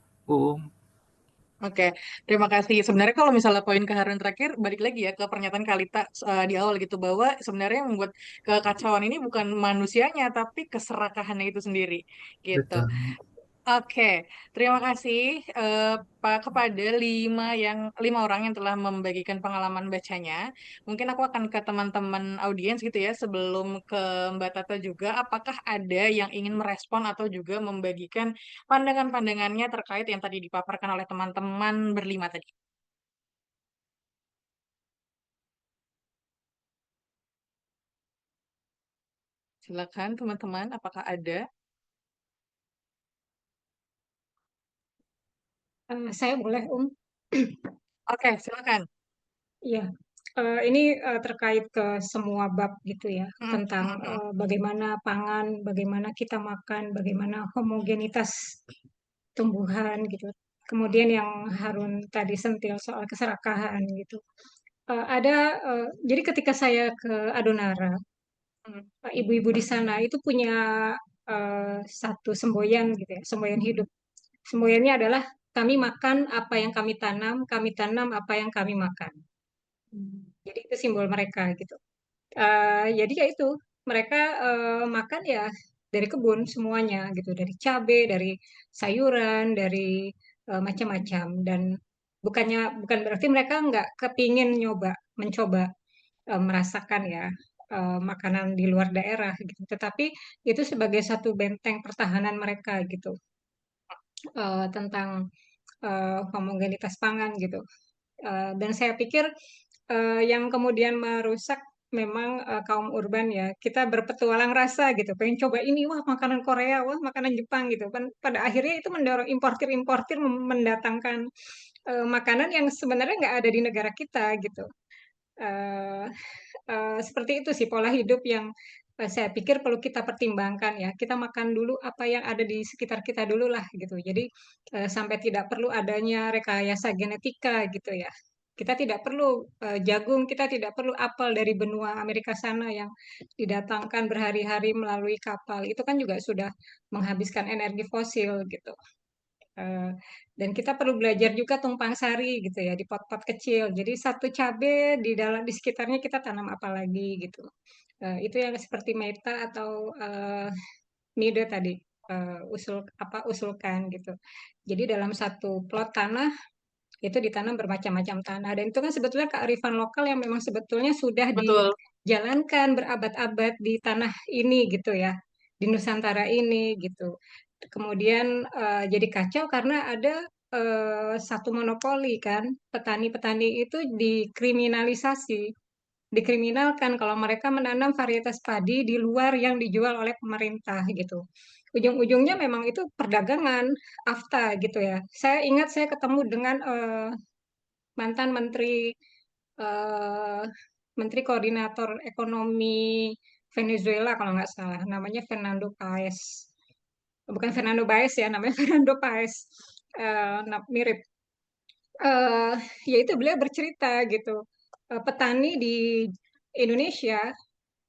Oke, terima kasih. Sebenarnya kalau misalnya poin keharuan terakhir, balik lagi ya ke pernyataan Kalita di awal gitu, bahwa sebenarnya yang membuat kekacauan ini bukan manusianya, tapi keserakahannya itu sendiri gitu. betul Oke, terima kasih Pak kepada lima orang yang telah membagikan pengalaman bacanya. Mungkin aku akan ke teman-teman audiens gitu ya, sebelum ke Mbak Tata juga. Apakah ada yang ingin merespon atau juga membagikan pandangan-pandangannya terkait yang tadi dipaparkan oleh teman-teman berlima tadi? Silakan teman-teman, apakah ada? Saya boleh, Oke, silakan. Iya, ini terkait ke semua bab gitu ya, tentang bagaimana pangan, bagaimana kita makan, bagaimana homogenitas tumbuhan gitu. Kemudian yang Harun tadi sentil soal keserakahan gitu. Jadi ketika saya ke Adonara, ibu-ibu di sana itu punya satu semboyan gitu ya, semboyan hidup. Semboyannya adalah kami makan apa yang kami tanam apa yang kami makan. Jadi itu simbol mereka gitu. Jadi ya itu mereka makan ya dari kebun semuanya gitu, dari cabai, dari sayuran, dari macam-macam. Dan bukan berarti mereka nggak kepingin mencoba merasakan ya makanan di luar daerah gitu. Tetapi itu sebagai satu benteng pertahanan mereka gitu, tentang homogenitas pangan gitu. Dan saya pikir yang kemudian merusak memang kaum urban ya. Kita berpetualang rasa gitu, pengen coba ini, wah makanan Korea, wah makanan Jepang gitu kan. Pada akhirnya itu mendorong importir-importir mendatangkan makanan yang sebenarnya nggak ada di negara kita gitu. Eh, Seperti itu sih pola hidup yang saya pikir perlu kita pertimbangkan ya. Kita makan dulu apa yang ada di sekitar kita dulu lah gitu. Jadi sampai tidak perlu adanya rekayasa genetika gitu ya. Kita tidak perlu jagung, kita tidak perlu apel dari benua Amerika sana yang didatangkan berhari-hari melalui kapal. Itu kan juga sudah menghabiskan energi fosil gitu. Eh, dan kita perlu belajar juga tumpang sari gitu ya di pot-pot kecil. Jadi satu cabai di sekitarnya kita tanam apa lagi gitu. Itu yang seperti meta atau mide tadi usulkan gitu. Jadi dalam satu plot tanah itu ditanam bermacam-macam tanah dan itu kan sebetulnya kearifan lokal yang memang sebetulnya sudah Betul. dijalankan berabad-abad di tanah ini gitu ya, di Nusantara ini gitu. Kemudian jadi kacau karena ada satu monopoli kan, petani-petani itu dikriminalkan kalau mereka menanam varietas padi di luar yang dijual oleh pemerintah gitu. Ujung-ujungnya memang itu perdagangan, AFTA gitu ya. Saya ingat saya ketemu dengan mantan eh, Menteri Koordinator Ekonomi Venezuela kalau nggak salah, namanya Fernando Paes. Bukan Fernando Baez ya, namanya Fernando Paes. Mirip. Eh, Yaitu beliau bercerita gitu, petani di Indonesia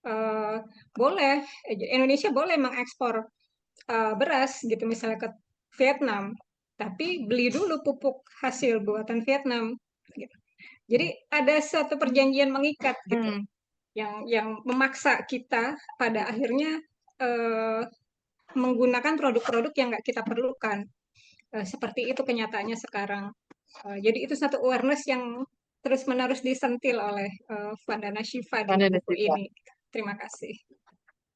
eh, boleh, Indonesia boleh mengekspor beras gitu misalnya ke Vietnam, tapi beli dulu pupuk hasil buatan Vietnam. Gitu. Jadi ada satu perjanjian mengikat gitu, yang memaksa kita pada akhirnya eh, menggunakan produk-produk yang nggak kita perlukan. Seperti itu kenyataannya sekarang. Jadi itu satu awareness yang terus-menerus disentil oleh Vandana Shiva di Anda buku ini. Terima kasih.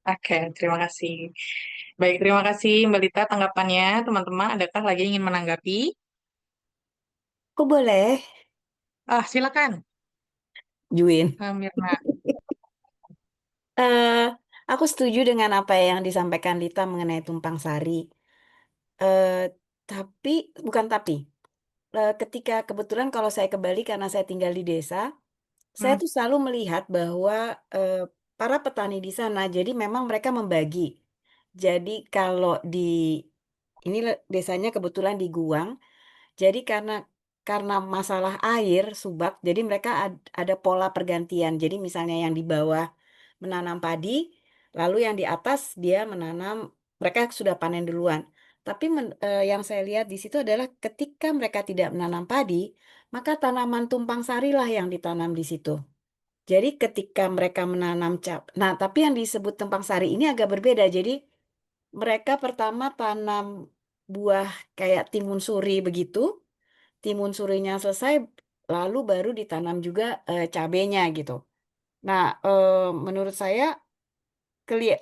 Oke, terima kasih. Baik, terima kasih Mbak Lita tanggapannya. Teman-teman, adakah lagi yang ingin menanggapi? Aku boleh, Silakan, Juin. Mirna. Eh, aku setuju dengan apa yang disampaikan Lita mengenai tumpang sari. Eh, tapi, bukan tapi, ketika kebetulan kalau saya ke Bali karena saya tinggal di desa, saya tuh selalu melihat bahwa eh, para petani di sana, jadi memang mereka membagi. Jadi kalau ini desanya kebetulan di Guang, jadi karena masalah air subak, jadi mereka ada pola pergantian. Jadi misalnya yang di bawah menanam padi, lalu yang di atas dia menanam, mereka sudah panen duluan. Tapi yang saya lihat di situ adalah ketika mereka tidak menanam padi, maka tanaman tumpang sari lah yang ditanam di situ. Jadi ketika mereka menanam nah tapi yang disebut tumpang sari ini agak berbeda. Jadi mereka pertama tanam buah kayak timun suri begitu. Timun surinya selesai, lalu baru ditanam juga cabenya gitu. Nah, menurut saya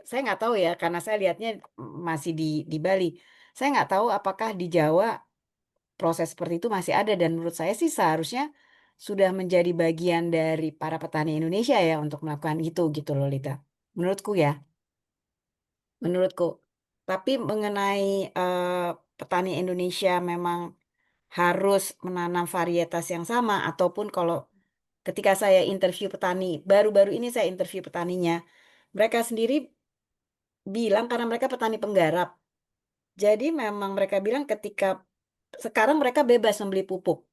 saya nggak tahu ya, karena saya lihatnya masih di Bali. Saya nggak tahu apakah di Jawa proses seperti itu masih ada, dan menurut saya sih seharusnya sudah menjadi bagian dari para petani Indonesia ya untuk melakukan itu gitu loh, Lita. Menurutku ya, menurutku. Tapi mengenai petani Indonesia memang harus menanam varietas yang sama, ataupun kalau ketika saya interview petani, baru-baru ini saya interview petaninya, mereka sendiri bilang karena mereka petani penggarap. Jadi memang mereka bilang ketika sekarang mereka bebas membeli pupuk.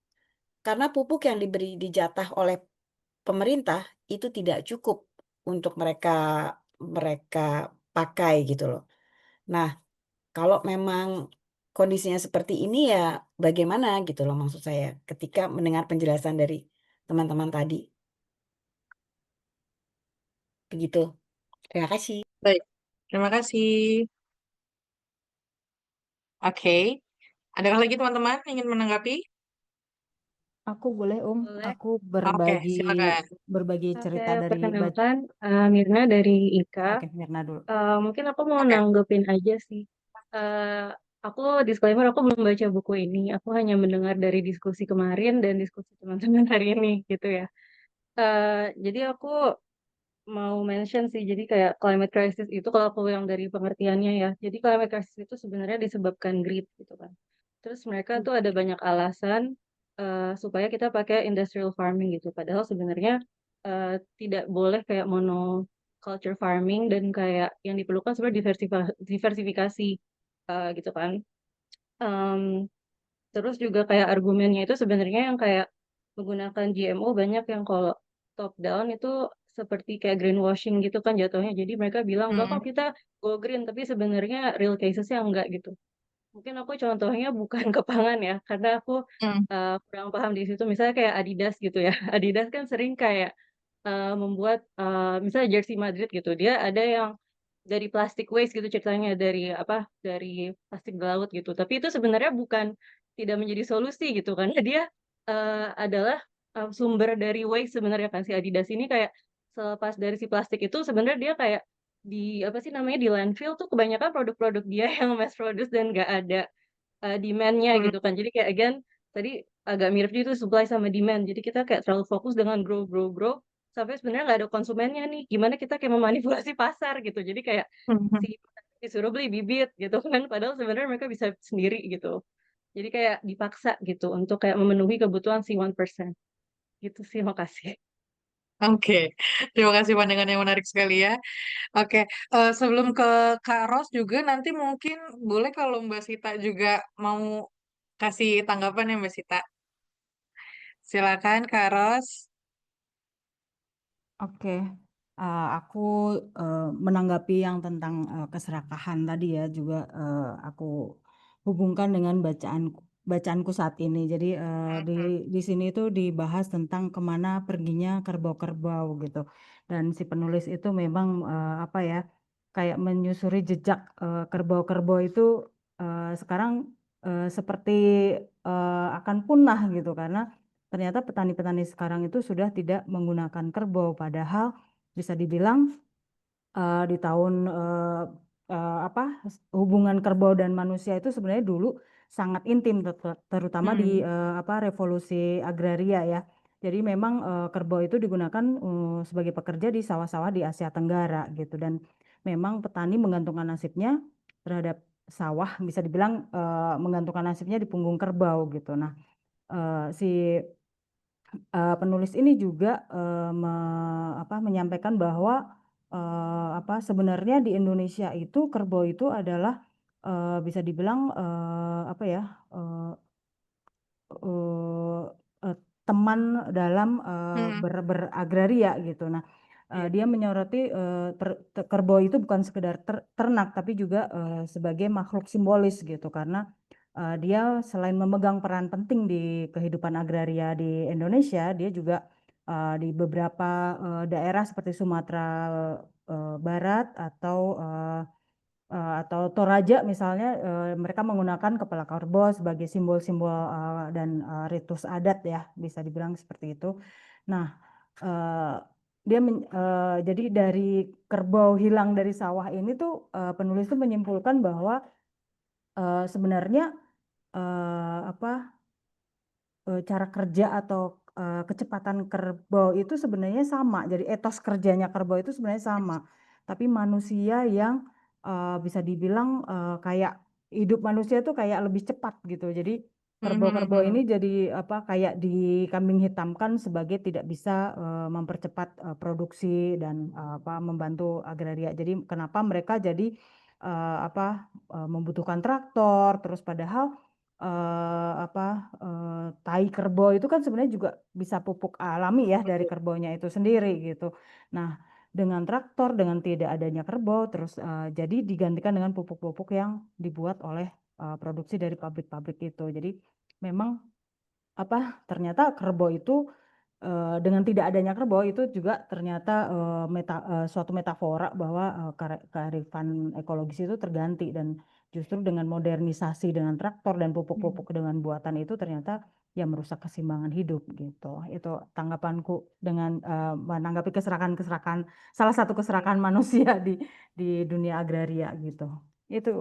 Karena pupuk yang diberi dijatah oleh pemerintah itu tidak cukup untuk mereka mereka pakai gitu loh. Nah, kalau memang kondisinya seperti ini ya bagaimana gitu loh maksud saya ketika mendengar penjelasan dari teman-teman tadi. Begitu. Terima kasih. Baik, terima kasih. Oke, adakah lagi teman-teman ingin menanggapi? Aku boleh, Boleh. aku Oke, silakan. berbagi Oke, cerita dari perkenalkan Mirna dari IKA. Oke, Mirna dulu. Mungkin aku mau Oke. nanggepin aja sih. Aku disclaimer, aku belum baca buku ini. Aku hanya mendengar dari diskusi kemarin dan diskusi teman-teman hari ini gitu ya. Jadi aku mau mention sih, jadi kayak climate crisis itu kalau aku yang dari pengertiannya ya. Jadi climate crisis itu sebenarnya disebabkan greed gitu kan. Terus mereka tuh ada banyak alasan supaya kita pakai industrial farming gitu. Padahal sebenarnya tidak boleh kayak monoculture farming, dan kayak yang diperlukan sebenarnya diversifikasi gitu kan. Em, Terus juga kayak argumennya itu sebenarnya yang kayak menggunakan GMO banyak yang kalau top down itu seperti kayak greenwashing gitu kan jatuhnya. Jadi mereka bilang enggak kok kita go green, tapi sebenarnya real casesnya enggak gitu. Mungkin aku contohnya bukan ke pangan ya, karena aku kurang paham di situ. Misalnya kayak Adidas gitu ya. Adidas kan sering kayak membuat misalnya jersey Madrid gitu. Dia ada yang dari plastic waste gitu ceritanya, dari apa? Dari plastik di laut gitu. Tapi itu sebenarnya bukan tidak menjadi solusi gitu kan. Dia adalah sumber dari waste sebenarnya kan, si Adidas ini kayak selepas dari si plastik itu sebenarnya dia kayak di apa sih namanya, di landfill tuh kebanyakan produk-produk dia yang mass produce dan nggak ada demand-nya gitu kan. Jadi kayak again tadi agak mirip juga tuh supply sama demand. Jadi kita kayak terlalu fokus dengan grow grow grow sampai sebenarnya nggak ada konsumennya nih. Gimana kita kayak memanipulasi pasar gitu. Jadi kayak si petani disuruh beli bibit gitu kan. Padahal sebenarnya mereka bisa sendiri gitu. Jadi kayak dipaksa gitu untuk kayak memenuhi kebutuhan si 1%. Gitu sih, makasih. Oke, terima kasih pandangan yang menarik sekali ya. Oke, sebelum ke Kak Ros juga nanti mungkin boleh kalau Mbak Sita juga mau kasih tanggapan ya Mbak Sita. Silakan Kak Ros. Oke, aku menanggapi yang tentang keserakahan tadi ya, juga aku hubungkan dengan bacaanku saat ini. Jadi di sini itu dibahas tentang kemana perginya kerbau-kerbau gitu. Dan si penulis itu memang apa ya, kayak menyusuri jejak kerbau-kerbau itu sekarang seperti akan punah gitu, karena ternyata petani-petani sekarang itu sudah tidak menggunakan kerbau, padahal bisa dibilang di tahun apa hubungan kerbau dan manusia itu sebenarnya dulu sangat intim, terutama di apa revolusi agraria ya. Jadi memang kerbau itu digunakan sebagai pekerja di sawah-sawah di Asia Tenggara gitu, dan memang petani menggantungkan nasibnya terhadap sawah, bisa dibilang menggantungkan nasibnya di punggung kerbau gitu. Nah, si penulis ini juga menyampaikan bahwa apa sebenarnya di Indonesia itu kerbau itu adalah bisa dibilang apa ya eh, eh, teman dalam beragraria gitu. Nah, dia menyoroti kerbau itu bukan sekedar ternak, tapi juga sebagai makhluk simbolis gitu, karena dia selain memegang peran penting di kehidupan agraria di Indonesia, dia juga di beberapa daerah seperti Sumatera Barat atau atau Toraja misalnya, mereka menggunakan kepala kerbau sebagai simbol-simbol dan ritus adat ya, bisa dibilang seperti itu. Nah, jadi dari kerbau hilang dari sawah ini tuh penulis tuh menyimpulkan bahwa sebenarnya cara kerja atau kecepatan kerbau itu sebenarnya sama. Jadi etos kerjanya kerbau itu sebenarnya sama. Tapi manusia yang bisa dibilang kayak hidup manusia tuh kayak lebih cepat gitu. Jadi kerbau-kerbau ini jadi kayak dikambing hitamkan sebagai tidak bisa mempercepat produksi dan membantu agraria. Jadi kenapa mereka jadi membutuhkan traktor, terus padahal tai kerbau itu kan sebenarnya juga bisa pupuk alami ya dari kerbaunya itu sendiri gitu. Nah, dengan traktor, dengan tidak adanya kerbau, terus jadi digantikan dengan pupuk-pupuk yang dibuat oleh produksi dari pabrik-pabrik itu. Jadi memang ternyata kerbau itu dengan tidak adanya kerbau itu juga ternyata suatu metafora bahwa kearifan ekologis itu terganti, dan justru dengan modernisasi dengan traktor dan pupuk-pupuk dengan buatan itu ternyata ya merusak keseimbangan hidup gitu. Itu tanggapanku dengan menanggapi salah satu keserakan manusia di dunia agraria gitu. Itu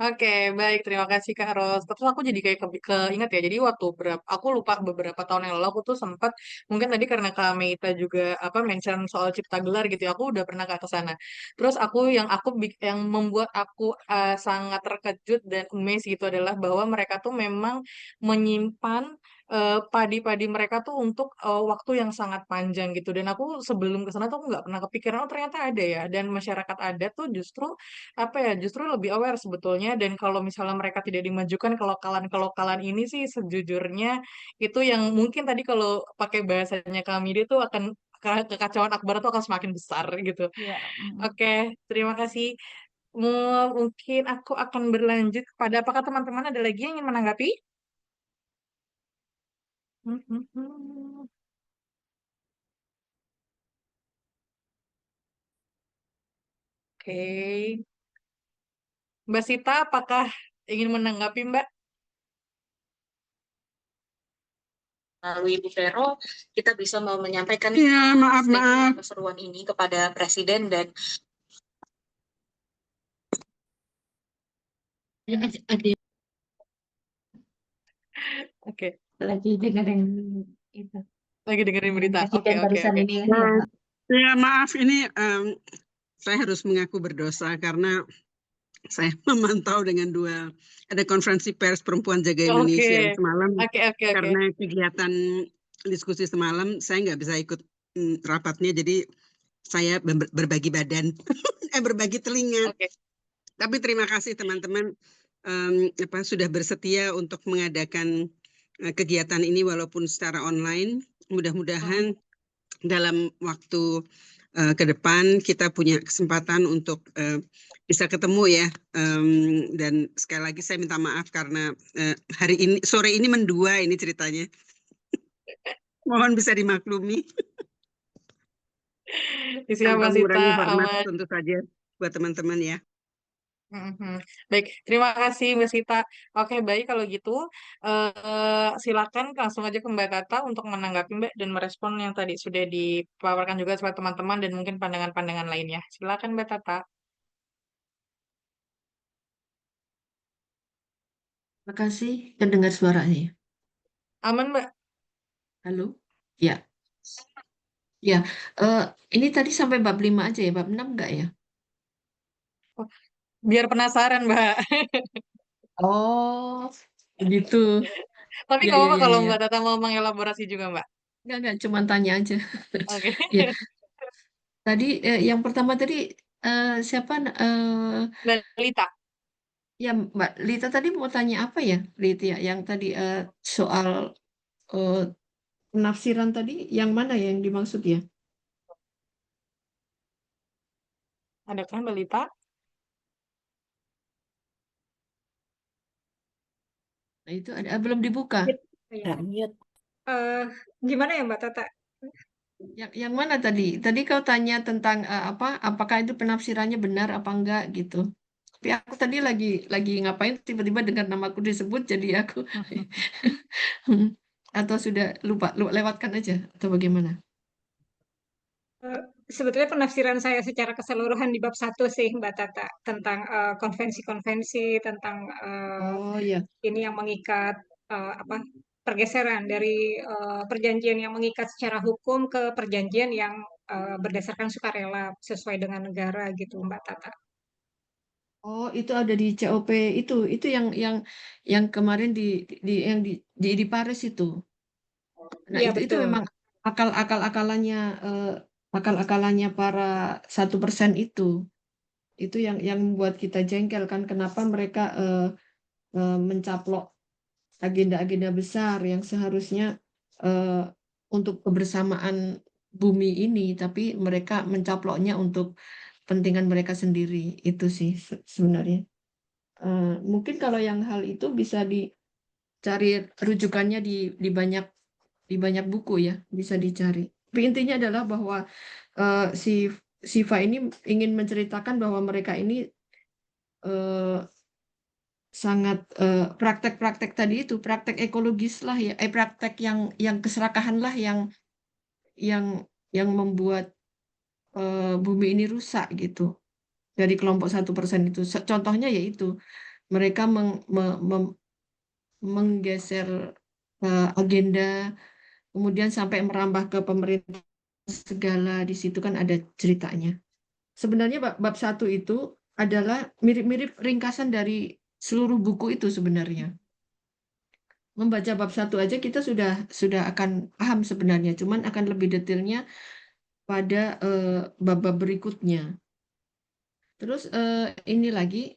Oke, baik. Terima kasih Kak Ros. Terus aku jadi kayak keinget ya. Jadi waktu aku lupa beberapa tahun yang lalu aku tuh sempat mungkin tadi karena Kak Meita juga mention soal cipta gelar gitu ya. Aku udah pernah ke sana. Terus yang membuat aku sangat terkejut dan amazed gitu adalah bahwa mereka tuh memang menyimpan padi-padi mereka tuh untuk waktu yang sangat panjang gitu. Dan aku sebelum ke sana tuh aku nggak pernah kepikiran oh ternyata ada ya. Dan masyarakat adat tuh justru justru lebih aware sebetulnya, dan kalau misalnya mereka tidak dimajukan kelokalan-kelokalan ini sih sejujurnya itu yang mungkin tadi kalau pakai bahasanya kami itu akan kekacauan akbar itu akan semakin besar gitu. ya. Oke, terima kasih. Mungkin aku akan berlanjut kepada apakah teman-teman ada lagi yang ingin menanggapi? Oke. Mbak Sita, apakah ingin menanggapi Mbak? Melalui Bu Vero, kita bisa mau menyampaikan Ya, maaf. keseruan ini kepada Presiden dan ada Oke. Lagi dengerin itu. Lagi dengerin berita. Presiden barusan ini kan ya. Ya, maaf, ini saya harus mengaku berdosa karena saya memantau dengan ada konferensi pers perempuan jaga Indonesia semalam. Karena kegiatan diskusi semalam, saya nggak bisa ikut rapatnya, jadi saya berbagi badan, berbagi telinga. Tapi terima kasih teman-teman sudah bersedia untuk mengadakan kegiatan ini walaupun secara online. Mudah-mudahan dalam waktu ke depan kita punya kesempatan untuk bisa ketemu ya. Dan sekali lagi saya minta maaf karena sore ini mendua ini ceritanya. Mohon bisa dimaklumi. Tanpa mengurangi hormat tentu saja buat teman-teman ya. Baik, terima kasih Mbak Sita. Oke, baik kalau gitu silakan langsung aja ke Mbak Tata untuk menanggapi Mbak dan merespon yang tadi sudah dipaparkan juga sama teman-teman dan mungkin pandangan-pandangan lainnya. Silakan Mbak Tata. terima kasih. Terdengar suaranya. Aman Mbak? Halo? Ya. Ya, ini tadi sampai bab 5 aja ya, bab 6 enggak ya? Biar penasaran Mbak. Oh, begitu. Tapi nggak apa-apa kalau Mbak Tata mau mengelaborasi juga Mbak. Enggak, cuma tanya aja. Oke. Ya. Tadi yang pertama tadi siapa? Mbak Lita. Ya, Mbak Lita tadi mau tanya apa ya, Lita? Yang tadi soal penafsiran tadi, yang mana yang dimaksud ya? Ada kan Mbak Lita? Nah, itu belum dibuka. Gimana ya Mbak Tata? Yang mana tadi? Tadi kau tanya tentang apa? Apakah itu penafsirannya benar apa enggak gitu. Tapi aku tadi lagi ngapain tiba-tiba dengar namaku disebut jadi aku atau sudah lupa lewatkan aja atau bagaimana? Eh, Sebetulnya penafsiran saya secara keseluruhan di bab 1 sih, Mbak Tata, tentang konvensi-konvensi, tentang Oh ya. ini yang mengikat apa pergeseran dari perjanjian yang mengikat secara hukum ke perjanjian yang berdasarkan sukarela sesuai dengan negara gitu, Mbak Tata. Oh, itu ada di COP itu yang kemarin di Paris itu. Nah, Iya itu betul. memang akal-akalannya para 1% itu. Itu yang membuat kita jengkel kan kenapa mereka mencaplok agenda-agenda besar yang seharusnya eh, untuk kebersamaan bumi ini, tapi mereka mencaploknya untuk kepentingan mereka sendiri. Itu sih sebenarnya. Mungkin kalau yang hal itu bisa dicari rujukannya di banyak buku ya, bisa dicari. Tapi intinya adalah bahwa si Siva ini ingin menceritakan bahwa mereka ini eh, sangat praktek-praktek tadi itu, praktek ekologis lah ya, praktek yang keserakahan lah yang yang membuat bumi ini rusak gitu dari kelompok 1% itu. Contohnya yaitu mereka menggeser agenda, kemudian sampai merambah ke pemerintah segala. Di situ kan ada ceritanya. Sebenarnya bab 1 itu adalah mirip-mirip ringkasan dari seluruh buku itu sebenarnya. Membaca bab 1 aja kita sudah akan paham sebenarnya, cuman akan lebih detailnya pada bab-bab berikutnya. Terus ini lagi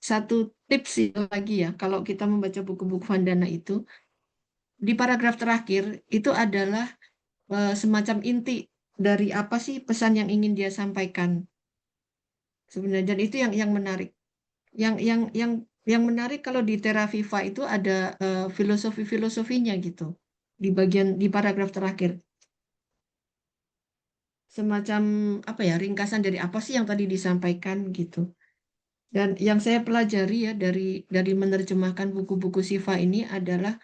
satu tips lagi ya, kalau kita membaca buku-buku Vandana itu, di paragraf terakhir itu adalah semacam inti dari apa sih pesan yang ingin dia sampaikan sebenarnya. Dan itu yang menarik. Yang menarik kalau di Terra Viva itu ada filosofi-filosofinya gitu di paragraf terakhir. Semacam apa ya ringkasan dari apa sih yang tadi disampaikan gitu. Dan yang saya pelajari ya dari menerjemahkan buku-buku Siva ini adalah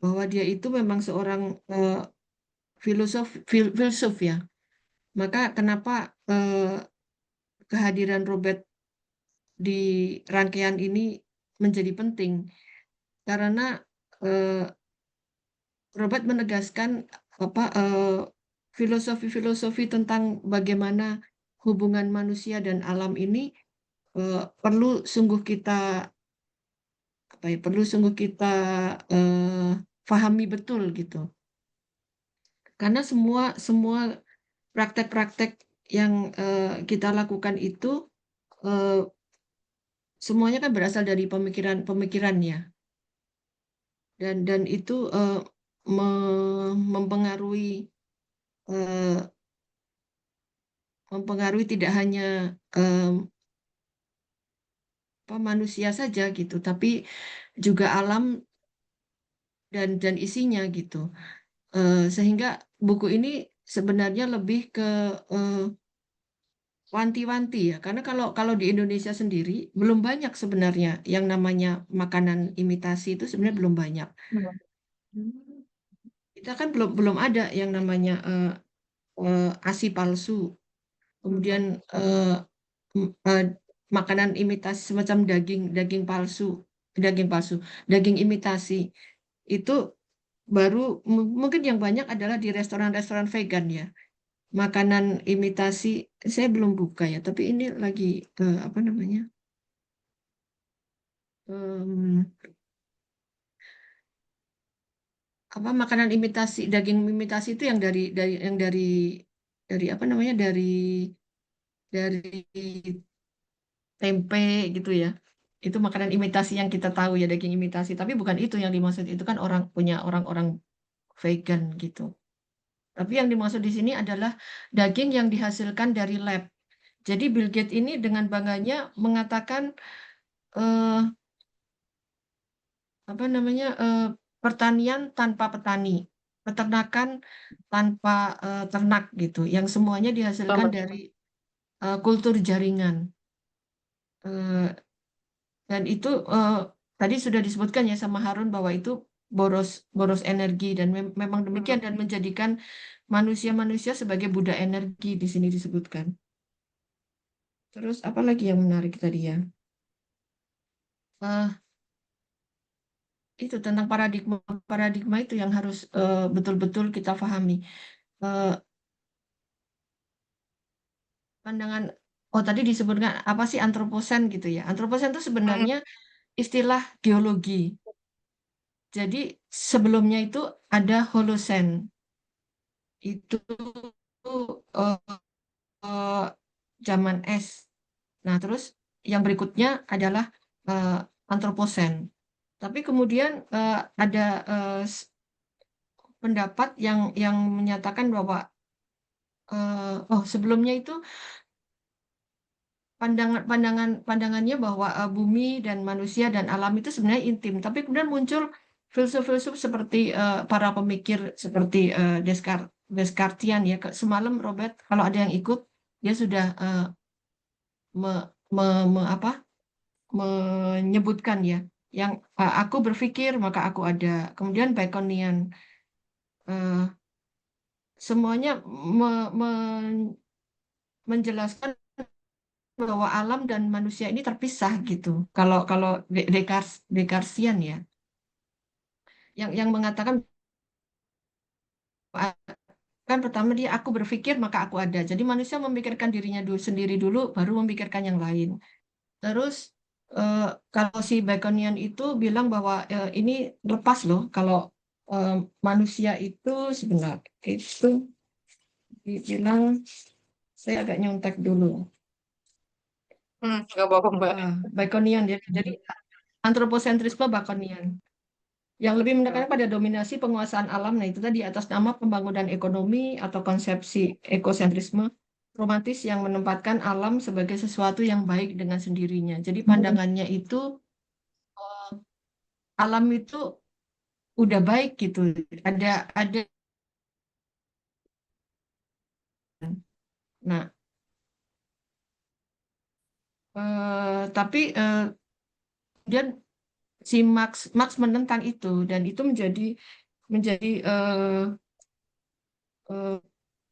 bahwa dia itu memang seorang filsuf ya. Maka kenapa kehadiran Robert di rangkaian ini menjadi penting? Karena Robert menegaskan apa filosofi-filosofi tentang bagaimana hubungan manusia dan alam ini perlu sungguh kita pahami betul gitu. Karena semua praktek-praktek yang kita lakukan itu semuanya kan berasal dari pemikiran-pemikirannya. Dan itu mempengaruhi tidak hanya manusia saja gitu, tapi juga alam dan isinya gitu. Sehingga buku ini sebenarnya lebih ke wanti-wanti ya, karena kalau di Indonesia sendiri belum banyak sebenarnya yang namanya makanan imitasi itu sebenarnya belum banyak. Kita kan belum ada yang namanya ASI palsu, kemudian makanan imitasi semacam daging imitasi itu baru mungkin yang banyak adalah di restoran-restoran vegan ya. Makanan imitasi saya belum buka ya, tapi ini lagi apa namanya? Apa makanan imitasi daging imitasi itu yang dari apa namanya? Dari tempe gitu ya. Itu makanan imitasi yang kita tahu ya daging imitasi, tapi bukan itu yang dimaksud. Itu kan orang-orang vegan gitu. Tapi yang dimaksud di sini adalah daging yang dihasilkan dari lab. Jadi Bill Gates ini dengan bangganya mengatakan apa namanya pertanian tanpa petani. peternakan tanpa ternak gitu, yang semuanya dihasilkan dari kultur jaringan. Dan itu tadi sudah disebutkan ya sama Harun bahwa itu boros energi dan memang demikian, dan menjadikan manusia-manusia sebagai budak energi di sini disebutkan. Terus apa lagi yang menarik tadi ya? Itu tentang paradigma itu yang harus betul-betul kita pahami. Pandangan tadi disebutkan apa sih antroposen gitu ya? Antroposen itu sebenarnya istilah geologi. Jadi sebelumnya itu ada holosen. Itu eh, eh, zaman es. Nah, terus yang berikutnya adalah antroposen. Tapi kemudian ada pendapat yang menyatakan bahwa sebelumnya itu pandangannya bahwa bumi dan manusia dan alam itu sebenarnya intim. Tapi kemudian muncul filsuf-filsuf seperti para pemikir seperti Descartian ya. Semalam Robert, kalau ada yang ikut, dia sudah menyebutkan ya, yang aku berpikir maka aku ada. Kemudian Baconian, semuanya menjelaskan bahwa alam dan manusia ini terpisah gitu. Kalau Descartesian ya, yang mengatakan kan pertama dia aku berpikir maka aku ada. Jadi manusia memikirkan dirinya sendiri dulu, baru memikirkan yang lain. Terus kalau si Baconian itu bilang bahwa ini lepas loh, kalau manusia itu sebenarnya itu dibilang, saya agak nyontek dulu. Nggak apa-apa, Mbak. Baconian ya. Jadi antroposentrisme Baconian yang lebih menekankan pada dominasi penguasaan alam. Nah, itu tadi atas nama pembangunan ekonomi atau konsepsi ekosentrisme romantis yang menempatkan alam sebagai sesuatu yang baik dengan sendirinya. Jadi pandangannya itu alam itu udah baik gitu. Ada Nah, tapi kemudian si Marx menentang itu, dan itu menjadi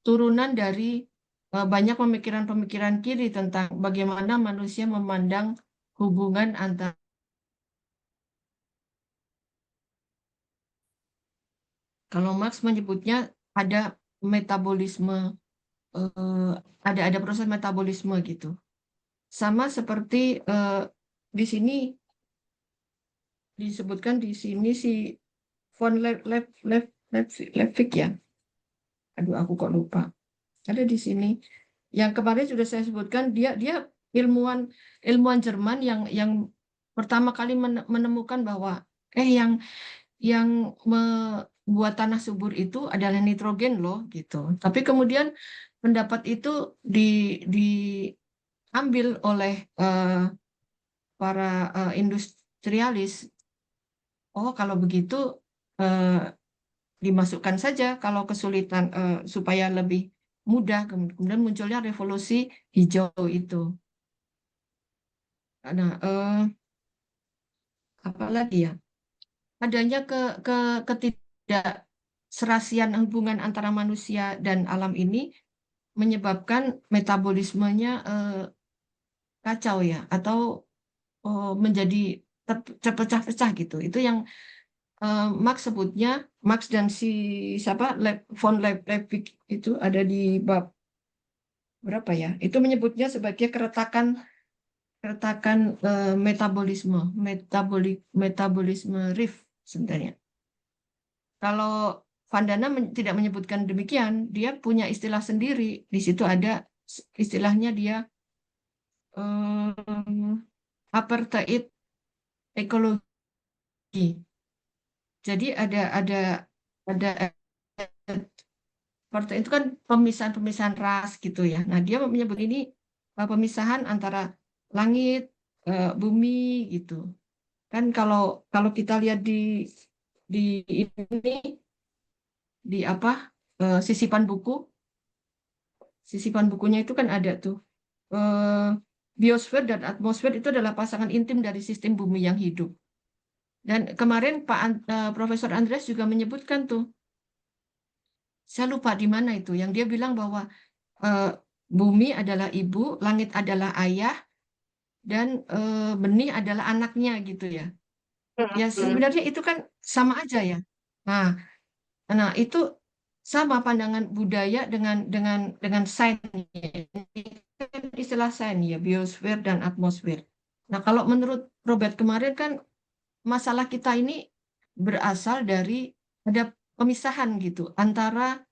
turunan dari banyak pemikiran-pemikiran kiri tentang bagaimana manusia memandang hubungan antara kalau Marx menyebutnya ada metabolisme, ada proses metabolisme gitu. Sama seperti di sini disebutkan di sini si von Levik ya. Aduh, aku kok lupa. Ada di sini. Yang kemarin sudah saya sebutkan, dia ilmuwan Jerman yang pertama kali menemukan bahwa yang membuat tanah subur itu adalah nitrogen loh gitu. Tapi kemudian pendapat itu diambil oleh para industrialis. Oh, kalau begitu dimasukkan saja kalau kesulitan supaya lebih mudah. Kemudian munculnya revolusi hijau itu. Nah, apa lagi ya? Adanya ketidakserasian hubungan antara manusia dan alam ini menyebabkan metabolismenya kacau ya, atau menjadi terpecah-pecah gitu. Itu yang Marx sebutnya, Marx dan si siapa von Levik itu ada di bab berapa ya? Itu menyebutnya sebagai keretakan metabolisme rift sebenarnya. Kalau Vandana tidak menyebutkan demikian, dia punya istilah sendiri. Di situ ada istilahnya dia apartheid ekologi. Jadi ada apartheid itu kan pemisahan ras gitu ya. Nah, dia menyebut ini pemisahan antara langit, bumi gitu. Kan kalau kita lihat di ini di apa sisipan buku. Sisipan bukunya itu kan ada tuh. Biosfer dan atmosfer itu adalah pasangan intim dari sistem bumi yang hidup. Dan kemarin Profesor Andreas juga menyebutkan tuh, saya lupa di mana itu, yang dia bilang bahwa bumi adalah ibu, langit adalah ayah, dan benih adalah anaknya gitu ya. Ya sebenarnya itu kan sama aja ya. Nah, itu sama pandangan budaya dengan sains. Ini kan istilah sains ya, biosfer dan atmosfer. Nah, kalau menurut Robert kemarin kan masalah kita ini berasal dari ada pemisahan gitu antara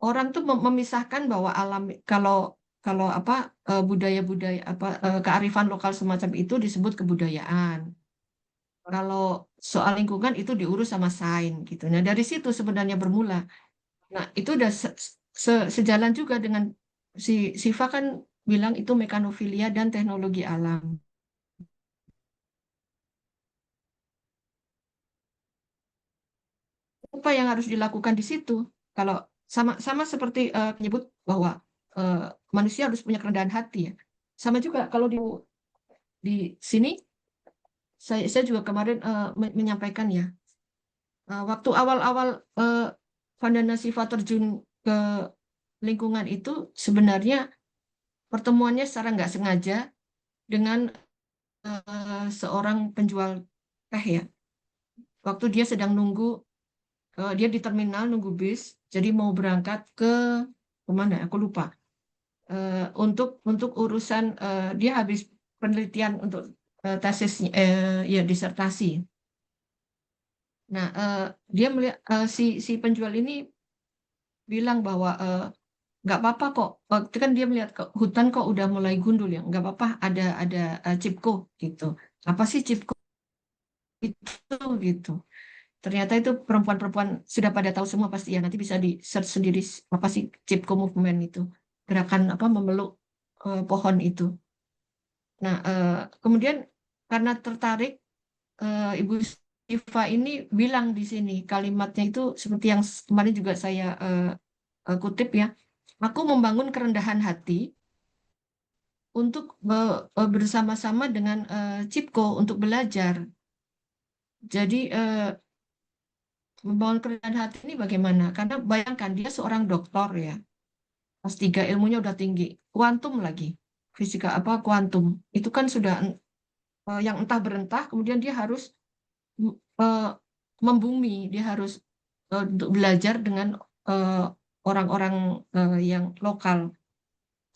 orang tuh memisahkan bahwa alam kalau apa budaya-budaya kearifan lokal semacam itu disebut kebudayaan. Kalau soal lingkungan itu diurus sama sains gitu. Nah, dari situ sebenarnya bermula. Nah, itu udah sejalan juga dengan si Siva kan bilang itu mekanofilia dan teknologi alam. Apa yang harus dilakukan di situ? Kalau sama seperti menyebut bahwa manusia harus punya kerendahan hati ya. Sama juga kalau di sini saya juga kemarin menyampaikan ya. Waktu awal-awal Vandana Shiva terjun ke lingkungan itu sebenarnya pertemuannya secara nggak sengaja dengan seorang penjual teh ya. Waktu dia sedang nunggu, dia di terminal nunggu bis, jadi mau berangkat ke kemana? Aku lupa. Untuk urusan dia habis penelitian untuk tesisnya, ya disertasi. Nah, dia melihat si penjual ini bilang bahwa nggak apa-apa kok. Waktu kan dia melihat hutan kok udah mulai gundul ya, nggak apa-apa ada Cipko gitu. Apa sih Cipko itu gitu? Ternyata itu perempuan-perempuan sudah pada tahu semua pasti ya. Nanti bisa di search sendiri apa sih Cipko Movement itu, gerakan apa memeluk pohon itu. Nah, kemudian karena tertarik, Ibu Siva ini bilang di sini kalimatnya itu seperti yang kemarin juga saya kutip ya. Aku membangun kerendahan hati untuk bersama-sama dengan Cipko untuk belajar. Jadi membangun kerendahan hati ini bagaimana? Karena bayangkan dia seorang doktor ya, S3 ilmunya udah tinggi, kuantum lagi, fisika apa kuantum. Itu kan sudah yang entah berentah, kemudian dia harus membumi, dia harus untuk belajar dengan orang-orang yang lokal.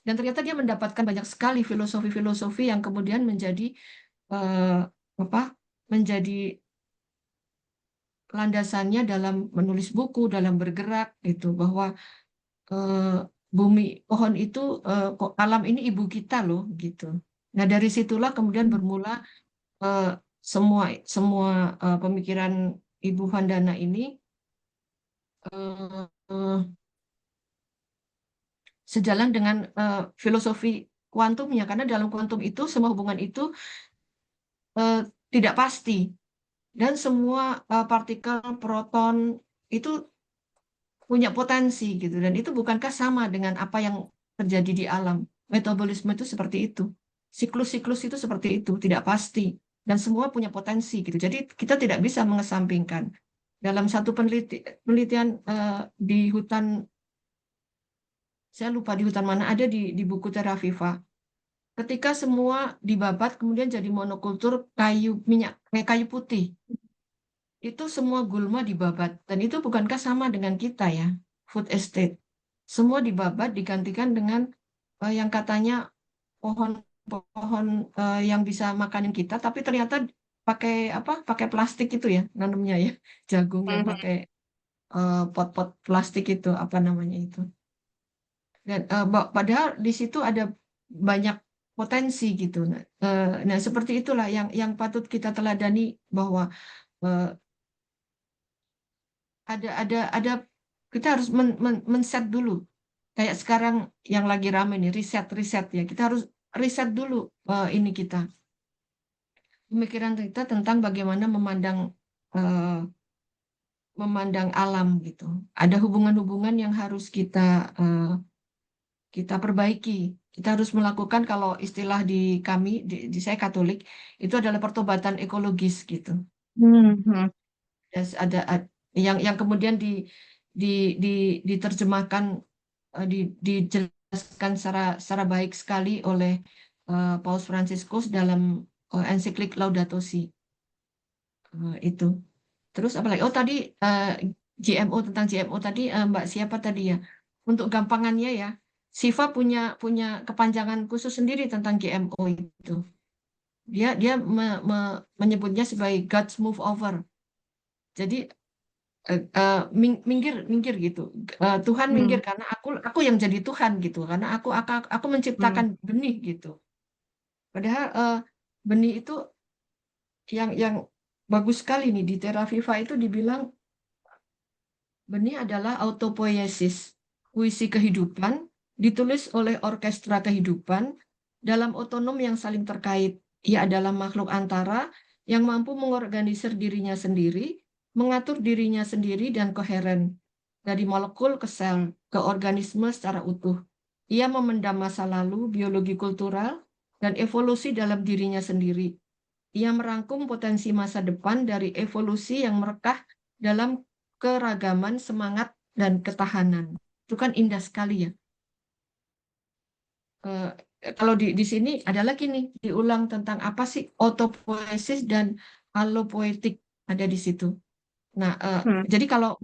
Dan ternyata dia mendapatkan banyak sekali filosofi-filosofi yang kemudian menjadi menjadi landasannya dalam menulis buku, dalam bergerak gitu, bahwa bumi pohon itu alam ini ibu kita loh gitu. Nah, dari situlah kemudian bermula semua pemikiran Ibu Vandana ini sejalan dengan filosofi kuantumnya, karena dalam kuantum itu semua hubungan itu tidak pasti, dan semua partikel proton itu punya potensi gitu, dan itu bukankah sama dengan apa yang terjadi di alam? Metabolisme itu seperti itu, siklus-siklus itu seperti itu, tidak pasti, dan semua punya potensi gitu. Jadi kita tidak bisa mengesampingkan. Dalam satu penelitian di hutan, saya lupa di hutan mana, ada di buku Terra Viva. Ketika semua dibabat kemudian jadi monokultur kayu putih, itu semua gulma dibabat, dan itu bukankah sama dengan kita ya, food estate, semua dibabat digantikan dengan yang katanya pohon-pohon yang bisa makanin kita, tapi ternyata pakai plastik itu ya nanamnya ya, jagung yang pakai pot-pot plastik itu apa namanya itu. Dan padahal di situ ada banyak potensi gitu. Nah, seperti itulah yang patut kita teladani, bahwa ada kita harus men-set dulu. Kayak sekarang yang lagi rame nih, riset ya. Kita harus riset dulu ini kita. Pemikiran kita tentang bagaimana memandang memandang alam gitu. Ada hubungan-hubungan yang harus kita perbaiki. Kita harus melakukan, kalau istilah di kami, di saya Katolik, itu adalah pertobatan ekologis gitu. Ada yang kemudian diterjemahkan, dijelaskan secara baik sekali oleh Paus Fransiskus dalam ensiklik Laudato Si. Itu. Terus apa lagi? Oh tadi GMO, tentang GMO tadi Mbak siapa tadi ya? Untuk gampangannya ya, Siva punya kepanjangan khusus sendiri tentang GMO itu. Dia menyebutnya sebagai God's move over. Jadi minggir gitu. Tuhan minggir karena aku yang jadi Tuhan gitu. Karena aku menciptakan benih gitu. Padahal benih itu yang bagus sekali nih di Terra Viva itu dibilang benih adalah autopoiesis, puisi kehidupan ditulis oleh orkestra kehidupan dalam otonom yang saling terkait. Ia adalah makhluk antara yang mampu mengorganisir dirinya sendiri, mengatur dirinya sendiri dan koheren, dari molekul ke sel, ke organisme secara utuh. Ia memendam masa lalu, biologi kultural, dan evolusi dalam dirinya sendiri. Ia merangkum potensi masa depan dari evolusi yang merekah dalam keragaman, semangat, dan ketahanan. Itu kan indah sekali ya. Kalau di sini ada lagi nih, diulang tentang apa sih autopoiesis dan allopoetik ada di situ. Nah, jadi kalau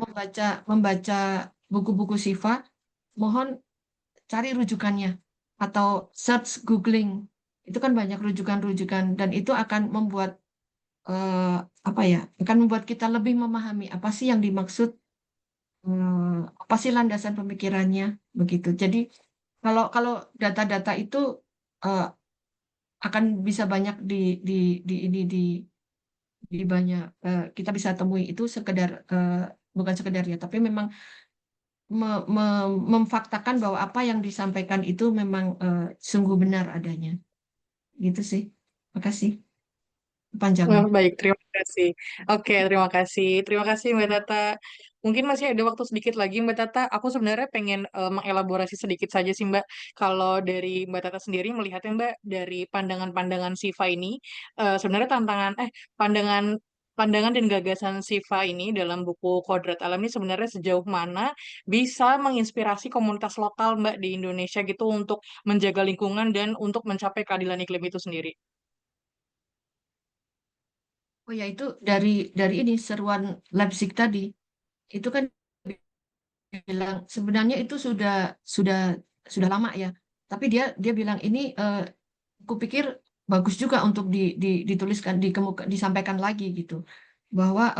membaca buku-buku Siva, mohon cari rujukannya atau search googling. Itu kan banyak rujukan-rujukan dan itu akan membuat apa ya? Akan membuat kita lebih memahami apa sih yang dimaksud, apa sih landasan pemikirannya begitu. Jadi kalau data-data itu akan bisa banyak di banyak kita bisa temui itu sekedar bukan sekedar ya, tapi memang memfaktakan bahwa apa yang disampaikan itu memang sungguh benar adanya. Gitu sih. Makasih. Panjangan. Baik, terima kasih. Oke, terima kasih. Terima kasih Mbak Tata. Mungkin masih ada waktu sedikit lagi Mbak Tata. Aku sebenarnya pengen mengelaborasi sedikit saja sih Mbak. Kalau dari Mbak Tata sendiri melihatnya Mbak dari pandangan-pandangan Siva ini, sebenarnya pandangan dan gagasan Siva ini dalam buku Kodrat Alam ini sebenarnya sejauh mana bisa menginspirasi komunitas lokal Mbak di Indonesia gitu untuk menjaga lingkungan dan untuk mencapai keadilan iklim itu sendiri. Oh ya, itu dari ini seruan Leipzig tadi. Itu kan bilang sebenarnya itu sudah lama ya. Tapi dia bilang ini aku pikir bagus juga untuk dituliskan, disampaikan lagi gitu. Bahwa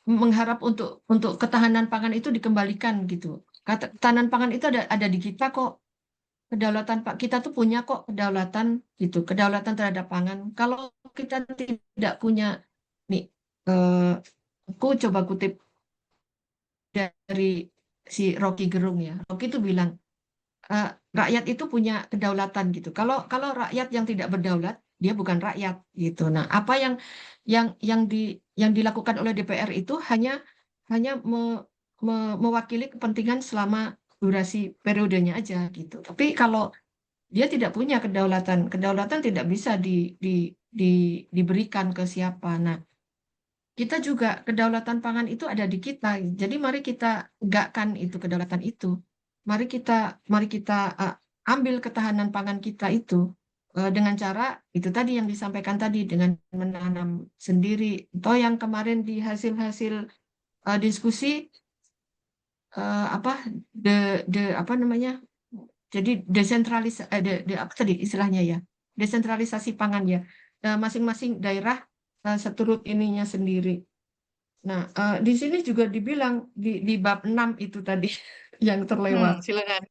mengharap untuk ketahanan pangan itu dikembalikan gitu. Ketahanan pangan itu ada di kita kok. Kedaulatan Pak kita tuh punya kok kedaulatan gitu, kedaulatan terhadap pangan. Kalau kita tidak punya nih, aku coba kutip dari si Rocky Gerung ya. Rocky itu bilang rakyat itu punya kedaulatan gitu. Kalau rakyat yang tidak berdaulat, dia bukan rakyat gitu. Nah, apa yang dilakukan oleh DPR itu hanya mewakili kepentingan selama durasi periodenya aja gitu. Tapi kalau dia tidak punya kedaulatan tidak bisa diberikan ke siapa. Nah, kita juga kedaulatan pangan itu ada di kita. Jadi mari kita tegakkan itu kedaulatan itu. Mari kita ambil ketahanan pangan kita itu dengan cara itu tadi yang disampaikan tadi, dengan menanam sendiri. Atau yang kemarin di hasil-hasil diskusi apa namanya? Jadi apa tadi istilahnya ya? Desentralisasi pangan ya. Masing-masing daerah seturut ininya sendiri. Nah, di sini juga dibilang di bab 6 itu tadi yang terlewat. Silakan.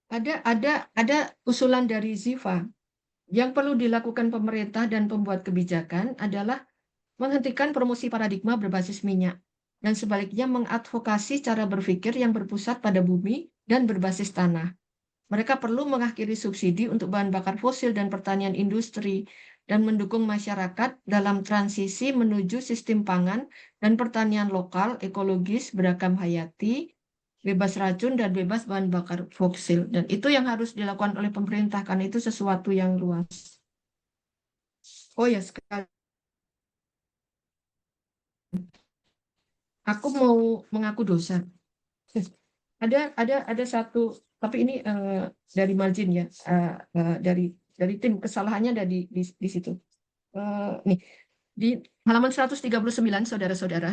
Ada usulan dari Ziva. Yang perlu dilakukan pemerintah dan pembuat kebijakan adalah menghentikan promosi paradigma berbasis minyak dan sebaliknya mengadvokasi cara berpikir yang berpusat pada bumi dan berbasis tanah. Mereka perlu mengakhiri subsidi untuk bahan bakar fosil dan pertanian industri dan mendukung masyarakat dalam transisi menuju sistem pangan dan pertanian lokal, ekologis, beragam hayati, bebas racun, dan bebas bahan bakar fosil. Dan itu yang harus dilakukan oleh pemerintah, karena itu sesuatu yang luas. Oh ya, sekali. Aku mau mengaku dosa. Ada satu, tapi ini dari margin ya, dari tim, kesalahannya ada di situ. Nih, di halaman 139, saudara-saudara.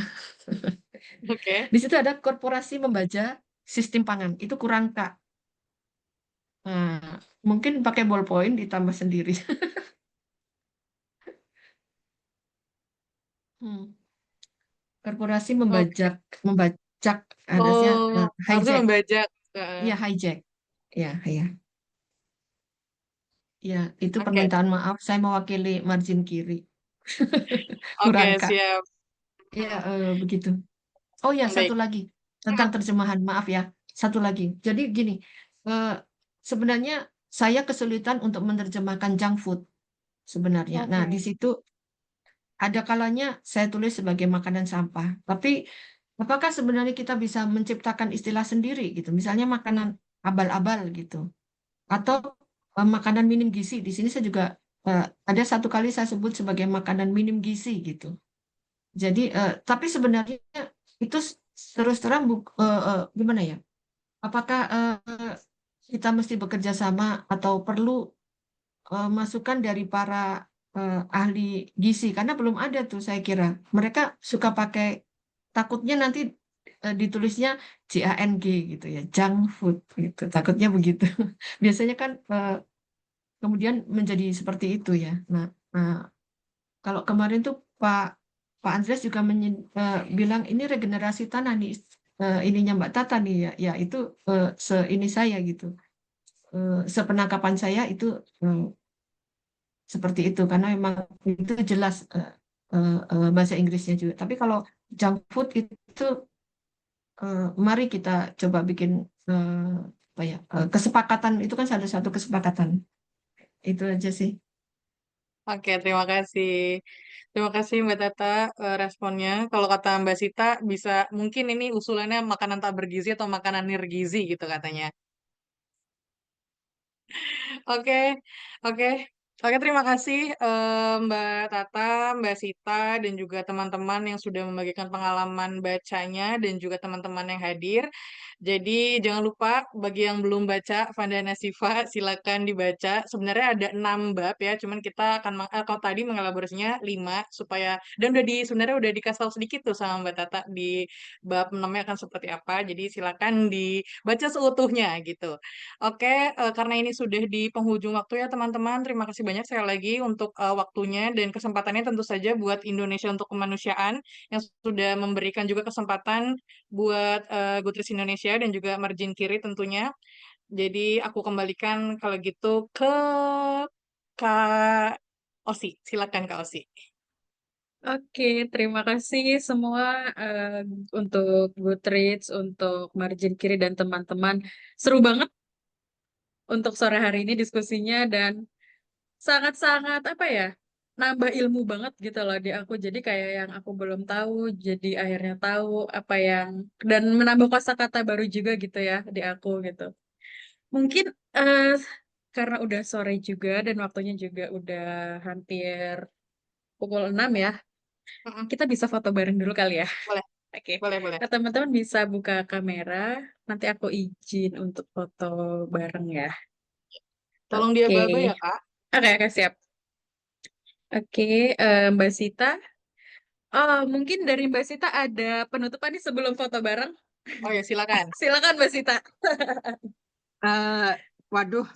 Oke. Di situ ada korporasi membaca sistem pangan. Itu kurang, Kak. Nah, mungkin pakai ballpoint ditambah sendiri. Korporasi Oke. membajak, harusnya Oh, harusnya hijack. membajak. Iya, hijack. Ya, ya. Ya, itu Oke. permintaan maaf. Saya mewakili margin kiri. Oke, Kurang, Kak. siap. Ya, begitu. Oh ya, Baik. satu lagi tentang terjemahan. Maaf ya, satu lagi. Jadi gini, sebenarnya saya kesulitan untuk menerjemahkan junk food sebenarnya. Nah, di Oke. situ ada kalanya saya tulis sebagai makanan sampah. Tapi apakah sebenarnya kita bisa menciptakan istilah sendiri gitu? Misalnya makanan abal-abal gitu, atau makanan minim gizi. Di sini saya juga ada satu kali saya sebut sebagai makanan minim gizi gitu. Jadi, tapi sebenarnya itu terus terang gimana ya? Apakah kita mesti bekerja sama atau perlu masukan dari para ahli gizi? Karena belum ada tuh, saya kira. Mereka suka pakai, takutnya nanti ditulisnya JANG gitu ya, junk food gitu. Takutnya begitu. Biasanya kan kemudian menjadi seperti itu ya. Nah, kalau kemarin tuh Pak Andreas juga bilang ini regenerasi tanah nih, ininya Mbak Tata nih ya, ya itu ini saya gitu, sepenangkapan saya itu seperti itu, karena memang itu jelas bahasa Inggrisnya juga. Tapi kalau junk food itu mari kita coba bikin apa ya, kesepakatan, itu kan salah satu kesepakatan. Itu aja sih. Oke, terima kasih. Terima kasih Mbak Tata responnya. Kalau kata Mbak Sita, bisa mungkin ini usulannya makanan tak bergizi atau makanan nirgizi gitu katanya. Oke, oke, oke. Terima kasih Mbak Tata, Mbak Sita, dan juga teman-teman yang sudah membagikan pengalaman bacanya dan juga teman-teman yang hadir. Jadi jangan lupa bagi yang belum baca Vandana Siva, silakan dibaca. Sebenarnya ada 6 bab ya, cuman kita akan kalau tadi mengelaborasinya 5 supaya, dan sebenarnya udah dikasih tahu sedikit tuh sama Mbak Tata di bab 6-nya akan seperti apa. Jadi silakan dibaca seutuhnya gitu. Oke, karena ini sudah di penghujung waktu ya teman-teman, terima kasih banyak sekali lagi untuk waktunya dan kesempatannya, tentu saja buat Indonesia untuk Kemanusiaan yang sudah memberikan juga kesempatan buat Goodreads Indonesia dan juga margin kiri tentunya. Jadi aku kembalikan kalau gitu ke Kak Osi. Silakan Kak Osi. Oke, terima kasih semua untuk Goodreads, untuk margin kiri dan teman-teman. Seru banget untuk sore hari ini diskusinya, dan sangat-sangat apa ya, nambah ilmu banget gitu loh di aku. Jadi kayak yang aku belum tahu, jadi akhirnya tahu apa yang, dan menambah kosakata baru juga gitu ya di aku gitu. Mungkin karena udah sore juga dan waktunya juga udah hampir pukul 6 ya, kita bisa foto bareng dulu kali ya. Boleh, Oke. boleh. Nah, teman-teman bisa buka kamera. Nanti aku izin untuk foto bareng ya. Tolong dia Oke. baba ya Kak. Oke, siap. Oke, Mbak Sita. Oh, mungkin dari Mbak Sita ada penutupan nih sebelum foto bareng. Oh ya, silakan. Silakan Mbak Sita. Waduh,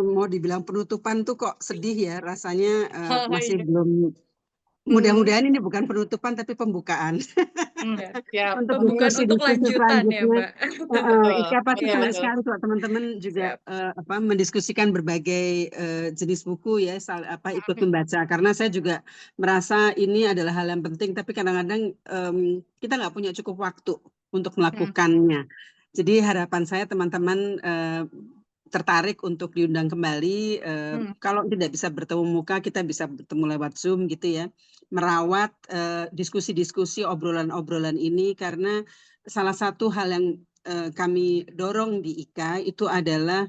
mau dibilang penutupan tuh kok sedih ya rasanya, masih Iya. belum. Mudah-mudahan ini bukan penutupan tapi pembukaan Siap. untuk Pembukaan untuk diskusi-diskusi lanjutan ya, selanjutnya. Mbak. Ika pasti Iya, senang betul. sekali kalau teman-teman juga mendiskusikan berbagai jenis buku ya, ikut membaca, karena saya juga merasa ini adalah hal yang penting, tapi kadang-kadang kita nggak punya cukup waktu untuk melakukannya. Jadi harapan saya teman-teman tertarik untuk diundang kembali. Kalau tidak bisa bertemu muka, kita bisa bertemu lewat Zoom gitu ya. Merawat diskusi-diskusi, obrolan-obrolan ini, karena salah satu hal yang kami dorong di IKA itu adalah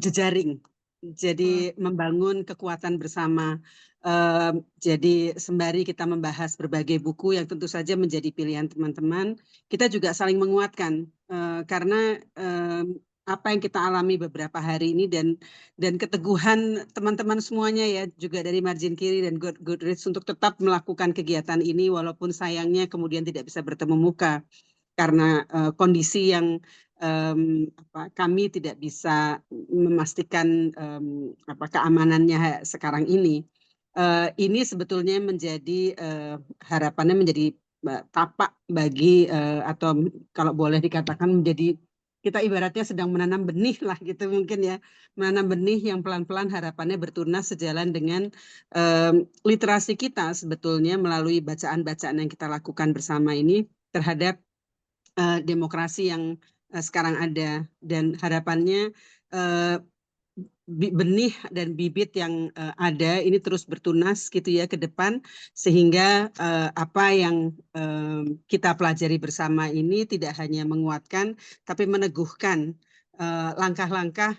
jejaring. Jadi membangun kekuatan bersama. Jadi sembari kita membahas berbagai buku yang tentu saja menjadi pilihan teman-teman, kita juga saling menguatkan karena apa yang kita alami beberapa hari ini dan keteguhan teman-teman semuanya ya, juga dari margin kiri dan Goodreads untuk tetap melakukan kegiatan ini walaupun sayangnya kemudian tidak bisa bertemu muka karena kondisi yang kami tidak bisa memastikan keamanannya sekarang ini. Ini sebetulnya menjadi harapannya menjadi tapak bagi atau kalau boleh dikatakan menjadi, kita ibaratnya sedang menanam benih lah gitu mungkin ya, menanam benih yang pelan-pelan harapannya bertunas sejalan dengan literasi kita sebetulnya melalui bacaan-bacaan yang kita lakukan bersama ini terhadap demokrasi yang sekarang ada, dan harapannya benih dan bibit yang ada ini terus bertunas gitu ya ke depan, sehingga apa yang kita pelajari bersama ini tidak hanya menguatkan tapi meneguhkan langkah-langkah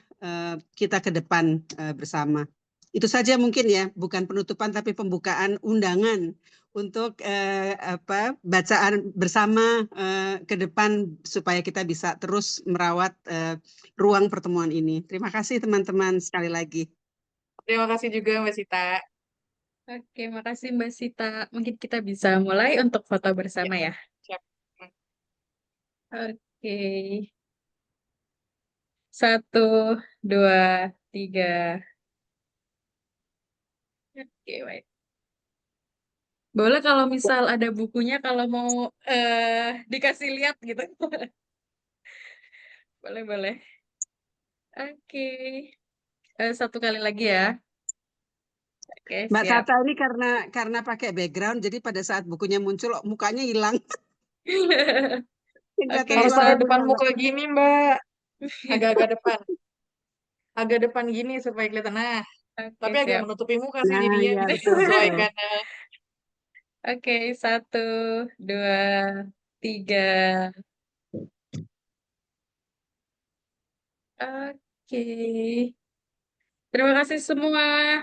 kita ke depan bersama. Itu saja mungkin ya, bukan penutupan tapi pembukaan undangan untuk bacaan bersama ke depan supaya kita bisa terus merawat ruang pertemuan ini. Terima kasih teman-teman sekali lagi. Terima kasih juga Mbak Sita. Oke, makasih Mbak Sita. Mungkin kita bisa mulai untuk foto bersama ya. Siap. Oke. 1, 2, 3. Oke, baik. Boleh kalau misal ada bukunya, kalau mau dikasih lihat gitu. Boleh, boleh. Oke. 1 kali lagi ya. Oke, Mbak siap. Tata ini karena pakai background, jadi pada saat bukunya muncul mukanya hilang. Oke, Harus ada depan muka gini Mbak. Agak-agak depan. Agak depan gini supaya kelihatan. Nah, tapi agak siap. menutupi muka sih Nah, jadinya. ya, Bisa disesuaikan. Oke, 1, 2, 3. Oke. Terima kasih semua.